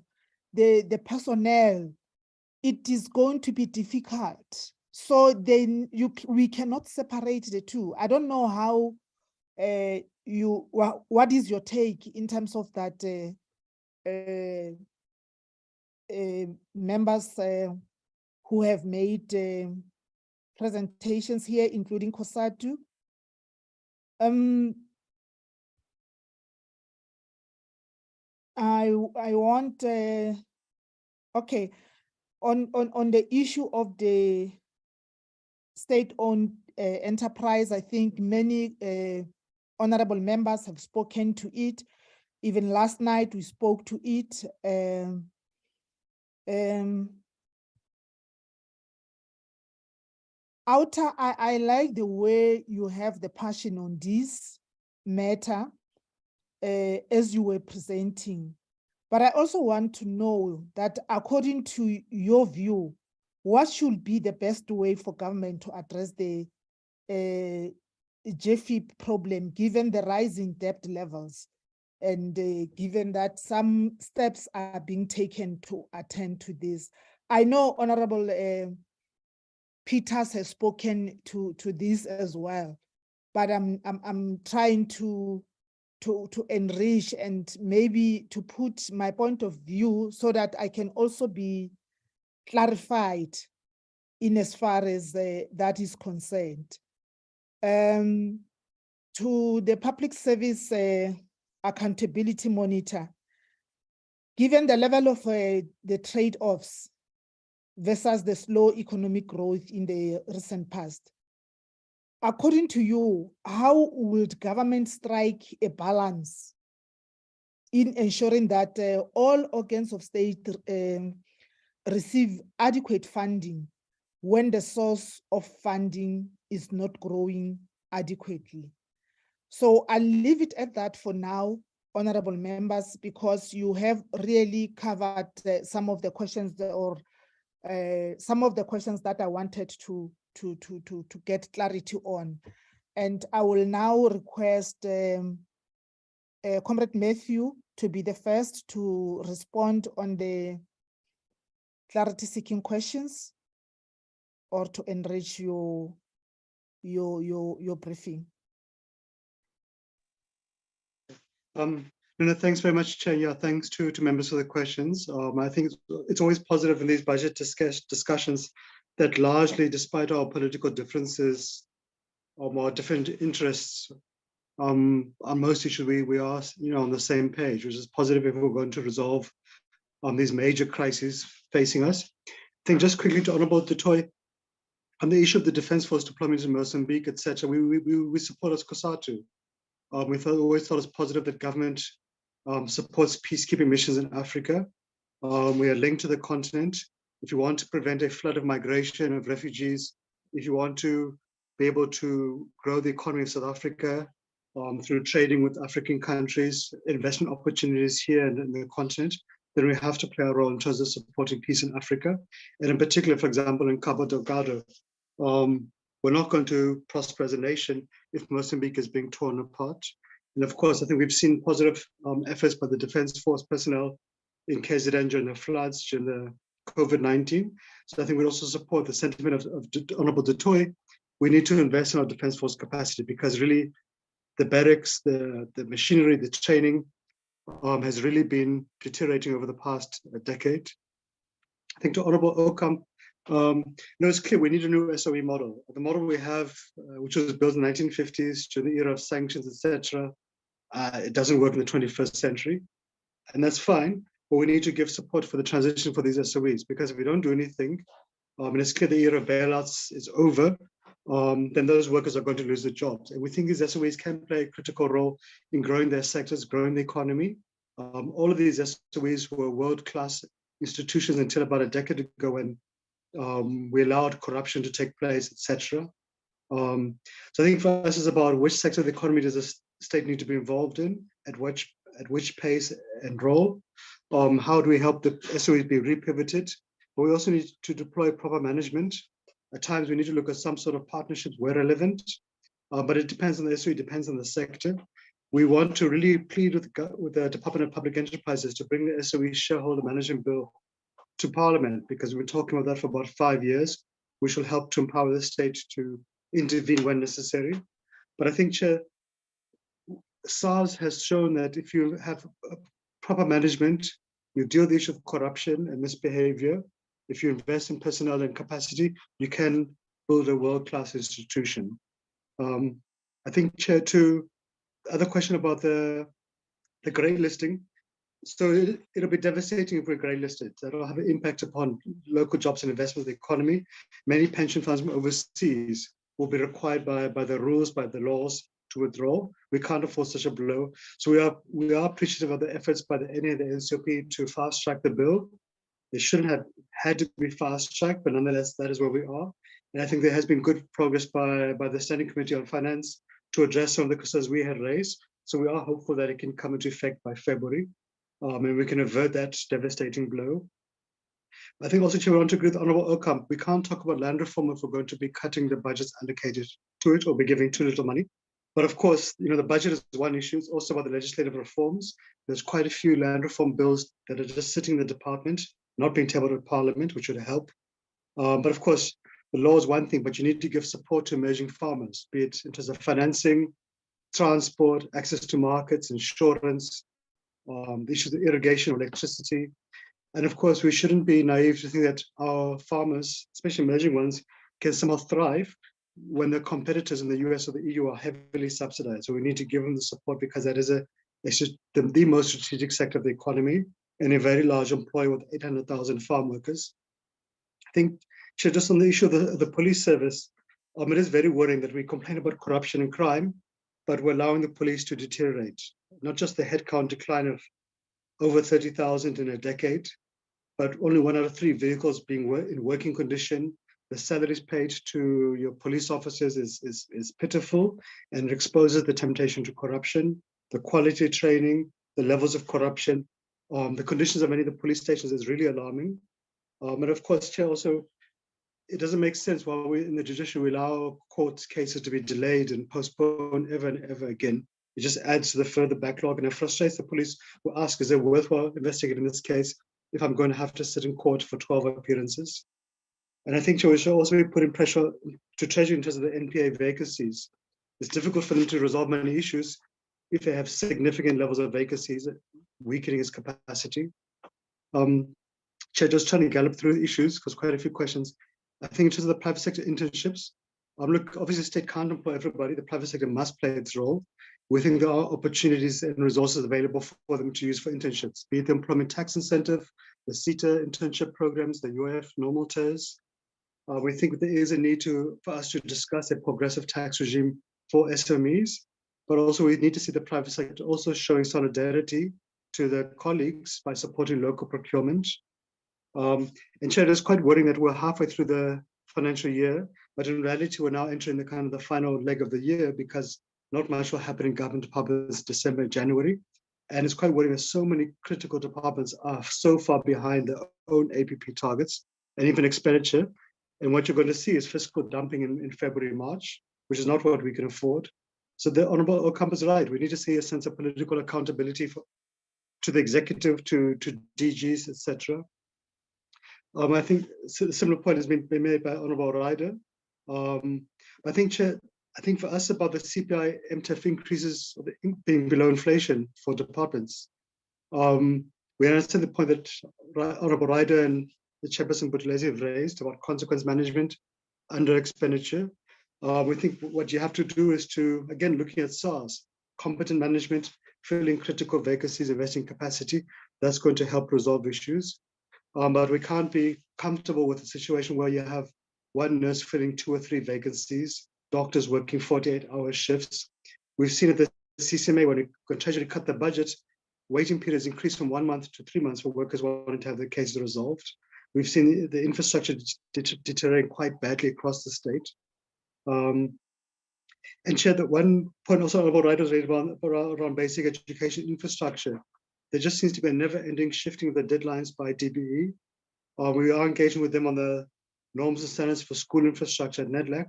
the personnel, it is going to be difficult. So then we cannot separate the two. I don't know how what is your take in terms of that, members who have made presentations here, including COSATU. I want, okay, on the issue of the state-owned enterprise, I think many honorable members have spoken to it. Even last night we spoke to it. Outer, I like the way you have the passion on this matter as you were presenting. But I also want to know that according to your view, what should be the best way for government to address the JFIP problem, given the rising debt levels and given that some steps are being taken to attend to this? I know Honorable Peters has spoken to this as well, but I'm trying to enrich and maybe to put my point of view so that I can also be clarified in as far as that is concerned. To the Public Service Accountability Monitor, given the level of the trade-offs versus the slow economic growth in the recent past, according to you, how would government strike a balance in ensuring that all organs of state receive adequate funding when the source of funding is not growing adequately? So I'll leave it at that for now, honorable members, because you have really covered some of the questions some of the questions that I wanted to get clarity on. And I will now request Comrade Matthew to be the first to respond on the clarity seeking questions or to enrich your briefing. No, thanks very much, Chair. Yeah, thanks to members for the questions. I think it's always positive in these budget discussions that largely, despite our political differences or more different interests, on most issues we are, on the same page, which is positive if we're going to resolve these major crises facing us. I think just quickly to Honorable Dutoy, on the issue of the Defence Force deployment in Mozambique, etc., we support as COSATU. We always thought it's positive that government supports peacekeeping missions in Africa. We are linked to the continent. If you want to prevent a flood of migration of refugees, if you want to be able to grow the economy of South Africa through trading with African countries, investment opportunities here and in the continent, then we have to play a role in terms of supporting peace in Africa. And in particular, for example, in Cabo Delgado, we're not going to prosper as a nation if Mozambique is being torn apart. And of course, I think we've seen positive efforts by the Defence Force personnel in KZN during the floods, during the COVID-19. So I think we also support the sentiment of Honorable Du Toit. We need to invest in our Defence Force capacity, because really the barracks, the machinery, the training has really been deteriorating over the past decade. I think to Honorable Okam, it's clear we need a new SOE model. The model we have, which was built in the 1950s during the era of sanctions, etc., it doesn't work in the 21st century, and that's fine. But we need to give support for the transition for these SOEs, because if we don't do anything, and it's clear the era of bailouts is over, then those workers are going to lose their jobs. And we think these SOEs can play a critical role in growing their sectors, growing the economy. All of these SOEs were world-class institutions until about a decade ago, when we allowed corruption to take place, etc. So I think for us, it's about which sector of the economy does the state need to be involved in, at which pace and role. How do we help the SOEs be repivoted? But we also need to deploy proper management. At times, we need to look at some sort of partnerships where relevant, but it depends on the SOE, depends on the sector. We want to really plead with the Department of Public Enterprises to bring the SOE shareholder management bill to Parliament, because we've been talking about that for about 5 years, which will help to empower the state to intervene when necessary. But I think, Chair, SARS has shown that if you have proper management, you deal with the issue of corruption and misbehavior. If you invest in personnel and capacity, you can build a world-class institution. I think, Chair, to the other question about the grey listing. So it'll be devastating if we're grey listed. That'll have an impact upon local jobs and investment in the economy. Many pension funds from overseas will be required by the rules, by the laws, to withdraw. We can't afford such a blow. So we are appreciative of the efforts by the NA and the NCOP to fast track the bill. They shouldn't have had to be fast tracked, but nonetheless, that is where we are. And I think there has been good progress by the Standing Committee on Finance to address some of the concerns we had raised. So we are hopeful that it can come into effect by February, and we can avert that devastating blow. I think also, Chair, we want to agree with Honourable Okam. We can't talk about land reform if we're going to be cutting the budgets allocated to it or be giving too little money. But of course, the budget is one issue. It's also about the legislative reforms. There's quite a few land reform bills that are just sitting in the department, not being tabled at Parliament, which would help. But of course, the law is one thing, but you need to give support to emerging farmers, be it in terms of financing, transport, access to markets, insurance, the issues of irrigation, electricity. And of course, we shouldn't be naive to think that our farmers, especially emerging ones, can somehow thrive when their competitors in the US or the EU are heavily subsidized. So we need to give them the support, because that is the most strategic sector of the economy and a very large employer with 800,000 farm workers. I think, Chair, just on the issue of the police service, it is very worrying that we complain about corruption and crime, but we're allowing the police to deteriorate. Not just the headcount decline of over 30,000 in a decade, but only 1 out of 3 vehicles being in working condition. The salaries paid to your police officers is pitiful, and it exposes the temptation to corruption, the quality training, the levels of corruption, the conditions of many of the police stations is really alarming. And of course, Chair, also, it doesn't make sense while we're in the judiciary, we allow court cases to be delayed and postponed ever and ever again. It just adds to the further backlog, and it frustrates the police who ask, is it worthwhile investigating this case if I'm going to have to sit in court for 12 appearances? And I think we should also be putting pressure to Treasury in terms of the NPA vacancies. It's difficult for them to resolve many issues if they have significant levels of vacancies, weakening its capacity. Chair, just trying to gallop through the issues, because quite a few questions. I think in terms of the private sector internships, look, obviously the state can't employ everybody. The private sector must play its role. We think there are opportunities and resources available for them to use for internships, be it the employment tax incentive, the CETA internship programs, the UIF normal TERS. We think there is a need for us to discuss a progressive tax regime for SMEs, but also we need to see the private sector also showing solidarity to their colleagues by supporting local procurement. And Chair, it's quite worrying that we're halfway through the financial year, but in reality, we're now entering the kind of the final leg of the year, because not much will happen in government departments December, January. And it's quite worrying that so many critical departments are so far behind their own APP targets and even expenditure. And what you're going to see is fiscal dumping in February, March, which is not what we can afford. So the Honorable Ocampo is right. We need to see a sense of political accountability to the executive, to DGs, etc. I think a similar point has been made by Honorable Ryder. I think, Chair, for us about the CPI MTEF increases being below inflation for departments, we understand the point that Honorable Ryder and the Chairperson Buthelezi have raised about consequence management under expenditure. We think what you have to do is to, again, looking at SARS, competent management, filling critical vacancies, investing capacity, that's going to help resolve issues. But we can't be comfortable with a situation where you have one nurse filling 2 or 3 vacancies, doctors working 48-hour shifts. We've seen at the CCMA when Treasury cut the budget, waiting periods increased from 1 month to 3 months for workers wanting to have their cases resolved. We've seen the infrastructure deteriorate quite badly across the state. And Chair, that one point also about writers around basic education infrastructure. There just seems to be a never-ending shifting of the deadlines by DBE. We are engaging with them on the norms and standards for school infrastructure at NEDLAC.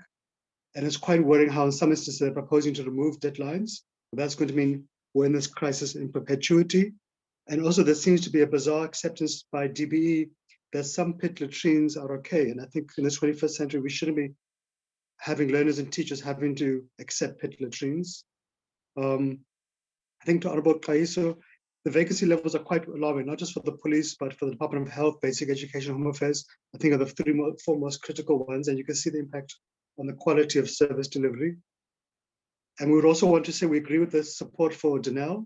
And it's quite worrying how in some instances they're proposing to remove deadlines. That's going to mean we're in this crisis in perpetuity. And also there seems to be a bizarre acceptance by DBE that some pit latrines are okay. And I think in the 21st century, we shouldn't be having learners and teachers having to accept pit latrines. I think to Honorable Kaiso, the vacancy levels are quite alarming, not just for the police, but for the Department of Health, Basic Education, Home Affairs, I think are the 4 most critical ones, and you can see the impact on the quality of service delivery. And we would also want to say we agree with the support for Denel,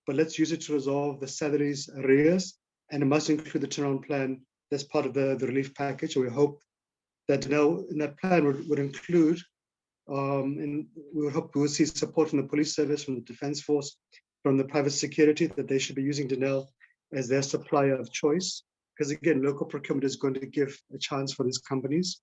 but let's use it to resolve the salaries arrears, and it must include the turnaround plan that's part of the relief package. And we hope that Denel in that plan would include, and we would hope we will see support from the police service, from the Defense Force, from the private security, that they should be using Denel as their supplier of choice. Because again, local procurement is going to give a chance for these companies.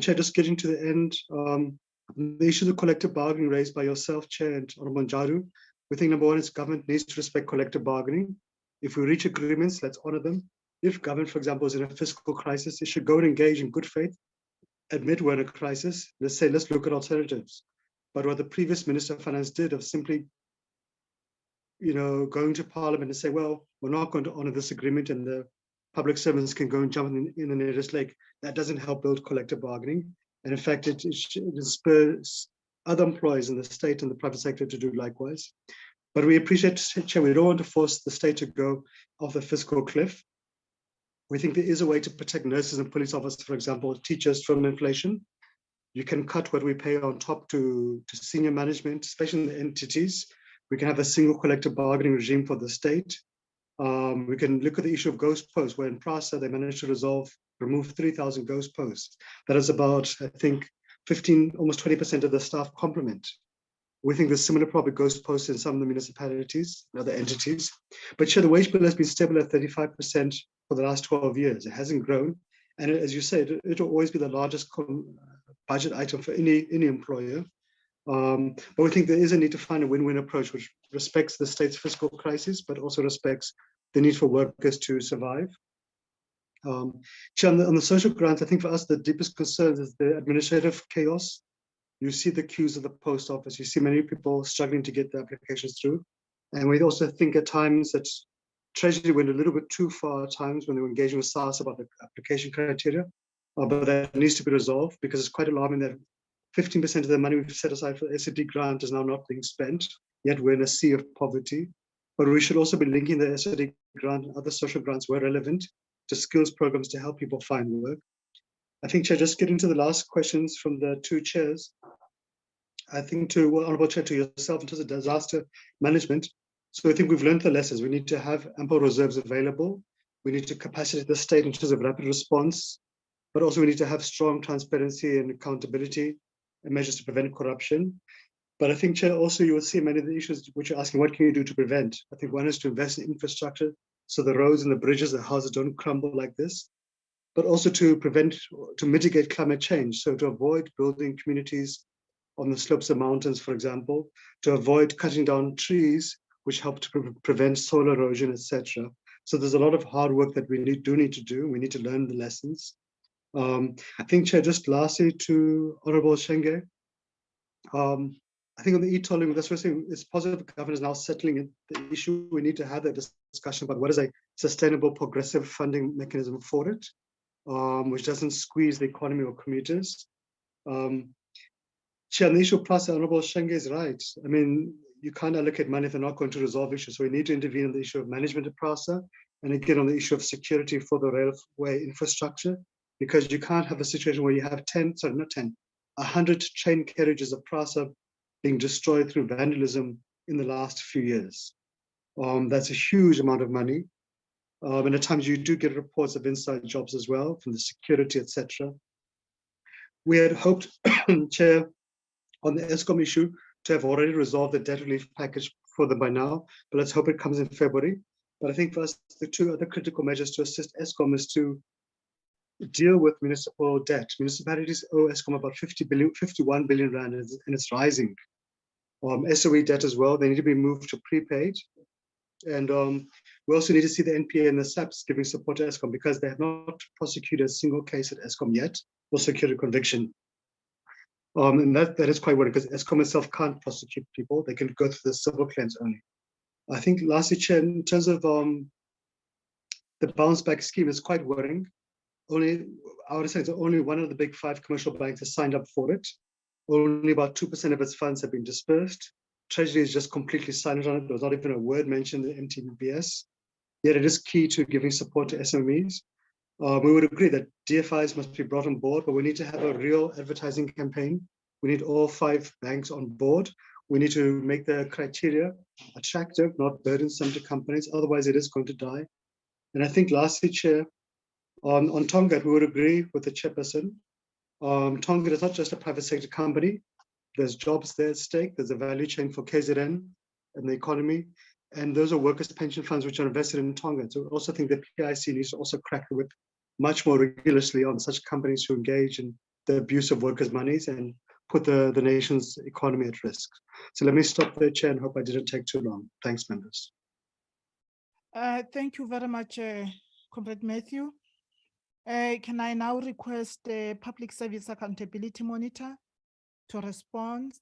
Chair, just getting to the end, the issues of collective bargaining raised by yourself, Chair, and Honorable Njaru, we think number one is government needs to respect collective bargaining. If we reach agreements, let's honor them. If government, for example, is in a fiscal crisis, it should go and engage in good faith, admit we're in a crisis, let's say, let's look at alternatives. But what the previous Minister of Finance did of simply going to Parliament and say, well, we're not going to honor this agreement and the public servants can go and jump in the nearest lake, that doesn't help build collective bargaining. And in fact, it spurs other employees in the state and the private sector to do likewise. But we appreciate, Chair, we don't want to force the state to go off the fiscal cliff. We think there is a way to protect nurses and police officers, for example, teachers from inflation. You can cut what we pay on top to senior management, especially in the entities. We can have a single collective bargaining regime for the state. We can look at the issue of ghost posts, where in PRASA they managed to remove 3,000 ghost posts. That is about, I think, 15, almost 20% of the staff complement. We think there's similar probably ghost posts in some of the municipalities and other entities. But Chair, the wage bill has been stable at 35% for the last 12 years. It hasn't grown. And as you said, it'll always be the largest budget item for any employer. But we think there is a need to find a win-win approach which respects the state's fiscal crisis, but also respects the need for workers to survive. Chair, on the social grants, I think for us, the deepest concern is the administrative chaos. You see the queues of the post office. You see many people struggling to get their applications through. And we also think at times that Treasury went a little bit too far at times when they were engaging with SARS about the application criteria. But that needs to be resolved because it's quite alarming that 15% of the money we've set aside for the SAD grant is now not being spent, yet we're in a sea of poverty. But we should also be linking the SAD grant and other social grants where relevant to skills programs to help people find work. I think, Chair, just getting to the last questions from the 2 chairs, I think to Honourable Chair, to yourself in terms of disaster management. So I think we've learned the lessons. We need to have ample reserves available. We need to capacitate the state in terms of rapid response, but also we need to have strong transparency and accountability and measures to prevent corruption. But I think, Chair, also you will see many of the issues which you're asking, what can you do to prevent? I think one is to invest in infrastructure, so the roads and the bridges, the houses don't crumble like this, but also to mitigate climate change. So to avoid building communities on the slopes of mountains, for example, to avoid cutting down trees which help to prevent soil erosion, etc. So there's a lot of hard work that we do need to do. We need to learn the lessons. I think, Chair, just lastly to Honorable Shenge, I think on the e-tolling, that's what I'm saying, it's positive governance now settling the issue. We need to have that discussion about what is a sustainable progressive funding mechanism for it, which doesn't squeeze the economy or commuters. Chair, on the issue of PRASA, Honorable Shenge is right. I mean, you can't allocate money if they're not going to resolve issues. So we need to intervene on the issue of management of PRASA, and again on the issue of security for the railway infrastructure, because you can't have a situation where you have 100 train carriages of PRASA being destroyed through vandalism in the last few years. That's a huge amount of money. And at times you do get reports of inside jobs as well from the security, etc. We had hoped, Chair, on the ESCOM issue to have already resolved the debt relief package for them by now, but let's hope it comes in February. But I think for us, the two other critical measures to assist ESCOM is to deal with municipal debt. Municipalities owe ESCOM about 51 billion rand, and it's rising. SOE debt as well, they need to be moved to prepaid. And we also need to see the NPA and the SAPs giving support to ESCOM, because they have not prosecuted a single case at ESCOM yet or secured a conviction. And that is quite worrying, because ESCOM itself can't prosecute people. They can go through the civil claims only. I think lastly, Chair, in terms of the bounce back scheme, is quite worrying. I would say it's only one of the big 5 commercial banks has signed up for it. Only about 2% of its funds have been dispersed. Treasury is just completely silent on it. There was not even a word mentioned in the MTBS. Yet it is key to giving support to SMEs. We would agree that DFIs must be brought on board, but we need to have a real advertising campaign. We need all 5 banks on board. We need to make the criteria attractive, not burdensome to companies. Otherwise, it is going to die. And I think lastly, Chair, on Tonga, we would agree with the chairperson. Tonga is not just a private sector company. There's jobs there at stake. There's a value chain for KZN and the economy. And those are workers' pension funds which are invested in Tonga. So I also think the PIC needs to also crack the whip much more rigorously on such companies who engage in the abuse of workers' monies and put the nation's economy at risk. So let me stop there, Chair, and hope I didn't take too long. Thanks, members. Thank you very much, Comrade Matthew. Can I now request the Public Service Accountability Monitor to respond?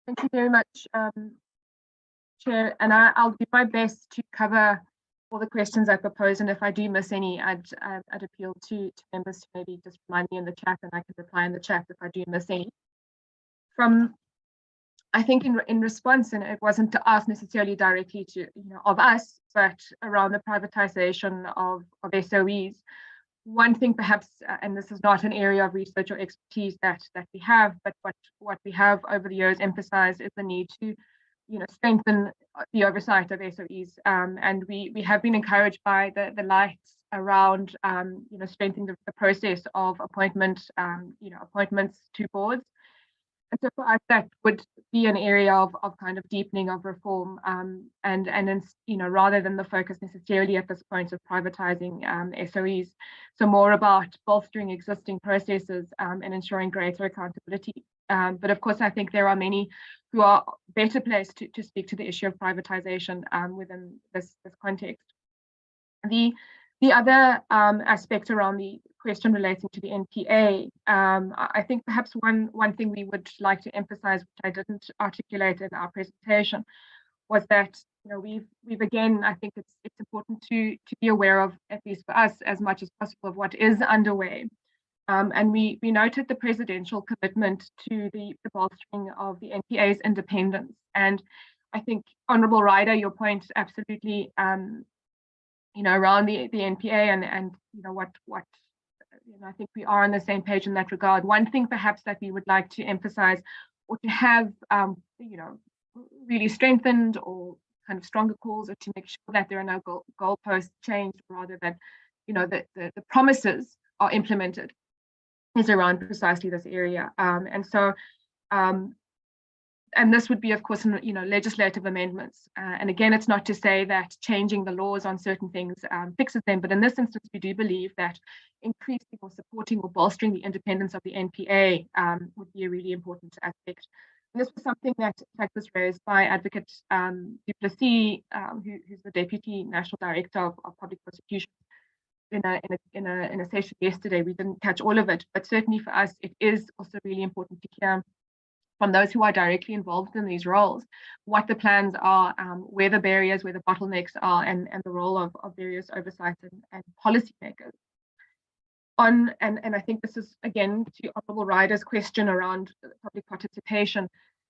Thank you very much, Chair, and I'll do my best to cover all the questions I propose, and if I do miss any, I'd appeal to members to maybe just remind me in the chat, and I can reply in the chat if I do miss any. I think in response, and it wasn't to ask necessarily directly to of us, but around the privatization of SOEs. One thing perhaps, and this is not an area of research or expertise that we have, but what we have over the years emphasized is the need to strengthen the oversight of SOEs, and we have been encouraged by the lights around strengthening the process of appointments to boards. And so for us, that would be an area of kind of deepening of reform, and then rather than the focus necessarily at this point of privatizing SOEs, so more about bolstering existing processes and ensuring greater accountability. But of course, I think there are many who are better placed to speak to the issue of privatization within this context. The other aspect around the question relating to the NPA, I think perhaps one thing we would like to emphasize, which I didn't articulate in our presentation, was that we've again, I think it's important to be aware of, at least for us, as much as possible of what is underway. And we noted the presidential commitment to the bolstering of the NPA's independence. And I think, Honourable Ryder, your point absolutely, around the NPA and what I think we are on the same page in that regard. One thing perhaps that we would like to emphasize, or to have really strengthened or kind of stronger calls, or to make sure that there are no goalposts changed, rather than the promises are implemented, is around precisely this area. And this would be, of course, legislative amendments. And again, it's not to say that changing the laws on certain things fixes them, but in this instance, we do believe that increasing or supporting or bolstering the independence of the NPA would be a really important aspect. This was something that, in fact, was raised by Advocate Duplessis, who's the Deputy National Director of Public Prosecution, in a session yesterday. We didn't catch all of it, but certainly for us, it is also really important to hear from those who are directly involved in these roles what the plans are, where the barriers, where the bottlenecks are, and the role of various oversight and policymakers. And I think this is, again, to Honourable Ryder's question around public participation.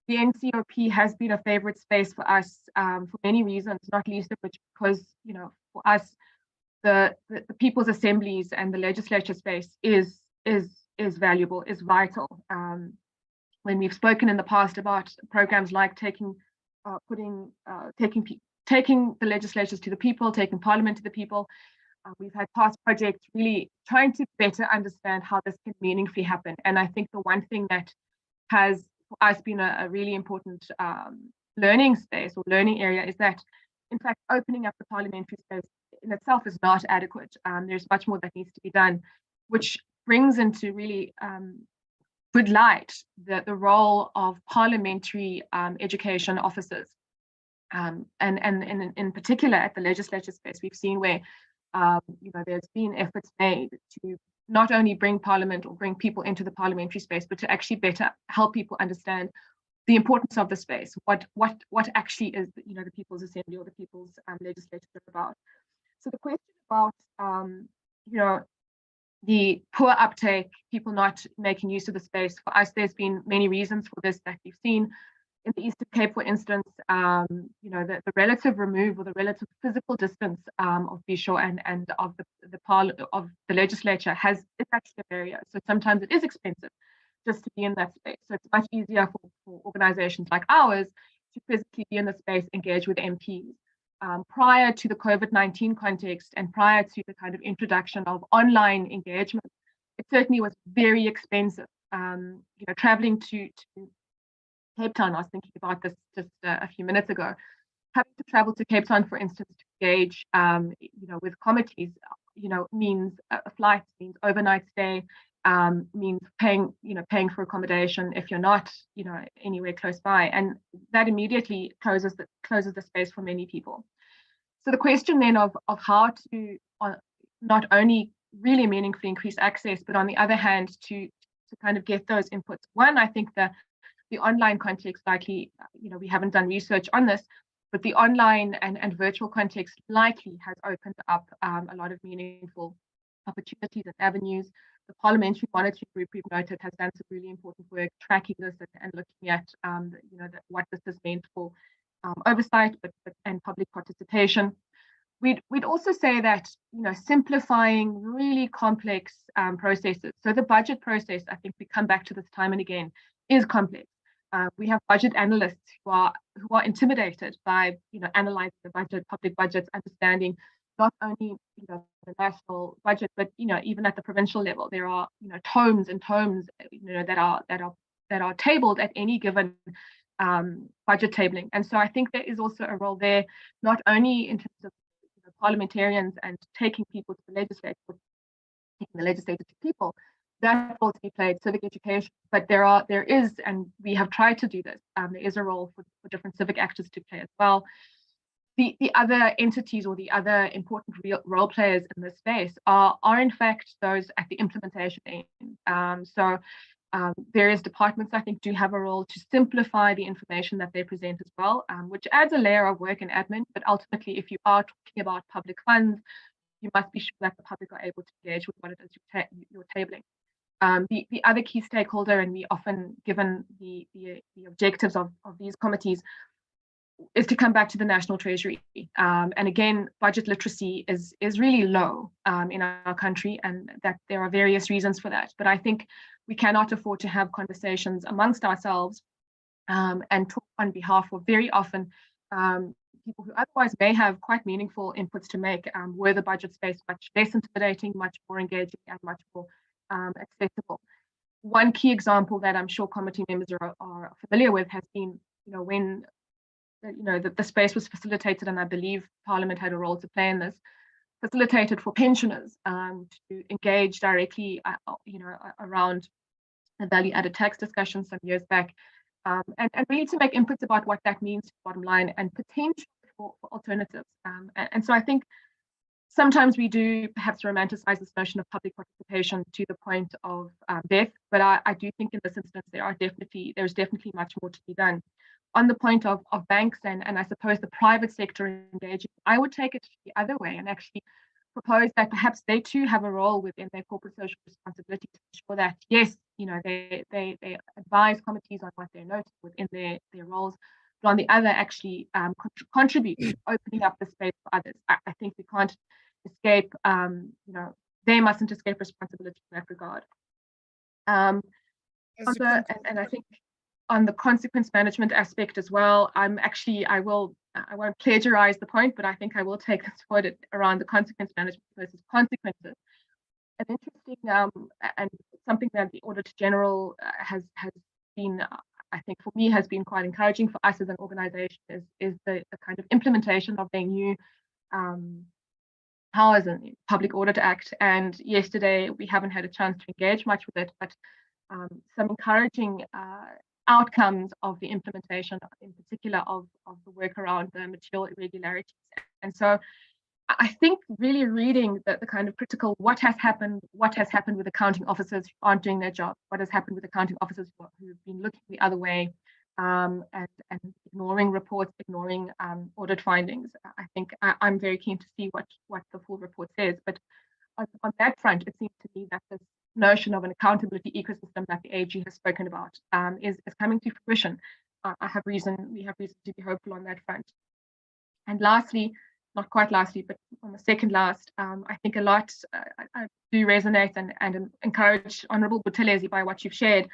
The NCOP has been a favourite space for us for many reasons, not least of which because, you know, for us, the People's Assemblies and the legislature space is valuable, is vital. When we've spoken in the past about programs like taking the legislatures to the people, taking Parliament to the people, we've had past projects really trying to better understand how this can meaningfully happen. And I think the one thing that has for us been a really important learning space or learning area is that, in fact, opening up the parliamentary space in itself is not adequate. There's much more that needs to be done, which brings into really good light the role of parliamentary education officers. And in particular at the legislature space, we've seen where there's been efforts made to not only bring Parliament or bring people into the parliamentary space, but to actually better help people understand the importance of the space, what actually is the People's Assembly or the People's Legislature about. So the question about the poor uptake, people not making use of the space, for us, there's been many reasons for this that we've seen. In the Eastern Cape, for instance, the relative remove or the relative physical distance of Bisho and of the legislature is actually a barrier. So sometimes it is expensive just to be in that space. So it's much easier for organizations like ours to physically be in the space, engage with MPs. Prior to the COVID-19 context and prior to the kind of introduction of online engagement, it certainly was very expensive. Traveling to Cape Town, I was thinking about this just a few minutes ago. Having to travel to Cape Town, for instance, to engage, with committees, means a flight, means overnight stay, means paying for accommodation if you're not, anywhere close by, and that immediately closes the space for many people. So the question then of how to not only really meaningfully increase access, but on the other hand to kind of get those inputs. One, I think the online context likely, we haven't done research on this, but the online and virtual context likely has opened up a lot of meaningful opportunities and avenues. The Parliamentary Monitoring Group, we've noted, has done some really important work tracking this and looking at what this has meant for oversight and public participation. We'd also say that simplifying really complex processes. So the budget process, I think we come back to this time and again, is complex. We have budget analysts who are intimidated by analyzing the budget, public budgets, understanding not only the national budget, but even at the provincial level, there are tomes and tomes that are tabled at any given budget tabling. And so I think there is also a role there, not only in terms of parliamentarians and taking people to the legislature, taking the legislature to people. That role to be played, civic education, but there is, and we have tried to do this, there is a role for different civic actors to play as well. The other entities or the other important role players in this space are in fact those at the implementation end. Various departments, I think, do have a role to simplify the information that they present as well, which adds a layer of work and admin, but ultimately, if you are talking about public funds, you must be sure that the public are able to engage with what it is you're tabling. The other key stakeholder, and we often given the objectives of these committees, is to come back to the National Treasury. And again, budget literacy is really low in our country, and that there are various reasons for that. But I think we cannot afford to have conversations amongst ourselves and talk on behalf of very often people who otherwise may have quite meaningful inputs to make, were the budget space much less intimidating, much more engaging, and much more accessible. One key example that I'm sure committee members are familiar with has been, when the space was facilitated, and I believe Parliament had a role to play in this, facilitated for pensioners to engage directly, around a value-added tax discussion some years back. and really to make inputs about what that means to the bottom line and potential for alternatives. And so I think sometimes we do perhaps romanticize this notion of public participation to the point of death, but I do think in this instance there's definitely much more to be done. On the point of banks and I suppose the private sector engaging, I would take it the other way and actually propose that perhaps they too have a role within their corporate social responsibility to ensure that, yes, they advise committees on what they're noting within their roles, but on the other actually contribute to opening up the space for others. I think we can't escape, they mustn't escape responsibility in that regard. And I think on the consequence management aspect as well, I won't plagiarize the point, but I think I will take this forward around the consequence management versus consequences. An interesting and something that the Auditor General has been, I think for me, has been quite encouraging for us as an organization is the kind of implementation of their new powers in the Public Audit Act. And yesterday we haven't had a chance to engage much with it, but some encouraging outcomes of the implementation, in particular of the work around the material irregularities. And so I think really reading the kind of critical what has happened with accounting officers who aren't doing their job, what has happened with accounting officers who have been looking the other way and ignoring reports, ignoring audit findings. I think I'm very keen to see what the full report says. But on that front, it seems to me that this notion of an accountability ecosystem that the AG has spoken about is coming to fruition. We have reason to be hopeful on that front. And lastly, not quite lastly, but on the second last, I think a lot, I do resonate and encourage Honourable Buthelezi by what you've shared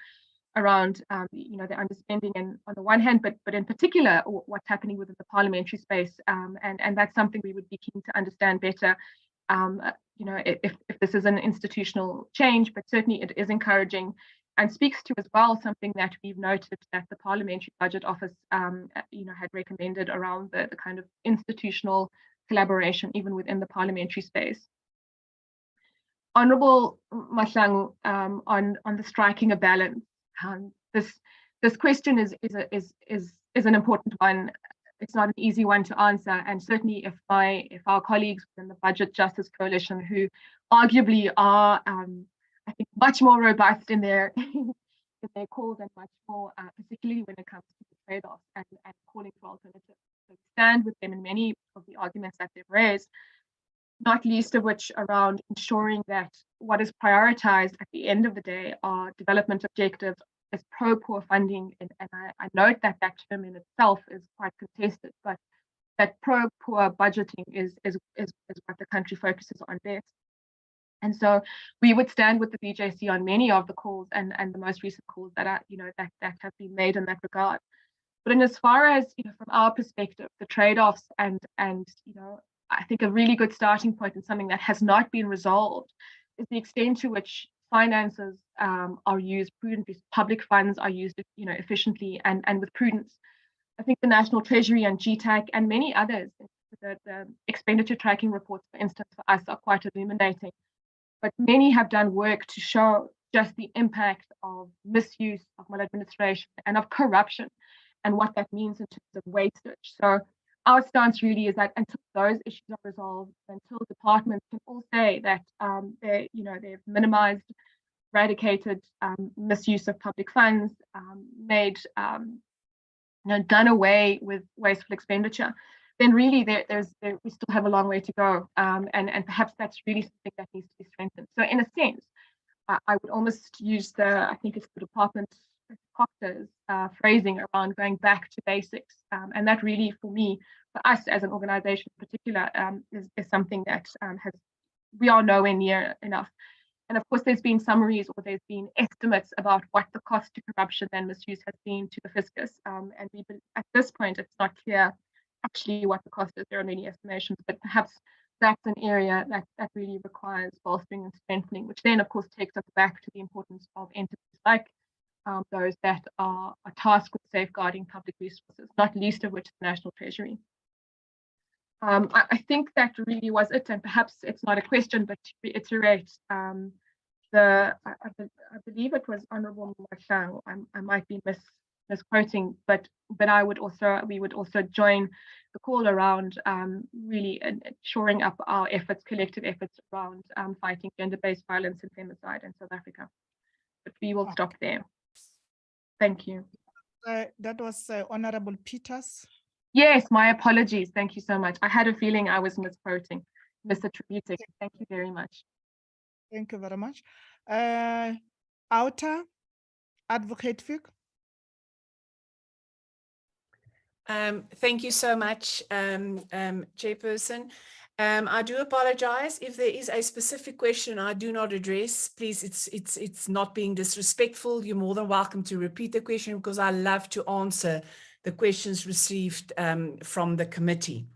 around the underspending and on the one hand, but in particular what's happening within the parliamentary space, and that's something we would be keen to understand better. If this is an institutional change, but certainly it is encouraging and speaks to as well something that we've noted that the Parliamentary Budget Office had recommended around the kind of institutional collaboration even within the parliamentary space. Honourable Mahlangu, on the striking a balance, this question is an important one. It's not an easy one to answer, and certainly if our colleagues within the Budget Justice Coalition, who arguably are, I think, much more robust in their calls and much more, particularly when it comes to the trade-offs and calling for alternatives, so stand with them in many of the arguments that they've raised, not least of which around ensuring that what is prioritized at the end of the day are development objectives, is pro-poor funding, and I note that term in itself is quite contested, but that pro-poor budgeting is what the country focuses on best. And so we would stand with the BJC on many of the calls and the most recent calls that are that have been made in that regard. But in as far as from our perspective, the trade-offs and I think a really good starting point and something that has not been resolved is the extent to which finances are used prudently, public funds are used efficiently and with prudence. I think the National Treasury and GTAC and many others, the expenditure tracking reports, for instance, for us are quite illuminating. But many have done work to show just the impact of misuse, of maladministration, and of corruption, and what that means in terms of wastage. So our stance really is that until those issues are resolved, until departments can all say that they've minimized, eradicated misuse of public funds, done away with wasteful expenditure, then really we still have a long way to go, and perhaps that's really something that needs to be strengthened. So in a sense, I would almost use I think it's the department Proctor's phrasing around going back to basics, and that really, for me, for us as an organization in particular, is something that we are nowhere near enough. And of course, there's been summaries or there's been estimates about what the cost to corruption and misuse has been to the fiscus, and at this point, it's not clear actually what the cost is. There are many estimations, but perhaps that's an area that really requires bolstering and strengthening, which then, of course, takes us back to the importance of entities like those that are tasked with safeguarding public resources, not least of which the National Treasury. I think that really was it, and perhaps it's not a question, but to reiterate, I believe it was Honourable Mahlangu, I might be misquoting, but we would also join the call around really shoring up our efforts, collective efforts around fighting gender-based violence and femicide in South Africa. But we will stop there. Thank you. That was Honorable Peters. Yes, my apologies. Thank you so much. I had a feeling I was misquoting. Mr. Tributic, thank you very much. Thank you very much. Outer Advocate Fig. Thank you so much, Chairperson. I do apologize if there is a specific question I do not address. Please, it's not being disrespectful. You're more than welcome to repeat the question, because I love to answer the questions received from the committee.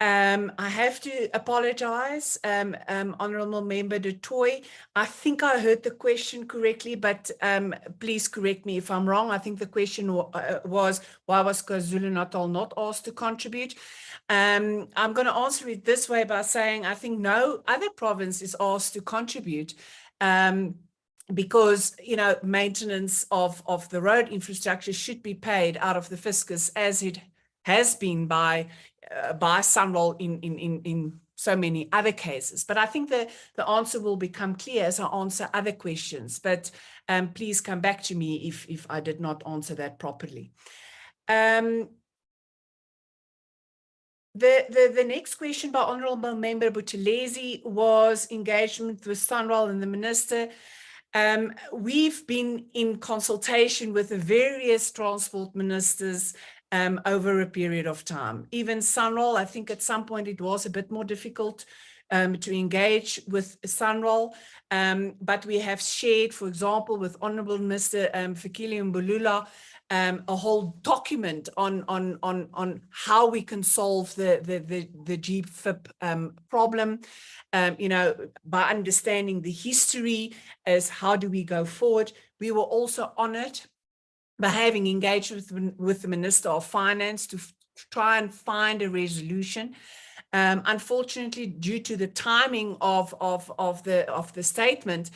I have to apologize, Honourable Member Du Toit. I think I heard the question correctly, but please correct me if I'm wrong. I think the question was, why was KwaZulu-Natal not asked to contribute? I'm going to answer it this way by saying I think no other province is asked to contribute, because, you know, maintenance of the road infrastructure should be paid out of the fiscus, as it has been by Sunroll in so many other cases. But I think the answer will become clear as I answer other questions. But please come back to me if I did not answer that properly. The next question by Honourable Member Buthelezi was engagement with Sunroll and the Minister. We've been in consultation with the various transport ministers over a period of time. Even Sunroll, I think at some point it was a bit more difficult to engage with Sunroll, but we have shared, for example, with Honourable Minister Fikile Mbalula, a whole document on how we can solve the GFIP problem, you know, by understanding the history as how do we go forward. We were also honoured by having engaged with the Minister of Finance to try and find a resolution. Unfortunately, due to the timing of the statement,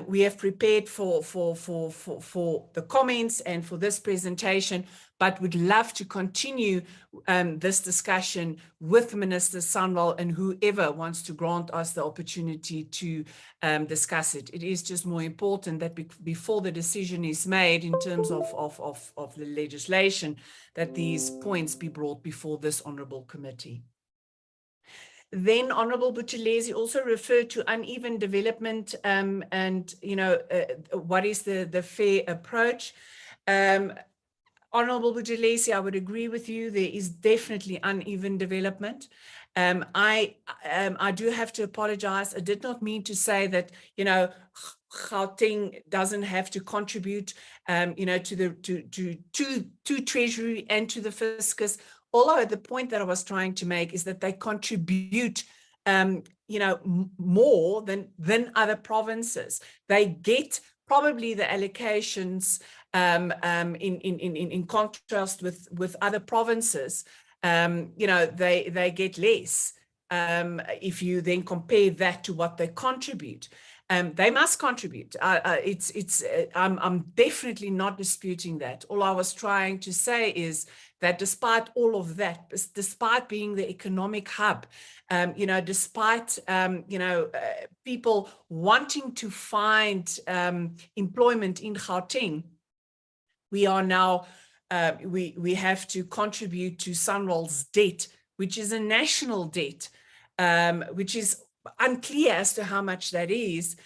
we have prepared for the comments and for this presentation, but would love to continue this discussion with Minister Sunroll and whoever wants to grant us the opportunity to discuss it. It is just more important that before the decision is made in terms of the legislation, that these points be brought before this honourable committee. Then Honourable Buthelezi also referred to uneven development and, you know, what is the fair approach. Honourable Buthelezi, I would agree with you. There is definitely uneven development. I do have to apologise. I did not mean to say that, you know, Gauteng doesn't have to contribute, you know, to Treasury and to the fiscus. Although the point that I was trying to make is that they contribute, you know, more than other provinces. They get probably the allocations in contrast with other provinces. You know, they get less. If you then compare that to what they contribute. They must contribute. I'm definitely not disputing that. All I was trying to say is that despite all of that, despite being the economic hub, you know, despite, you know, people wanting to find employment in Gauteng, we are now, we have to contribute to Sunroll's debt, which is a national debt, which is unclear as to how much that is,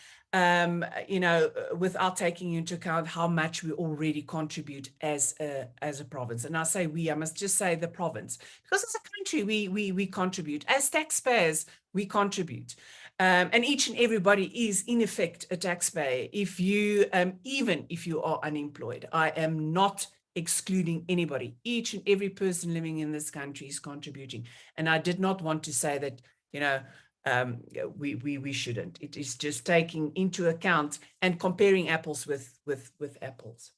you know, without taking into account how much we already contribute as a province. And I say we, I must just say the province, because as a country, we contribute. As taxpayers, we contribute. And each and everybody is in effect a taxpayer. If you, even if you are unemployed, I am not excluding anybody. Each and every person living in this country is contributing. And I did not want to say that, you know, we shouldn't. It is just taking into account and comparing apples with apples.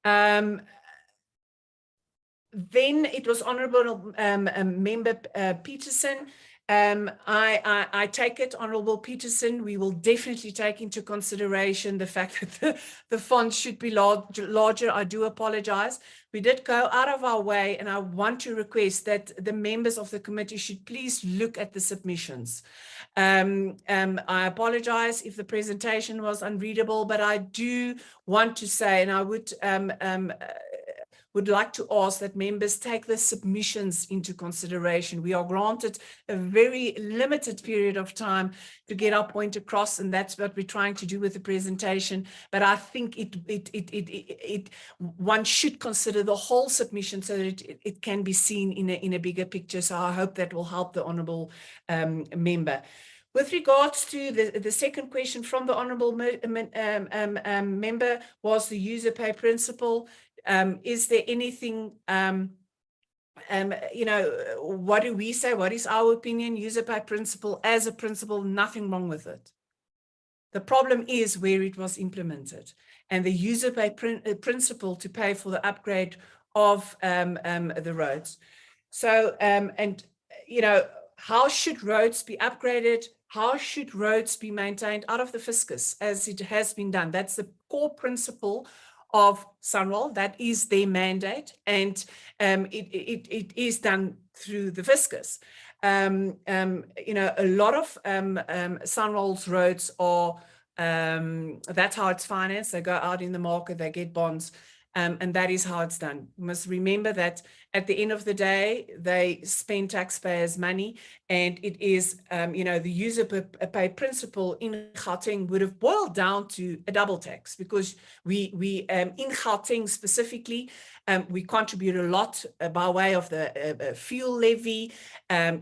Then it was Honourable Member Peterson. I take it, Honourable Peterson, we will definitely take into consideration the fact that the font should be larger. I do apologise. We did go out of our way, and I want to request that the members of the committee should please look at the submissions. I apologise if the presentation was unreadable, but I do want to say, and I would like to ask that members take the submissions into consideration. We are granted a very limited period of time to get our point across, and that's what we're trying to do with the presentation. But I think one should consider the whole submission so that it can be seen in a bigger picture. So I hope that will help the honourable member. With regards to the second question from the honourable member was the user pay principle. Is there anything, what do we say? What is our opinion? User pay principle as a principle, nothing wrong with it. The problem is where it was implemented, and the user pay principle to pay for the upgrade of the roads. So, how should roads be upgraded? How should roads be maintained out of the fiscus as it has been done? That's the core principle of SANRAL. That is their mandate, and it is done through the fiscus. A lot of SANRAL's roads are, that's how it's financed. They go out in the market, they get bonds, and that is how it's done. You must remember that at the end of the day, they spend taxpayers' money, and it is, the user pay principle in Gauteng would have boiled down to a double tax, because we in Gauteng specifically, we contribute a lot by way of the fuel levy, a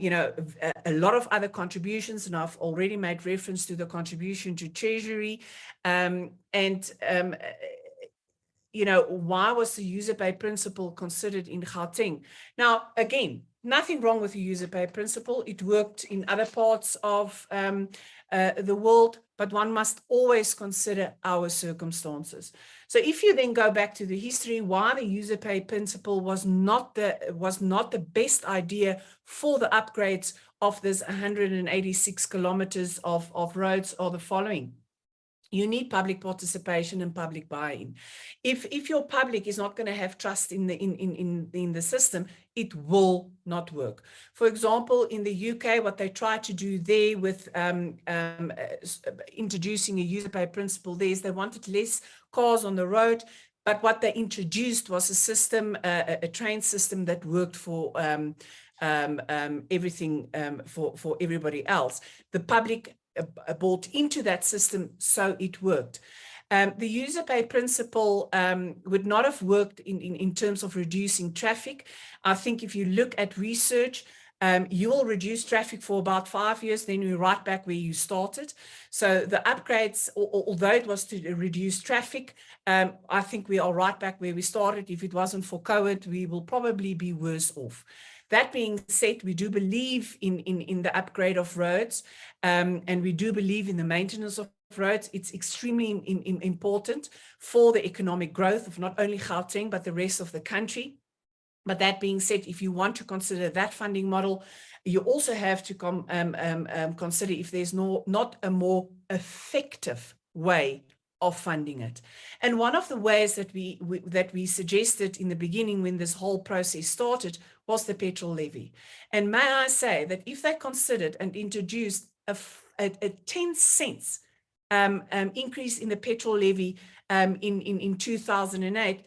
lot of other contributions, and I've already made reference to the contribution to Treasury, why was the user pay principle considered in Gauteng? Now, again, nothing wrong with the user pay principle. It worked in other parts of the world, but one must always consider our circumstances. So if you then go back to the history, why the user pay principle was not the best idea for the upgrades of this 186 kilometers of roads are the following. You need public participation and public buy-in. If your public is not going to have trust in the system, it will not work. For example, in the UK, what they tried to do there with introducing a user pay principle there is they wanted less cars on the road, but what they introduced was a system, a train system that worked for everything for everybody else. The public bought into that system, so it worked. The user pay principle would not have worked in terms of reducing traffic. I think if you look at research, you will reduce traffic for about 5 years, then you're right back where you started. So the upgrades, although it was to reduce traffic, I think we are right back where we started. If it wasn't for COVID, we will probably be worse off. That being said, we do believe in the upgrade of roads, and we do believe in the maintenance of roads. It's extremely important for the economic growth of not only Gauteng, but the rest of the country. But that being said, if you want to consider that funding model, you also have to consider if there's not a more effective way of funding it. And one of the ways that we suggested in the beginning when this whole process started was the petrol levy. And may I say that if they considered and introduced a 10 cents increase in the petrol levy in 2008,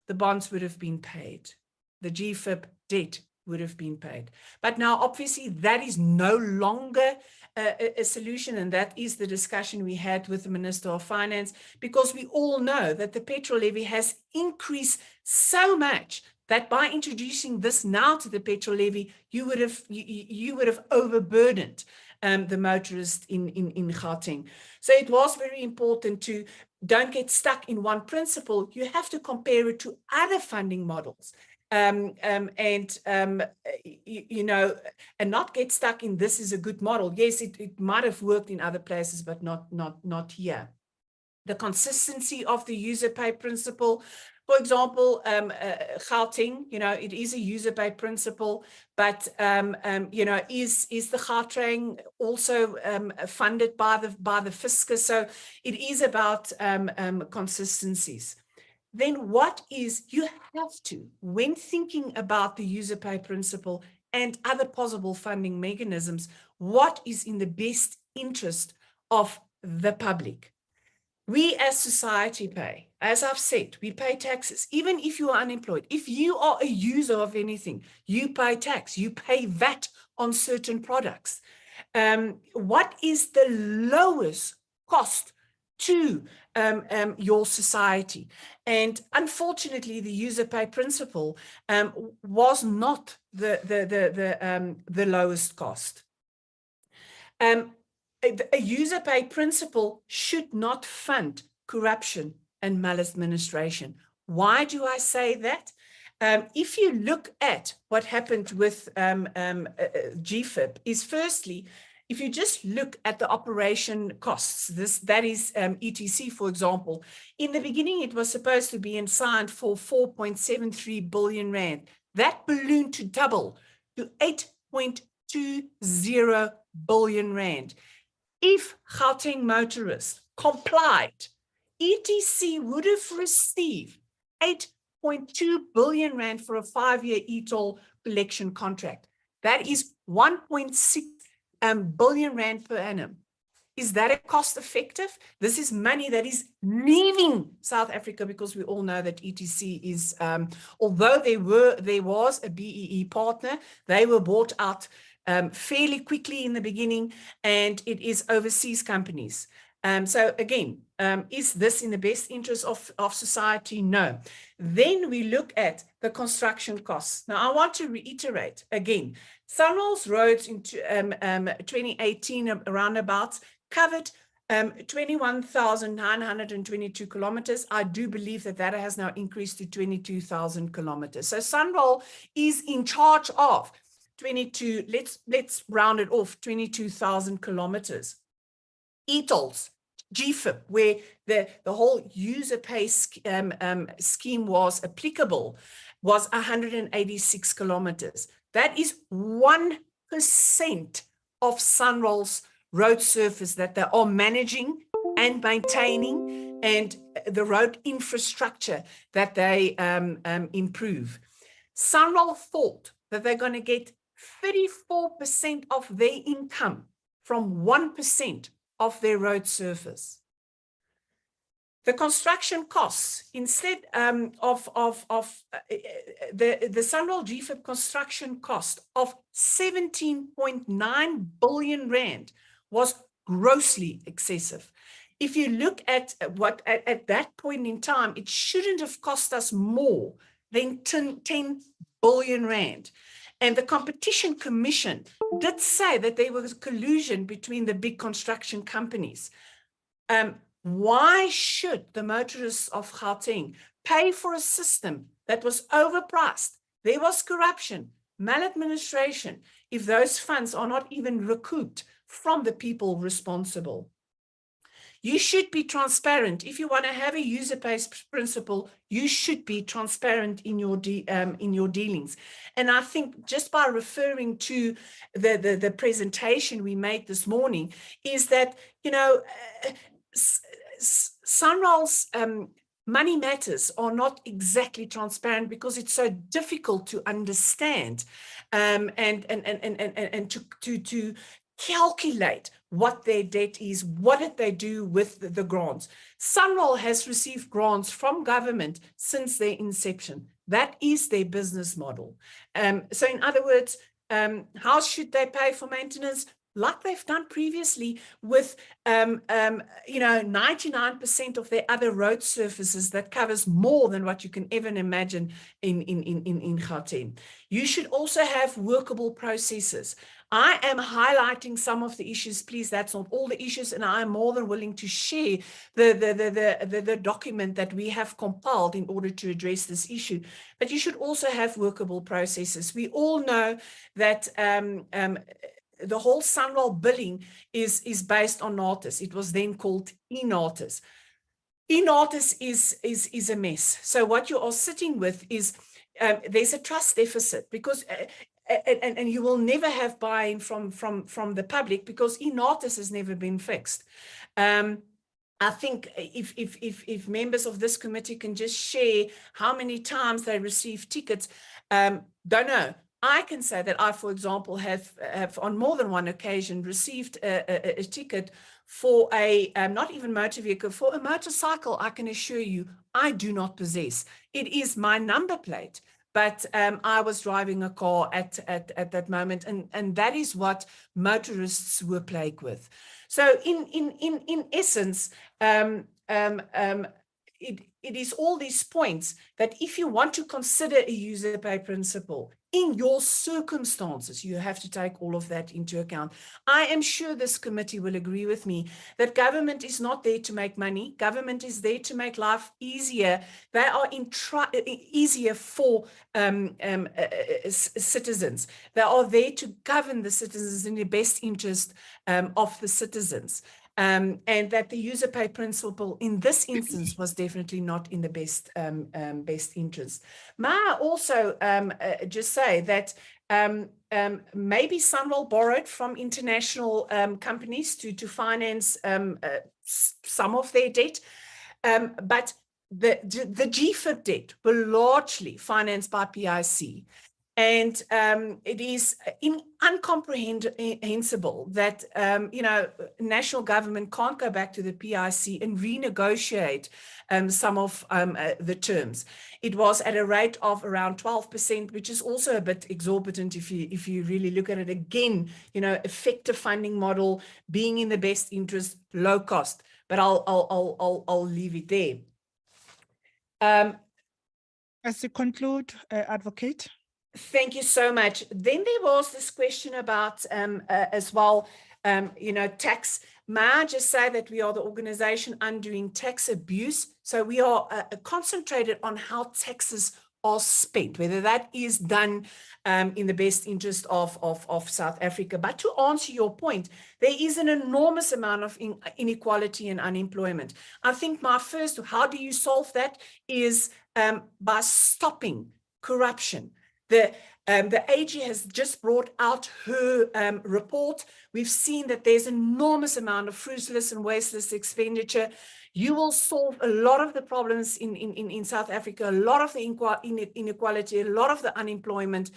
the bonds would have been paid. The GFIP debt would have been paid. But now, obviously, that is no longer a solution, and that is the discussion we had with the Minister of Finance, because we all know that the petrol levy has increased so much that by introducing this now to the petrol levy, you would have overburdened the motorists in Gauteng. So it was very important to don't get stuck in one principle. You have to compare it to other funding models. And not get stuck in this is a good model. Yes, it might have worked in other places, but not here. the consistency of the user pay principle. For example, Gauteng, it is a user pay principle, but is the Gauteng also funded by the fiscus? So it is about consistencies. Then you have to, when thinking about the user pay principle and other possible funding mechanisms, what is in the best interest of the public? We as society pay, as I've said, we pay taxes, even if you are unemployed. If you are a user of anything, you pay tax, you pay VAT on certain products. What is the lowest cost to your society? And unfortunately, the user pay principle was not the lowest cost. A user pay principle should not fund corruption and maladministration. Why do I say that? If you look at what happened with GFIP, is firstly, if you just look at the operation costs, that is ETC, for example, in the beginning, it was supposed to be signed for 4.73 billion rand. That ballooned to double to 8.20 billion rand. If Gauteng motorists complied, ETC would have received 8.2 billion rand for a 5-year e-toll collection contract. That is 1.6 billion rand per annum. Is that cost effective? This is money that is leaving South Africa, because we all know that ETC is, although there was a BEE partner, they were bought out fairly quickly in the beginning, and it is overseas companies. So again, is this in the best interest of society? No. Then we look at the construction costs. Now, I want to reiterate again, Sunroll's roads in 2018 roundabouts covered 21,922 kilometers. I do believe that has now increased to 22,000 kilometers. So Sunroll is in charge of 22, let's round it off, 22,000 kilometers. E-tolls, GFIP, where the whole user pay scheme was applicable, was 186 kilometers. That is 1% of Sunroll's road surface that they are managing and maintaining, and the road infrastructure that they improve. Sunroll thought that they're going to get 34% of their income from 1% of their road surface. The construction costs, instead of the Sunroll GFIP construction cost of 17.9 billion rand was grossly excessive. If you look at what at that point in time, it shouldn't have cost us more than 10 billion rand. And the Competition Commission did say that there was collusion between the big construction companies. Why should the motorists of Gauteng pay for a system that was overpriced? There was corruption, maladministration, if those funds are not even recouped from the people responsible. You should be transparent. If you want to have a user-based principle, you should be transparent in your dealings. And I think just by referring to the presentation we made this morning, is that, Sunroll's money matters are not exactly transparent because it's so difficult to understand and to calculate what their debt is, what did they do with the grants. Sunroll has received grants from government since their inception. That is their business model. So in other words, how should they pay for maintenance? Like they've done previously with 99% of their other road surfaces that covers more than what you can even imagine in Gauteng. You should also have workable processes. I am highlighting some of the issues, please, that's not all the issues, and I am more than willing to share the document that we have compiled in order to address this issue. But you should also have workable processes. We all know that the whole Sunroll billing is based on NATIS. It was then called e-NATIS. Inatis is a mess. So what you are sitting with is there's a trust deficit because and you will never have buy-in from the public because Inatis has never been fixed. I think if members of this committee can just share how many times they receive tickets, don't know. I can say that I, for example, have on more than one occasion received a ticket for a not even motor vehicle, for a motorcycle. I can assure you, I do not possess. It is my number plate, but I was driving a car at that moment, and that is what motorists were plagued with. So in essence, it is all these points that if you want to consider a user pay principle in your circumstances, you have to take all of that into account. I am sure this committee will agree with me that government is not there to make money. Government is there to make life easier. They are easier for citizens. They are there to govern the citizens in the best interest of the citizens. And that the user pay principle in this instance was definitely not in the best interest. May I also just say that maybe Sunwell borrowed from international companies to finance some of their debt, but the GFIP debt were largely financed by PIC. And it is incomprehensible that, national government can't go back to the PIC and renegotiate some of the terms. It was at a rate of around 12%, which is also a bit exorbitant if you really look at it. Again, effective funding model, being in the best interest, low cost. But I'll leave it there. As you conclude, Advocate. Thank you so much. Then there was this question about as well, tax. May I just say that we are the organization undoing tax abuse. So we are concentrated on how taxes are spent, whether that is done in the best interest of South Africa. But to answer your point, there is an enormous amount of inequality and unemployment. I think my first, how do you solve that, is by stopping corruption. The AG has just brought out her report. We've seen that there's an enormous amount of fruitless and wasteless expenditure. You will solve a lot of the problems in South Africa, a lot of the inequality, a lot of the unemployment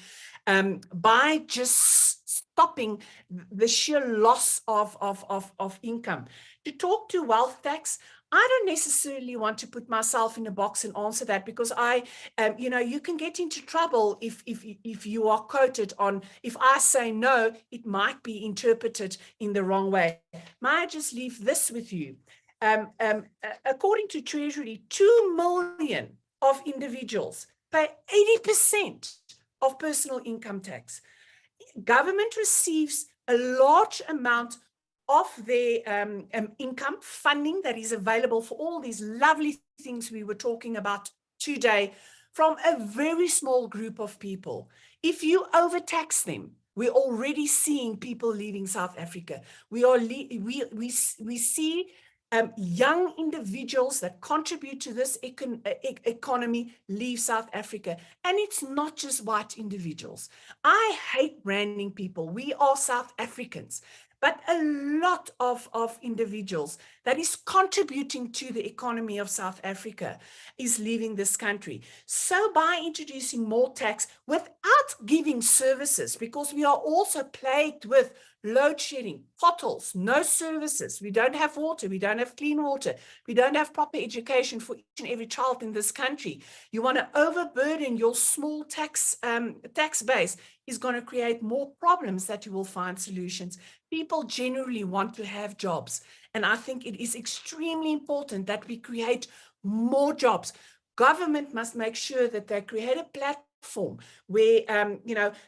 by just stopping the sheer loss of income. To talk to wealth tax, I don't necessarily want to put myself in a box and answer that because you can get into trouble if you are quoted on, if I say no, it might be interpreted in the wrong way. May I just leave this with you? According to Treasury, 2 million of individuals pay 80% of personal income tax. Government receives a large amount of their income funding that is available for all these lovely things we were talking about today from a very small group of people. If you overtax them, we're already seeing people leaving South Africa. We see young individuals that contribute to this economy leave South Africa. And it's not just white individuals. I hate branding people. We are South Africans. But a lot of individuals that is contributing to the economy of South Africa is leaving this country. So by introducing more tax without giving services, because we are also plagued with load shedding, potholes, no services. We don't have water. We don't have clean water. We don't have proper education for each and every child in this country. You want to overburden your small tax base is going to create more problems that you will find solutions. People generally want to have jobs. And I think it is extremely important that we create more jobs. Government must make sure that they create a platform where,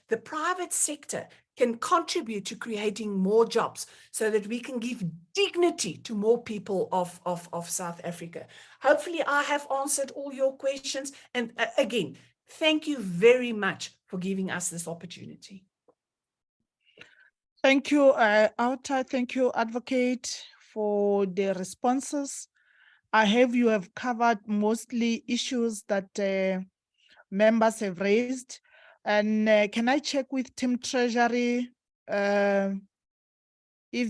the private sector can contribute to creating more jobs so that we can give dignity to more people of South Africa. Hopefully I have answered all your questions. And again, thank you very much for giving us this opportunity. Thank you, Auta. Thank you, Advocate, for the responses. you have covered mostly issues that members have raised. And can I check with Team Treasury if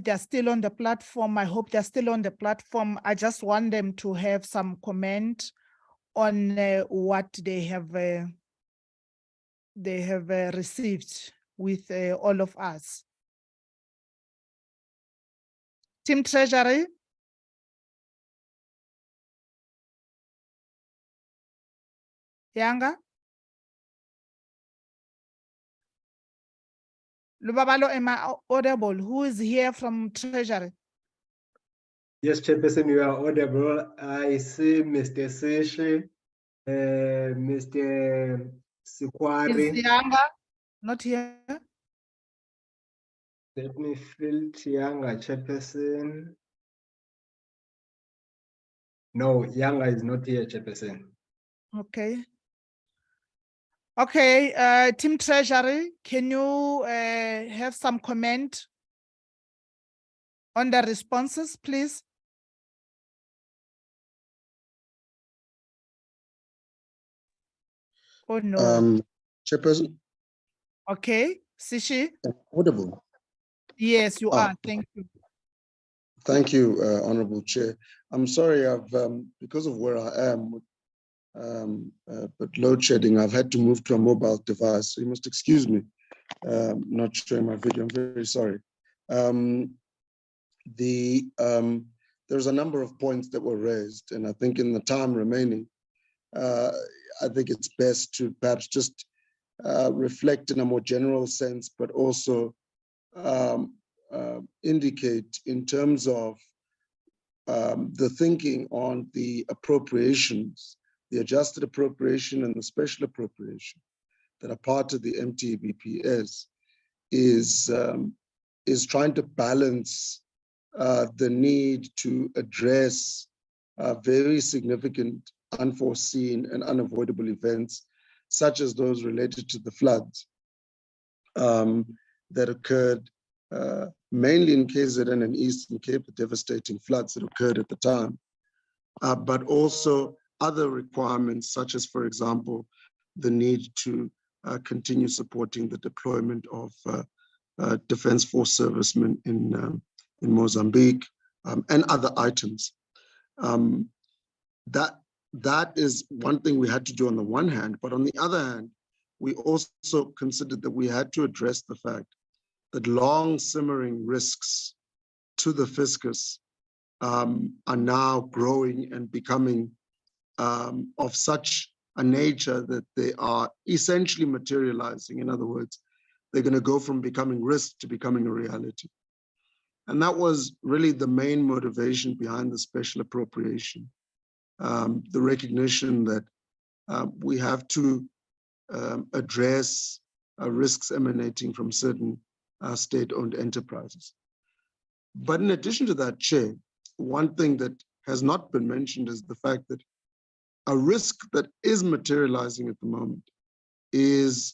they're still on the platform? I hope they're still on the platform. I just want them to have some comment on what they have received with all of us. Team Treasury. Yanga. Lubabalo, am I audible? Who is here from Treasury? Yes, Chairperson, you are audible. I see Mr. Seshe, Mr. Is Sikwari. Yanga not here? Let me fill Yanga, Chairperson. No, Yanga is not here, Chairperson. Okay. Okay, Team Treasury, can you have some comment on the responses, please? Oh, no. Chairperson, Okay, Sishi? audible. Yes, you Ah. are. Thank you. Thank you, Honorable Chair. I'm sorry, I've because of where I am, but load shedding, I've had to move to a mobile device. So you must excuse me, not showing my video. I'm very sorry. There's a number of points that were raised, and I think in the time remaining, I think it's best to perhaps just reflect in a more general sense, but also indicate in terms of the thinking on the appropriations, the adjusted appropriation and the special appropriation that are part of the MTBPS is trying to balance the need to address very significant unforeseen and unavoidable events, such as those related to the floods that occurred mainly in KZN and Eastern Cape, the devastating floods that occurred at the time, but also other requirements, such as, for example, the need to continue supporting the deployment of Defence Force servicemen in Mozambique and other items. That is one thing we had to do on the one hand, but on the other hand, we also considered that we had to address the fact that long simmering risks to the fiscus are now growing and becoming of such a nature that they are essentially materializing. In other words, they're going to go from becoming risk to becoming a reality. And that was really the main motivation behind the special appropriation, the recognition that we have to address risks emanating from certain state-owned enterprises. But in addition to that, Chair, one thing that has not been mentioned is the fact that a risk that is materializing at the moment is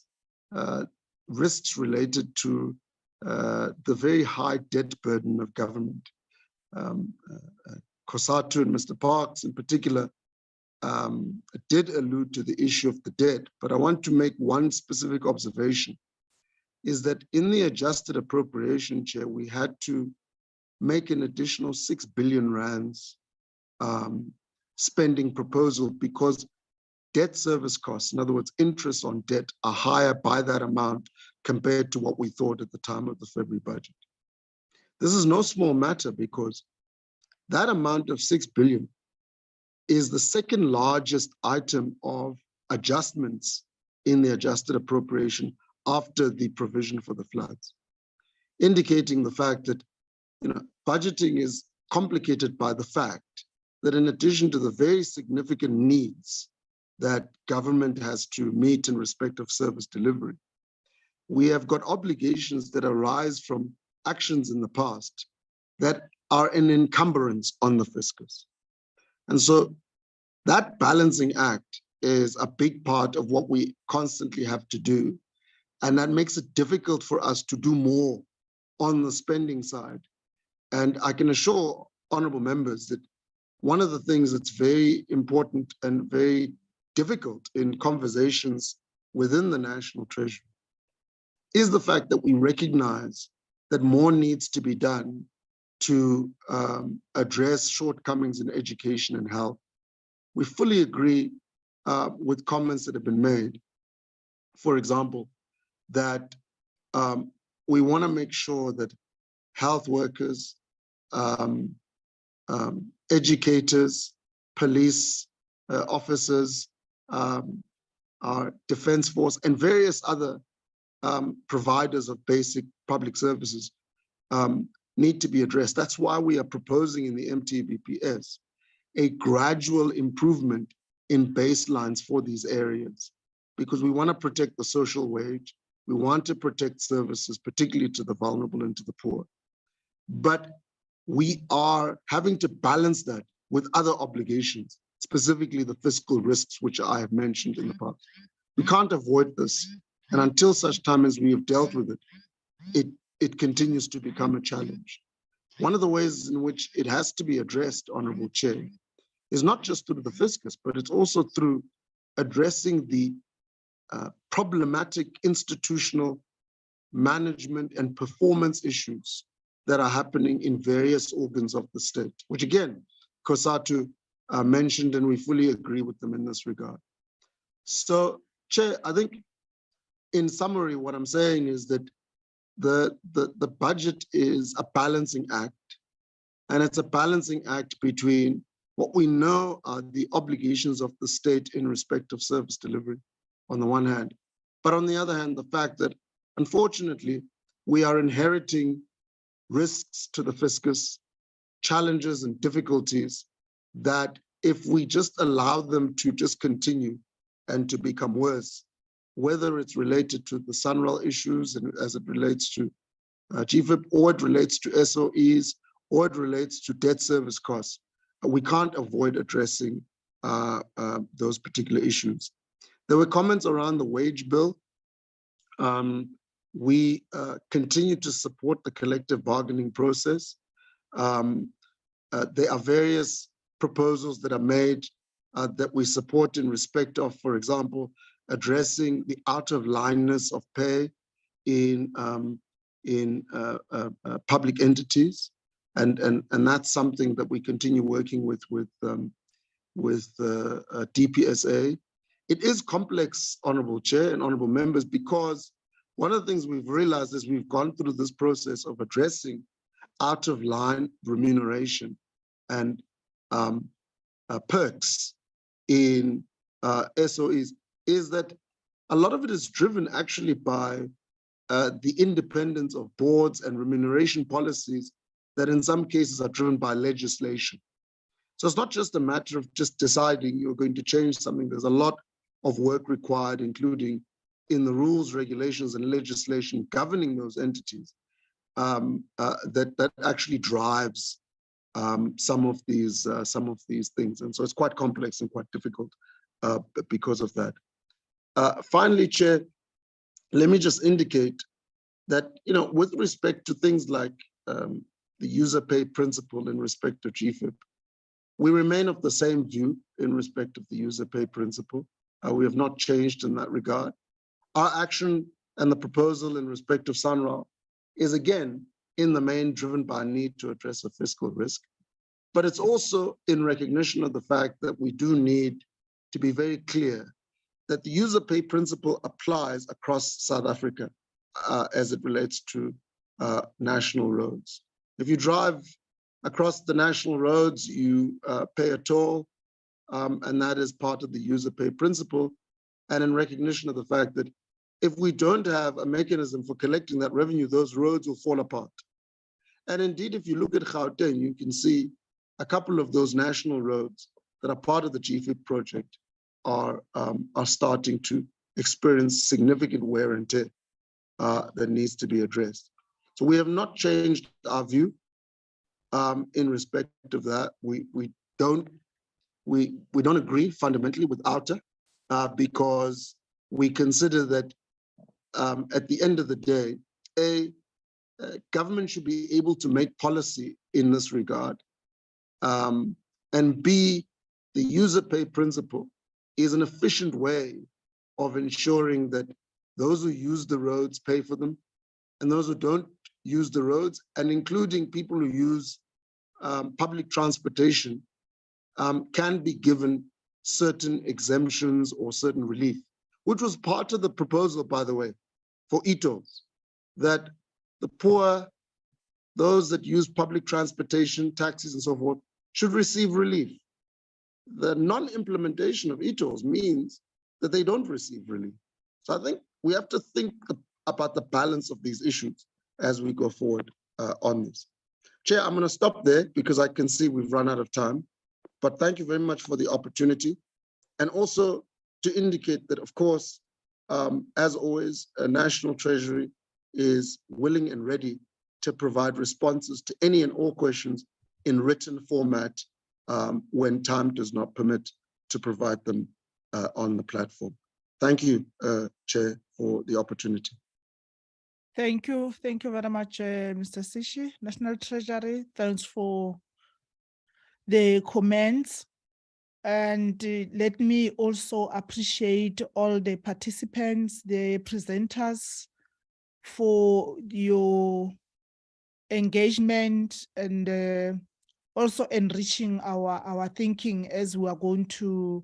risks related to the very high debt burden of government. Kosatu and Mr. Parks in particular did allude to the issue of the debt, but I want to make one specific observation, is that in the adjusted appropriation, Chair, we had to make an additional 6 billion rands spending proposal because debt service costs, in other words, interest on debt, are higher by that amount compared to what we thought at the time of the February budget. This is no small matter because that amount of 6 billion is the second largest item of adjustments in the adjusted appropriation after the provision for the floods, indicating the fact that budgeting is complicated by the fact that in addition to the very significant needs that government has to meet in respect of service delivery, we have got obligations that arise from actions in the past that are an encumbrance on the fiscus. And so that balancing act is a big part of what we constantly have to do. And that makes it difficult for us to do more on the spending side. And I can assure honorable members that one of the things that's very important and very difficult in conversations within the National Treasury is the fact that we recognize that more needs to be done to address shortcomings in education and health. We fully agree with comments that have been made. For example, that we want to make sure that health workers, educators, police officers, our defense force, and various other providers of basic public services need to be addressed. That's why we are proposing in the MTBPS a gradual improvement in baselines for these areas, because we want to protect the social wage. We want to protect services, particularly to the vulnerable and to the poor. But we are having to balance that with other obligations, specifically the fiscal risks, which I have mentioned in the past. We can't avoid this. And until such time as we have dealt with it, it continues to become a challenge. One of the ways in which it has to be addressed, Honorable Chair, is not just through the fiscus, but it's also through addressing the problematic institutional management and performance issues that are happening in various organs of the state, which again, COSATU mentioned, and we fully agree with them in this regard. So, Chair, I think in summary, what I'm saying is that the budget is a balancing act, and it's a balancing act between what we know are the obligations of the state in respect of service delivery on the one hand, but on the other hand, the fact that unfortunately, we are inheriting risks to the fiscus, challenges and difficulties that if we just allow them to just continue and to become worse, whether it's related to the SUNRAL issues and as it relates to GFIP, or it relates to SOEs, or it relates to debt service costs, we can't avoid addressing those particular issues. There were comments around the wage bill. We continue to support the collective bargaining process. There are various proposals that are made that we support in respect of, for example, addressing the out-of-lineness of pay in public entities, and that's something that we continue working with DPSA. It is complex, Honorable Chair and Honorable Members, because one of the things we've realized is we've gone through this process of addressing out-of-line remuneration and perks in SOEs, is that a lot of it is driven actually by the independence of boards and remuneration policies that in some cases are driven by legislation. So it's not just a matter of just deciding you're going to change something. There's a lot of work required, including in the rules, regulations, and legislation governing those entities that actually drives some of these things. And so it's quite complex and quite difficult because of that. Finally, Chair, let me just indicate that, with respect to things like the user pay principle in respect to GFIP, we remain of the same view in respect of the user pay principle. We have not changed in that regard. Our action and the proposal in respect of SUNRAL is again, in the main, driven by a need to address a fiscal risk, but it's also in recognition of the fact that we do need to be very clear that the user pay principle applies across South Africa as it relates to national roads. If you drive across the national roads, you pay a toll, and that is part of the user pay principle. And in recognition of the fact that if we don't have a mechanism for collecting that revenue, those roads will fall apart. And indeed, if you look at Gauteng, you can see a couple of those national roads that are part of the GFIP project are starting to experience significant wear and tear that needs to be addressed. So we have not changed our view in respect of that. We don't agree fundamentally with OUTA because we consider that at the end of the day, government should be able to make policy in this regard and B, the user pay principle is an efficient way of ensuring that those who use the roads pay for them, and those who don't use the roads, and including people who use public transportation, can be given certain exemptions or certain relief, which was part of the proposal, by the way, for e-tolls, that the poor, those that use public transportation, taxis and so forth, should receive relief. The non-implementation of e-tolls means that they don't receive relief. So I think we have to think about the balance of these issues as we go forward on this. Chair, I'm going to stop there because I can see we've run out of time, but thank you very much for the opportunity. And also to indicate that, of course, as always, National Treasury is willing and ready to provide responses to any and all questions in written format when time does not permit to provide them on the platform. Thank you, Chair, for the opportunity. Thank you very much, Mr. Sishi. National Treasury, thanks for the comments. And let me also appreciate all the participants, the presenters, for your engagement and also enriching our thinking as we are going to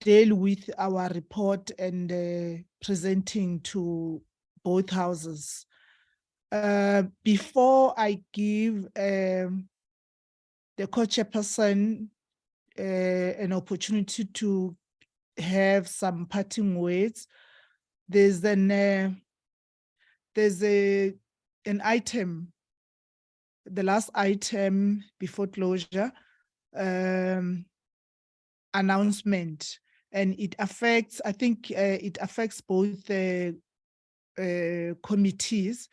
deal with our report and presenting to both houses. Before I give the co-chairperson an opportunity to have some parting words, there's an item, the last item before closure, announcement, and it affects, I think it affects both committees.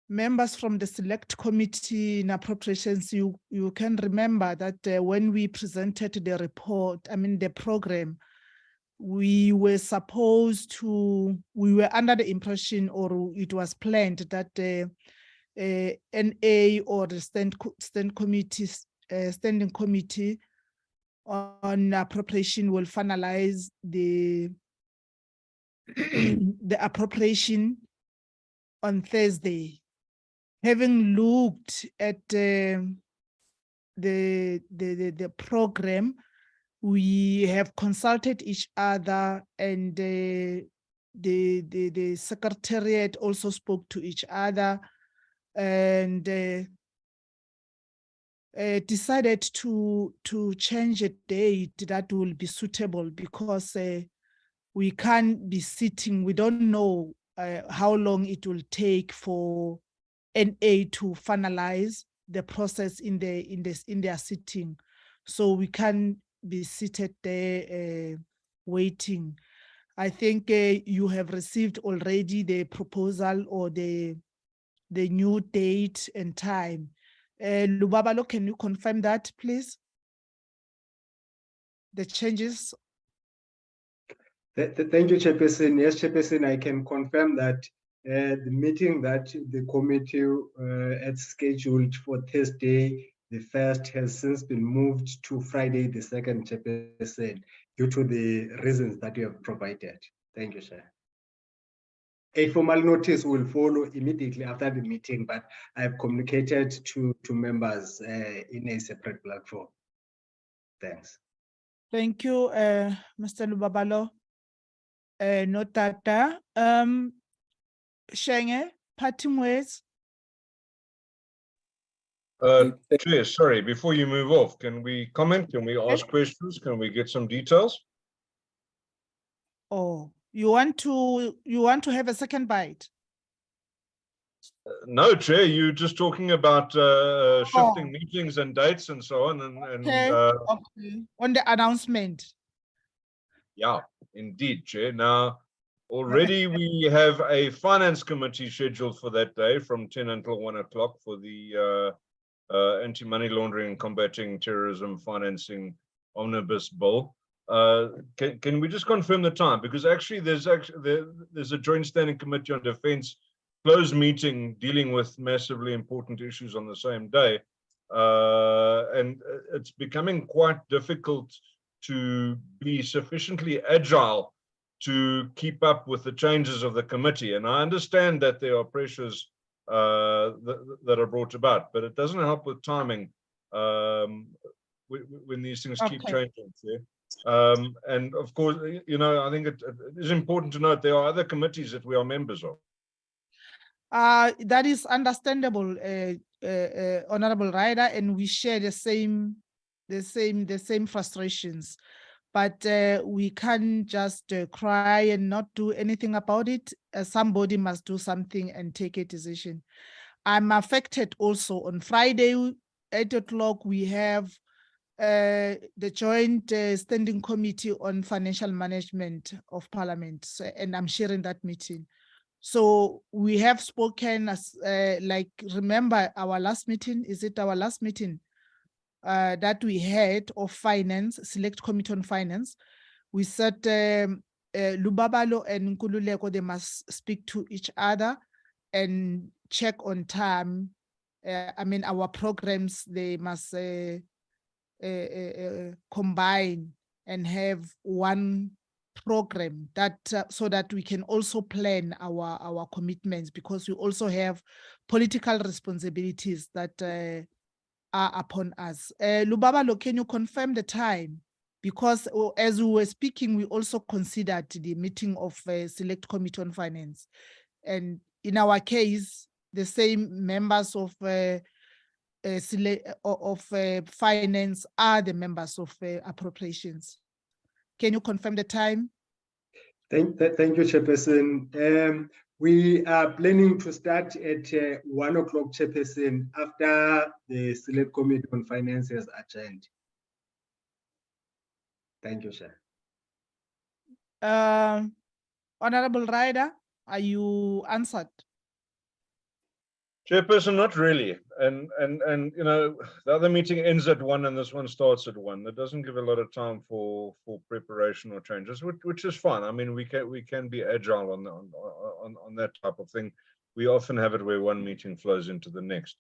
Members from the select committee in appropriations, you can remember that when we presented the report, the program, we were under the impression, or it was planned, that NA or the standing committee on appropriation will finalize the appropriation on Thursday. Having looked at the program, we have consulted each other, and the secretariat also spoke to each other, and decided to change a date that will be suitable, because we can't be sitting. We don't know how long it will take for NA to finalize the process in their sitting, so we can be seated there waiting. I think you have received already the proposal or the new date and time. Lubabalo, can you confirm that, please? The changes. Thank you, Chairperson. Yes, Chairperson, I can confirm that the meeting that the committee had scheduled for Thursday, the 1st, has since been moved to Friday, the 2nd, Chairperson, due to the reasons that you have provided. Thank you, Chair. A formal notice will follow immediately after the meeting, but I have communicated to members in a separate platform. Thanks. Thank you, Mr. Lubabalo. Notata. Shenge, parting words. Chair, sorry, before you move off, can we comment? Can we ask questions? Can we get some details? Oh, you want to have a second bite? No, Chair, you're just talking about shifting meetings and dates and so on. Okay. On the announcement. Yeah, indeed, Chair. Now, already we have a finance committee scheduled for that day from 10 until 1 o'clock for the anti-money laundering and combating terrorism financing omnibus bill. Can we just confirm the time? Because actually there's a joint standing committee on defense closed meeting dealing with massively important issues on the same day. and it's becoming quite difficult to be sufficiently agile to keep up with the changes of the committee. And I understand that there are pressures that are brought about, but it doesn't help with timing when these things keep changing. And of course, you know, I think it is important to note there are other committees that we are members of. That is understandable, Honorable Ryder, and we share the same frustrations. But we can't just cry and not do anything about it. Somebody must do something and take a decision. I'm affected also. On Friday, 8 o'clock, we have the joint standing committee on financial management of Parliament, and I'm sharing that meeting. So we have spoken as like, remember our last meeting, is it our last meeting that we had of finance, select committee on finance? We said Lubabalo and Nkululeko, they must speak to each other and check on time. I mean, our programs, they must combine and have one program that so that we can also plan our commitments, because we also have political responsibilities that are upon us. Lubabalo, can you confirm the time? Because as we were speaking, we also considered the meeting of Select Committee on Finance. And in our case, the same members of finance are the members of Appropriations. Can you confirm the time? Thank you, Chairperson. We are planning to start at 1 o'clock, Chairperson, after the Select Committee on Finance has adjourned. Thank you, Chair. Honorable Ryder, are you answered? Chairperson, not really. And you know, the other meeting ends at 1 and this one starts at 1. That doesn't give a lot of time for preparation or changes, which is fine. I mean, we can be agile on that type of thing. We often have it where one meeting flows into the next.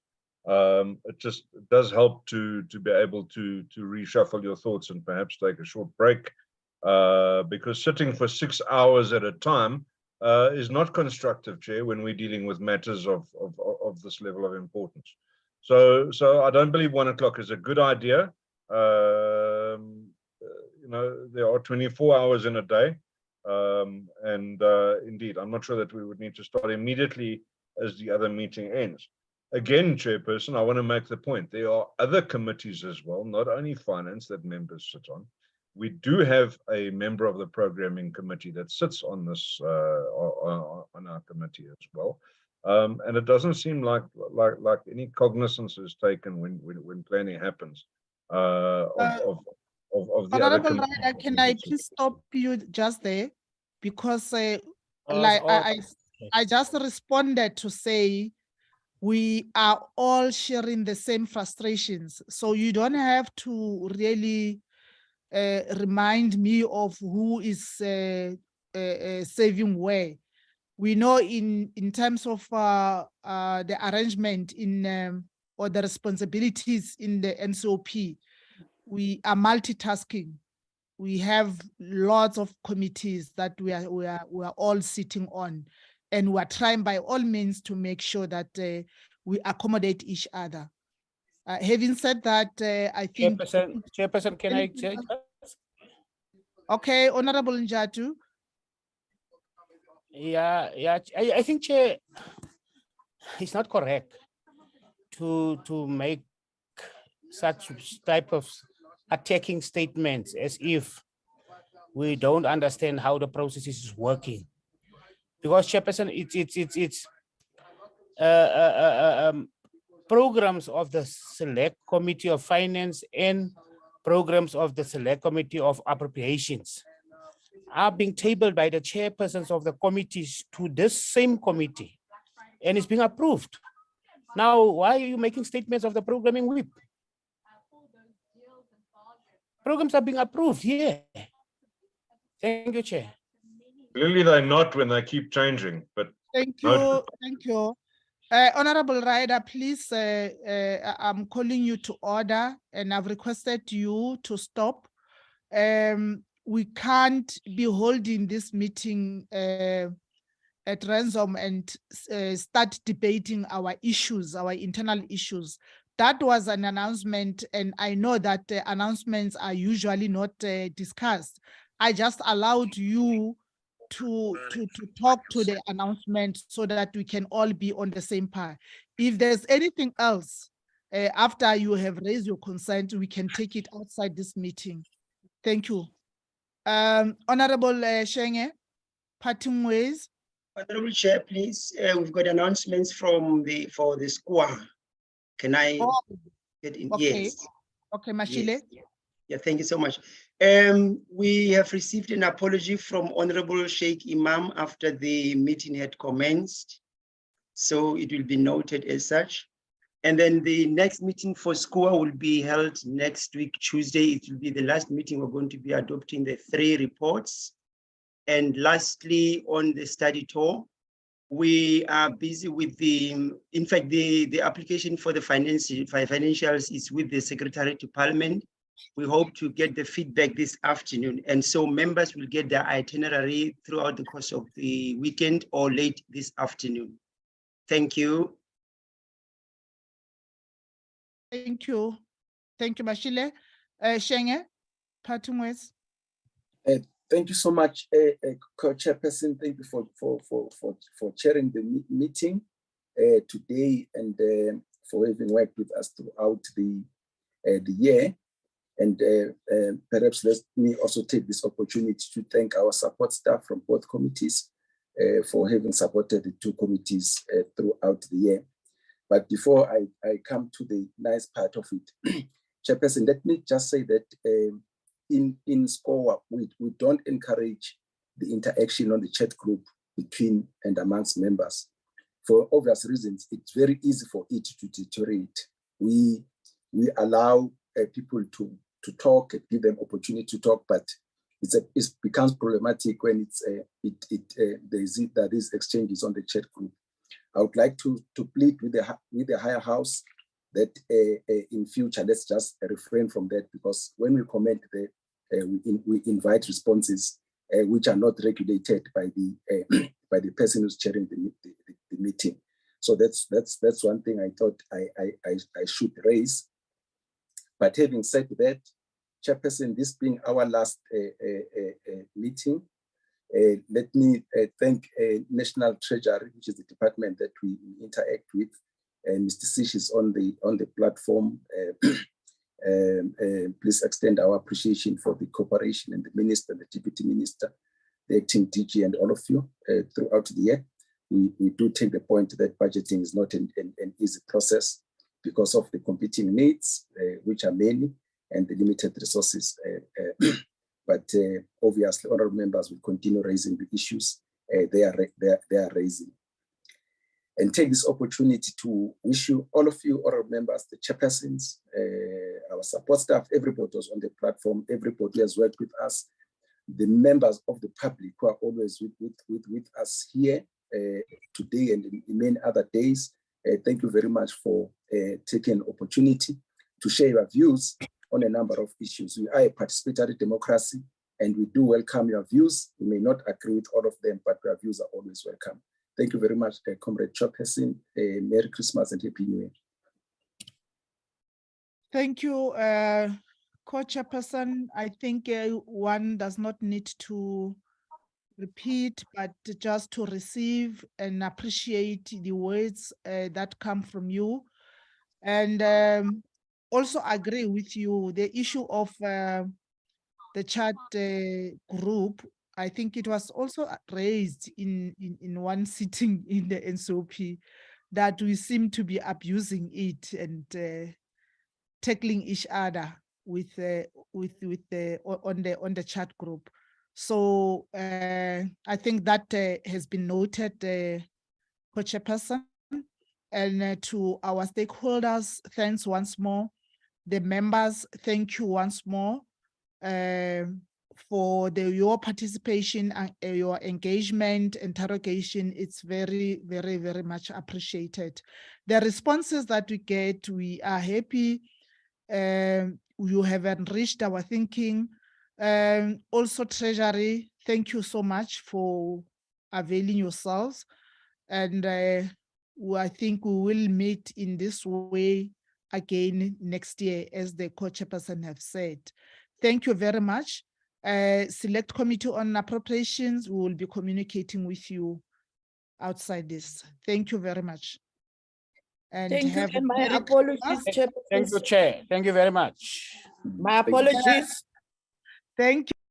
It just does help to be able to reshuffle your thoughts and perhaps take a short break, because sitting for 6 hours at a time is not constructive, Chair, when we're dealing with matters of this level of importance. So I don't believe 1 o'clock is a good idea. You know, there are 24 hours in a day. Indeed, I'm not sure that we would need to start immediately as the other meeting ends. Again, Chairperson, I want to make the point, there are other committees as well, not only finance, that members sit on. We do have a member of the programming committee that sits on this on our committee as well, and it doesn't seem like any cognizance is taken when planning happens of the other committees. Ryder, can I please stop you just there, because I just responded to say we are all sharing the same frustrations, so you don't have to really remind me of who is saving where. We know in terms of the arrangement in or the responsibilities in the NCOP, we are multitasking. We have lots of committees that we are all sitting on, and we are trying by all means to make sure that we accommodate each other. Having said that, I think Chairperson, can I check? Okay, Honorable Njatu. Yeah, I think, Chair, it's not correct to make such type of attacking statements as if we don't understand how the process is working. Because, Chairperson, it's programs of the Select Committee of Finance and programs of the Select Committee of Appropriations are being tabled by the chairpersons of the committees to this same committee, and it's being approved. Now, why are you making statements of the programming whip? Programs are being approved here. Thank you, Chair. Clearly they're not when they keep changing, but thank you. Honorable Ryder, please, I'm calling you to order and I've requested you to stop. We can't be holding this meeting at random and start debating our issues, our internal issues. That was an announcement, and I know that announcements are usually not discussed. I just allowed you to talk to the announcement so that we can all be on the same page. If there's anything else after you have raised your consent, we can take it outside this meeting. Thank you. Honorable Shenge, parting ways. Honorable Chair, please. We've got announcements for the squad. Can I get in? Okay. Yes. Okay, Mashile. Yes. Yeah, thank you so much. We have received an apology from Honorable Sheikh Imam after the meeting had commenced. So it will be noted as such. And then the next meeting for SCOA will be held next week, Tuesday. It will be the last meeting. We're going to be adopting the 3 reports. And lastly, on the study tour, we are busy with in fact, the application for the financials is with the Secretary to Parliament. We hope to get the feedback this afternoon. And so members will get their itinerary throughout the course of the weekend or late this afternoon. Thank you. Thank you. Thank you, Mashile. Shenge, parting words. Thank you so much, Co-Chairperson. Thank you for chairing the meeting today and for having worked with us throughout the year. And perhaps let me also take this opportunity to thank our support staff from both committees for having supported the 2 committees throughout the year. But before I come to the nice part of it, Chairperson, let me just say that in SCOA, we don't encourage the interaction on the chat group between and amongst members. For obvious reasons, it's very easy for it to deteriorate. We allow people to talk, give them opportunity to talk, but it becomes problematic when there is exchanges on the chat group. I would like to plead with the higher house that in future, let's just refrain from that, because when we comment there, we invite responses which are not regulated by the person who's chairing the meeting. So that's one thing I thought I should raise. But having said that, Chairperson, this being our last meeting, let me thank National Treasury, which is the department that we interact with, and Mr. Sish is on the platform. Please extend our appreciation for the cooperation and the minister, the deputy minister, the acting DG, and all of you throughout the year. We do take the point that budgeting is not an easy process because of the competing needs, which are many, and the limited resources. But obviously, honorable members will continue raising the issues they are raising. And take this opportunity to wish you, all of you, honorable members, the chairpersons, our support staff, everybody was on the platform, everybody has worked with us, the members of the public who are always with us here today and in many other days. Thank you very much for taking an opportunity to share your views on a number of issues. We are a participatory democracy, and we do welcome your views. We may not agree with all of them, but your views are always welcome. Thank you very much, Comrade Chairperson. Merry Christmas and Happy New Year. Thank you, Co-Chairperson. I think one does not need to repeat, but just to receive and appreciate the words that come from you. And also agree with you, the issue of the chat group, I think it was also raised in one sitting in the NCOP that we seem to be abusing it and tackling each other on the chat group. So I think that has been noted, Co-Chairperson, and to our stakeholders, thanks once more. The members, thank you once more. for your participation and your engagement, interrogation. It's very, very, very much appreciated. The responses that we get, we are happy. You have enriched our thinking. Also, Treasury, thank you so much for availing yourselves. And I think we will meet in this way again next year, as the co-chairperson have said. Thank you very much. Select Committee on Appropriations, we will be communicating with you outside this. Thank you very much. And Thank you, have and my Merry apologies, Christmas. Thank you, Chairperson. Chair. Thank you very much. My apologies. Thank you.